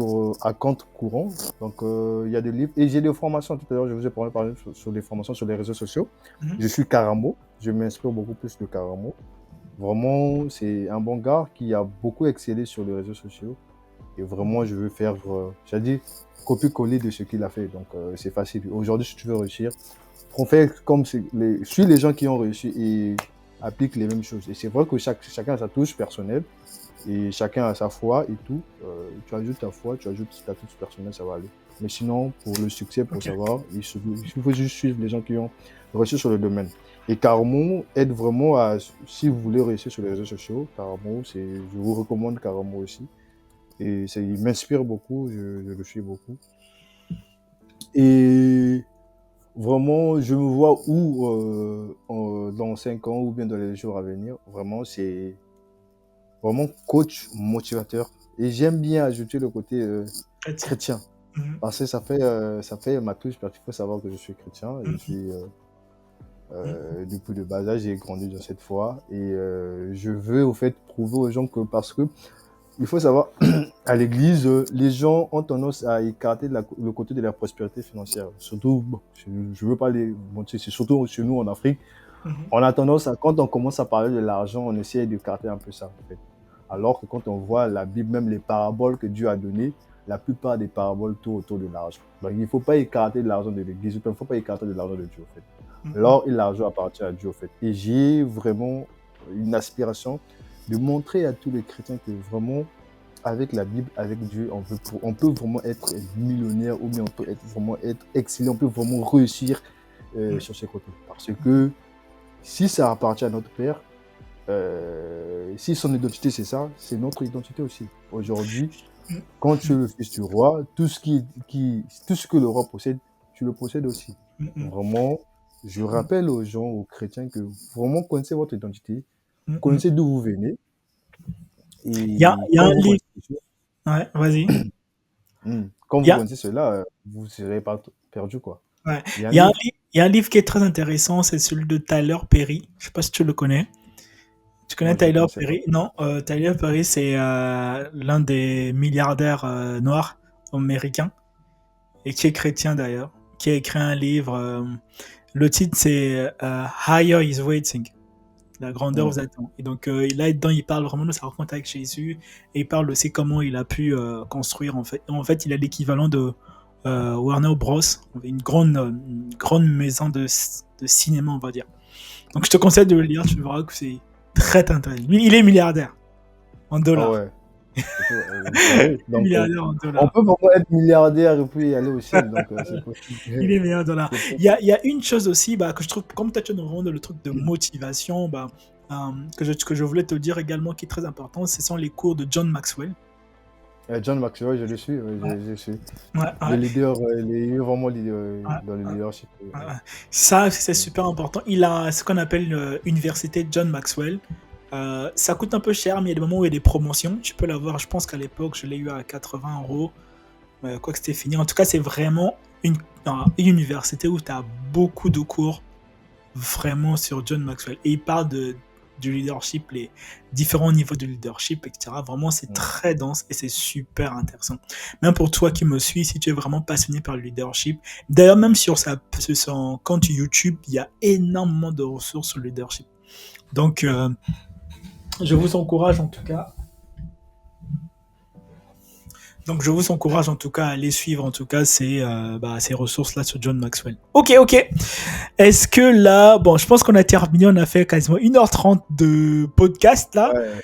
S1: courant. Donc, il y a des livres. Et j'ai des formations. Tout à l'heure, je vous ai parlé sur des formations sur les réseaux sociaux.
S2: Mhm.
S1: Je suis Karamo. Je m'inspire beaucoup plus de Karamo. Vraiment, c'est un bon gars qui a beaucoup excellé sur les réseaux sociaux. Et vraiment, je veux faire, j'ai dit, copier-coller de ce qu'il a fait. Donc, c'est facile. Aujourd'hui, si tu veux réussir, on fait comme suis les gens qui ont réussi et applique les mêmes choses. Et c'est vrai que chacun a sa touche personnelle et chacun a sa foi et tout. Tu ajoutes ta foi, tu ajoutes ta touche personnelle, ça va aller. Mais sinon, pour le succès, pour
S2: Ok.
S1: savoir, il faut juste suivre les gens qui ont réussi sur le domaine. Et Caramo aide vraiment à, si vous voulez réussir sur les réseaux sociaux, Caramo, je vous recommande Caramo aussi. Et il m'inspire beaucoup, je le suis beaucoup. Et vraiment, je me vois où dans 5 ans ou bien dans les jours à venir. Vraiment, c'est vraiment coach, motivateur. Et j'aime bien ajouter le côté
S2: Chrétien.
S1: chrétien.
S2: Mhm.
S1: Parce que ça fait ma touche, parce qu'il faut savoir que je suis chrétien. Je
S2: Mhm.
S1: suis,
S2: Mhm.
S1: depuis le bas âge, j'ai grandi dans cette foi. Et je veux au fait prouver aux gens que, parce que il faut savoir, à l'église, les gens ont tendance à écarter le côté de la prospérité financière. Surtout, bon, je ne veux pas les mentir, c'est surtout chez nous en Afrique.
S2: Mhm.
S1: On a tendance à, quand on commence à parler de l'argent, on essaie d'écarter un peu ça, en fait. Alors que quand on voit la Bible, même les paraboles que Dieu a données, la plupart des paraboles tournent autour de l'argent. Donc, il ne faut pas écarter de l'argent de l'église, il ne faut pas écarter de l'argent de Dieu, en fait.
S2: Mhm.
S1: L'or et l'argent appartiennent à Dieu, en fait. Et j'ai vraiment une aspiration de montrer à tous les chrétiens que vraiment, avec la Bible, avec Dieu, on peut vraiment être millionnaire ou bien on peut vraiment être excellent, on peut vraiment réussir
S2: Mhm.
S1: sur ces côtés. Parce que si ça appartient à notre Père, si son identité c'est ça, c'est notre identité aussi. Aujourd'hui, quand tu es le fils du roi, tout ce que le roi possède, tu le possèdes aussi.
S2: Mhm.
S1: Vraiment, je rappelle aux gens, aux chrétiens, que vraiment connaissez votre identité,
S2: Mhm.
S1: connaissez d'où vous venez, et
S2: Il y a
S1: quand
S2: un
S1: vous
S2: livre.
S1: connaissez
S2: Ouais, vas-y.
S1: Quand
S2: Il y
S1: vous
S2: a,
S1: connaissez cela, vous ne serez pas perdu, quoi.
S2: ouais.
S1: Il y a un
S2: Il y a un
S1: livre.
S2: il y a un livre qui est très intéressant, c'est celui de Tyler Perry. Je sais pas si tu le connais. Tu connais
S1: Non, je ne
S2: Tyler
S1: connaissais pas.
S2: Perry? Non, Tyler Perry, c'est l'un des milliardaires noirs américains et qui est chrétien d'ailleurs, qui a écrit un livre. Le titre c'est Higher is Waiting. La grandeur
S1: Hmm.
S2: vous attend. Et donc là-dedans, il parle vraiment de sa rencontre avec Jésus et il parle aussi comment il a pu construire en fait. En fait, il a l'équivalent de Warner Bros, une grande maison de cinéma, on va dire. Donc je te conseille de le lire, tu verras que c'est très intéressant. Lui, il est milliardaire en
S1: Ah
S2: dollars.
S1: ouais. Ah oui.
S2: Il est
S1: Donc,
S2: milliardaire en
S1: on
S2: dollars.
S1: peut vraiment être milliardaire et puis aller au ciel. Donc, c'est possible.
S2: Il est milliardaire en dollars.
S1: C'est
S2: Il y a une chose aussi bah, que je trouve, comme tu as vraiment le truc de motivation, bah, que je voulais te dire également qui est très important, ce sont les cours de John Maxwell.
S1: John Maxwell, je le suis.
S2: Ouais,
S1: Je suis.
S2: ouais,
S1: Le
S2: ouais,
S1: leader, il est vraiment
S2: ouais,
S1: dans le
S2: ouais.
S1: leadership.
S2: Ouais. Ça, c'est
S1: Hmm.
S2: super important. Il a ce qu'on appelle l'université John Maxwell. Ça coûte un peu cher, mais il y a des moments où il y a des promotions. Tu peux l'avoir, je pense qu'à l'époque, je l'ai eu à 80 €. Quoi que c'était fini. En tout cas, c'est vraiment une université où tu as beaucoup de cours vraiment sur John Maxwell. Et il parle du leadership, les différents niveaux de leadership, etc. Vraiment, c'est
S1: Mm.
S2: très dense et c'est super intéressant. Même pour toi qui me suis, si tu es vraiment passionné par le leadership, d'ailleurs, même sur son compte YouTube, il y a énormément de ressources sur le leadership. Donc, je vous encourage en tout cas Donc, je vous encourage en tout cas à aller suivre en tout cas ces ressources-là sur John Maxwell. Ok, ok. Est-ce que là, bon, je pense qu'on a terminé, on a fait quasiment 1h30 de podcast là.
S1: Ouais.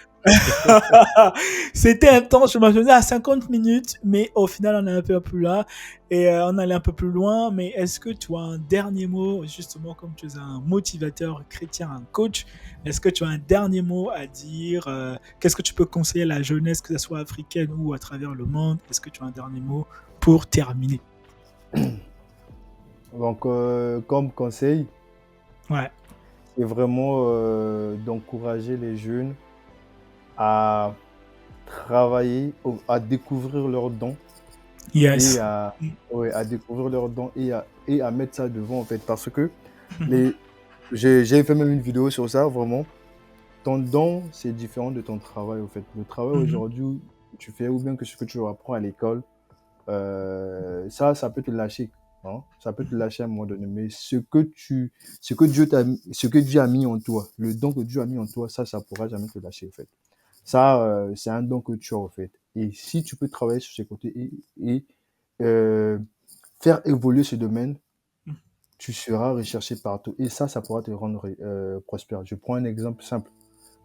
S2: C'était intense, je m'attendais à 50 minutes, mais au final, on est un peu plus là et on allait un peu plus loin. Mais est-ce que tu as un dernier mot, justement, comme tu es un motivateur chrétien, un coach, est-ce que tu as un dernier mot à dire qu'est-ce que tu peux conseiller à la jeunesse, que ce soit africaine ou à travers le monde? Est-ce que tu as un dernier mot pour terminer?
S1: Donc, comme conseil,
S2: Ouais.
S1: c'est vraiment d'encourager les jeunes à travailler, à découvrir leurs dons et
S2: Yes.
S1: à, ouais, à découvrir leurs dons et à mettre ça devant en fait. Parce que
S2: Mhm.
S1: les, j'ai fait même une vidéo sur ça, vraiment. Ton don, c'est différent de ton travail en fait. Le travail
S2: Mhm.
S1: aujourd'hui, tu fais ou bien que ce que tu apprends à l'école, ça peut te lâcher, hein. Ça peut te lâcher à un moment donné. Mais ce que Dieu a mis en toi, le don que Dieu a mis en toi, ça pourra jamais te lâcher, en fait. Ça, c'est un don que tu as, en fait. Et si tu peux travailler sur ces côtés et euh, faire évoluer ce domaine, tu seras recherché partout. Et ça pourra te rendre prospère. Je prends un exemple simple.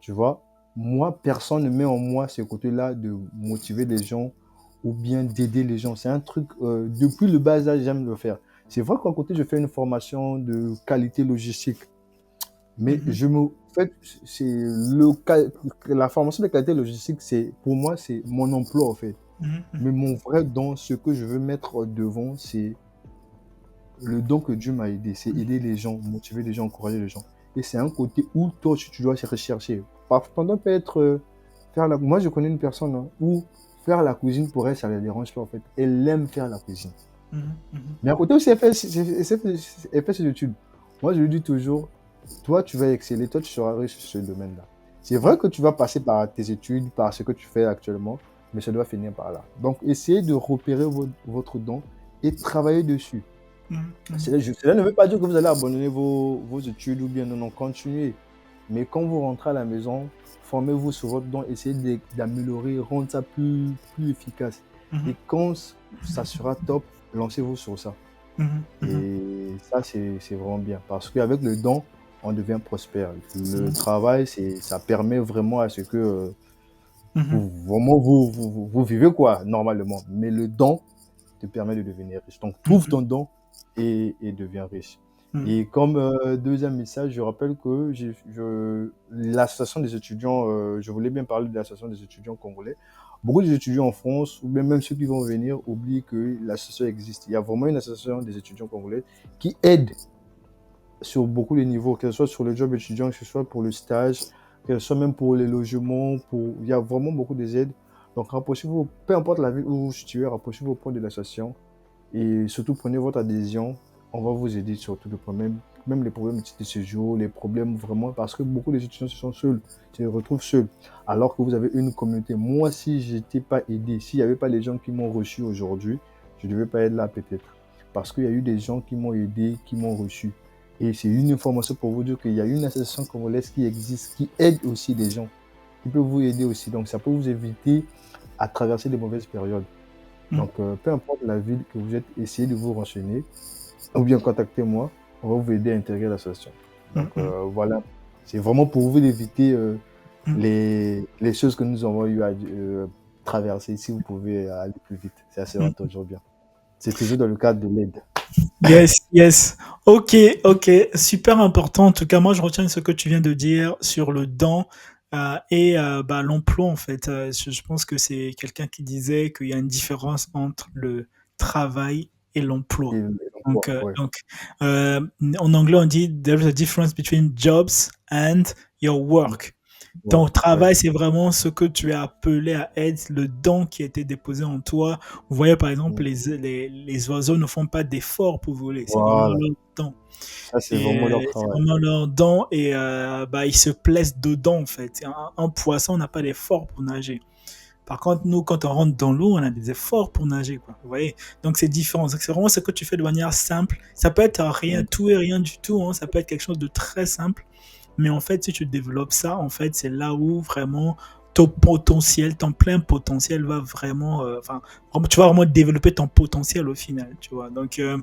S1: Tu vois, moi, personne ne met en moi ce côté-là de motiver les gens ou bien d'aider les gens. C'est un truc, depuis le bas âge, j'aime le faire. C'est vrai qu'à côté, je fais une formation de qualité logistique. Mais
S2: Mhm.
S1: en fait, la formation de qualité logistique, pour moi, c'est mon emploi, en fait.
S2: Mhm.
S1: Mais
S2: Mhm.
S1: mon vrai don, ce que je veux mettre devant, c'est le don que Dieu m'a aidé, c'est aider les gens, motiver les gens, encourager les gens. Et c'est un côté où toi, tu dois rechercher. Pendant peut-être moi, je connais une personne, hein, où faire la cuisine pour elle, ça ne la dérange pas en fait. Elle aime faire la cuisine.
S2: Mhm. Mhm.
S1: Mais à côté aussi, elle fait ses études. Moi, je lui dis toujours, toi, tu vas exceller, toi, tu seras riche sur ce domaine-là. C'est vrai que tu vas passer par tes études, par ce que tu fais actuellement, mais ça doit finir par là. Donc, essayez de repérer votre don et travailler dessus.
S2: Mhm. Mhm.
S1: Cela ne veut pas dire que vous allez abandonner vos études ou bien non, non, continuez. Mais quand vous rentrez à la maison, formez-vous sur votre don, essayez d'améliorer, rendre ça plus efficace.
S2: Mhm.
S1: Et quand ça sera top, lancez-vous sur ça.
S2: Mhm. Mhm.
S1: Et ça, c'est vraiment bien. Parce qu'avec le don, on devient prospère. Le
S2: Mhm.
S1: travail, ça permet vraiment à ce que
S2: Mhm.
S1: vraiment vous vivez quoi, normalement. Mais le don te permet de devenir riche. Donc, trouve
S2: Mhm.
S1: ton don et deviens riche.
S2: Mhm.
S1: Et comme deuxième message, je rappelle que l'association des étudiants, je voulais bien parler de l'association des étudiants congolais. Beaucoup d'étudiants en France, ou bien même ceux qui vont venir, oublient que l'association existe. Il y a vraiment une association des étudiants congolais qui aide sur beaucoup de niveaux, que ce soit sur le job étudiant, que ce soit pour le stage, que ce soit même pour les logements, il y a vraiment beaucoup d'aides. Donc rapprochez-vous, peu importe la ville où vous situez, rapprochez-vous auprès de l'association et surtout prenez votre adhésion. On va vous aider sur tous les problèmes, même les problèmes de titre de séjour, les problèmes vraiment, parce que beaucoup d'étudiants se sont seuls, se retrouvent seuls, alors que vous avez une communauté. Moi, si je n'étais pas aidé, s'il n'y avait pas les gens qui m'ont reçu aujourd'hui, je ne devais pas être là peut-être. Parce qu'il y a eu des gens qui m'ont aidé, qui m'ont reçu. Et c'est une information pour vous dire qu'il y a une association congolaise qui existe, qui aide aussi les gens, qui peut vous aider aussi. Donc, ça peut vous éviter à traverser des mauvaises périodes.
S2: Mhm.
S1: Donc, peu importe la ville que vous êtes, essayez de vous renseigner ou bien contactez-moi. On va vous aider à intégrer l'association. Donc,
S2: Mhm.
S1: voilà. C'est vraiment pour vous éviter
S2: Mhm.
S1: les choses que nous avons eu à traverser. Si vous pouvez aller plus vite, ça sera
S2: Mhm.
S1: toujours bien. C'est toujours dans le cadre de l'aide.
S2: Yes, yes. Ok, ok. Super important. En tout cas, moi, je retiens ce que tu viens de dire sur le don l'emploi, en fait. Je pense que c'est quelqu'un qui disait qu'il y a une différence entre le travail et l'emploi.
S1: Et
S2: Donc,
S1: l'emploi, ouais.
S2: en anglais, on dit there's a difference between jobs and your
S1: Mm.
S2: work. Ton
S1: Wow, ouais.
S2: travail, c'est vraiment ce que tu es appelé à être, le don qui a été déposé en toi. Vous voyez, par exemple,
S1: Mm.
S2: les oiseaux ne font pas d'efforts pour voler. C'est vraiment
S1: Voilà.
S2: leur don.
S1: Ça, c'est
S2: Et
S1: vraiment leur
S2: c'est
S1: travail.
S2: vraiment leur don. Et bah, ils se plaisent dedans, en fait. Un poisson n'a pas d'effort pour nager. Par contre, nous, quand on rentre dans l'eau, on a des efforts pour nager, quoi. Vous voyez? Donc, c'est différent. Donc, c'est vraiment ce que tu fais de manière simple. Ça peut être rien,
S1: Mm.
S2: tout et rien du tout, hein. Ça peut être quelque chose de très simple. Mais en fait, si tu développes ça, en fait, c'est là où vraiment ton potentiel, ton plein potentiel va vraiment, enfin, tu vas vraiment développer ton potentiel au final, tu vois. Donc,
S1: Mm.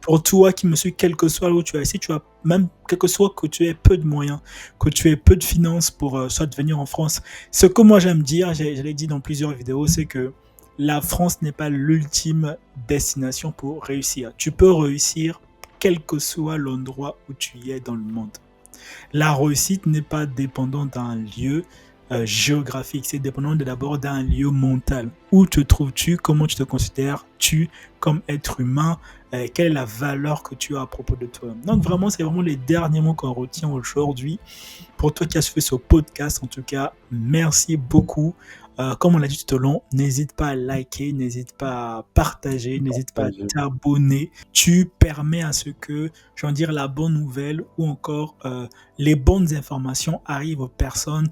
S2: pour toi qui me suis, quel que soit où tu es, si tu as même, quel que soit que tu aies peu de moyens, que tu aies peu de finances pour soit venir en France, ce que moi j'aime dire, je l'ai dit dans plusieurs vidéos, c'est que la France n'est pas l'ultime destination pour réussir. Tu peux réussir quel que soit l'endroit où tu y es dans le monde. La réussite n'est pas dépendante d'un lieu géographique, c'est dépendant d'abord d'un lieu mental. Où te trouves-tu? Comment tu te considères tu comme être humain? Quelle est la valeur que tu as à propos de toi? Donc vraiment, c'est vraiment les derniers mots qu'on retient aujourd'hui. Pour toi qui as fait ce podcast, en tout cas, merci beaucoup. Comme on l'a dit tout au long, n'hésite pas à liker, n'hésite pas à partager, n'hésite pas à
S1: Partager.
S2: t'abonner. Tu permets à ce que, je veux dire, la bonne nouvelle ou encore les bonnes informations arrivent aux personnes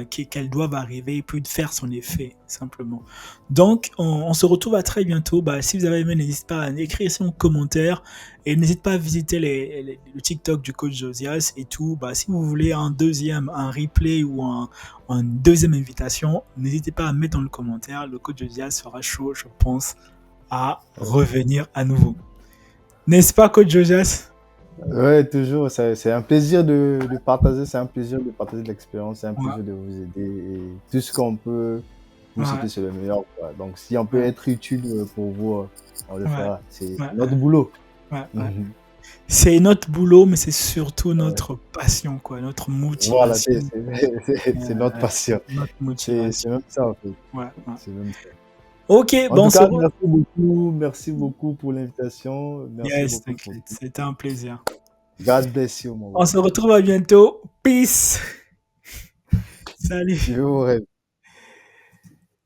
S2: qu'elles doivent arriver et puis de faire son effet, simplement. Donc, on se retrouve à très bientôt. Bah, si vous avez aimé, n'hésitez pas à écrire ici en commentaire. Et n'hésite pas à visiter le TikTok du coach Josias et tout. Bah, si vous voulez un replay ou une deuxième invitation, n'hésitez pas à mettre dans le commentaire. Le coach Josias sera chaud, je pense, à revenir à nouveau. N'est-ce pas, coach Josias?
S1: Ouais, toujours. C'est un plaisir de partager. C'est un plaisir de partager de l'expérience. C'est un
S2: Ouais,
S1: plaisir de vous aider. Et tout ce qu'on peut vous
S2: ouais,
S1: citer, c'est le meilleur, quoi. Donc, si on peut
S2: ouais,
S1: être utile pour vous, on le
S2: ouais,
S1: fera. C'est
S2: ouais,
S1: notre boulot.
S2: ouais, ouais.
S1: Mhm.
S2: C'est notre boulot, mais c'est surtout
S1: Ouais.
S2: notre passion, quoi, notre
S1: Voilà,
S2: motivation.
S1: c'est notre passion.
S2: Notre
S1: C'est
S2: motivation.
S1: même ça, en fait.
S2: Ouais, ouais.
S1: C'est même ça.
S2: Ok,
S1: En
S2: bon, on
S1: tout
S2: se
S1: cas,
S2: retrouve.
S1: merci beaucoup pour l'invitation. Merci
S2: Yes,
S1: beaucoup pour
S2: t'inquiète,
S1: tout.
S2: c'était un plaisir.
S1: God bless you, mon
S2: On
S1: gars.
S2: se retrouve à bientôt. Peace. Salut.
S1: Je vous rêve.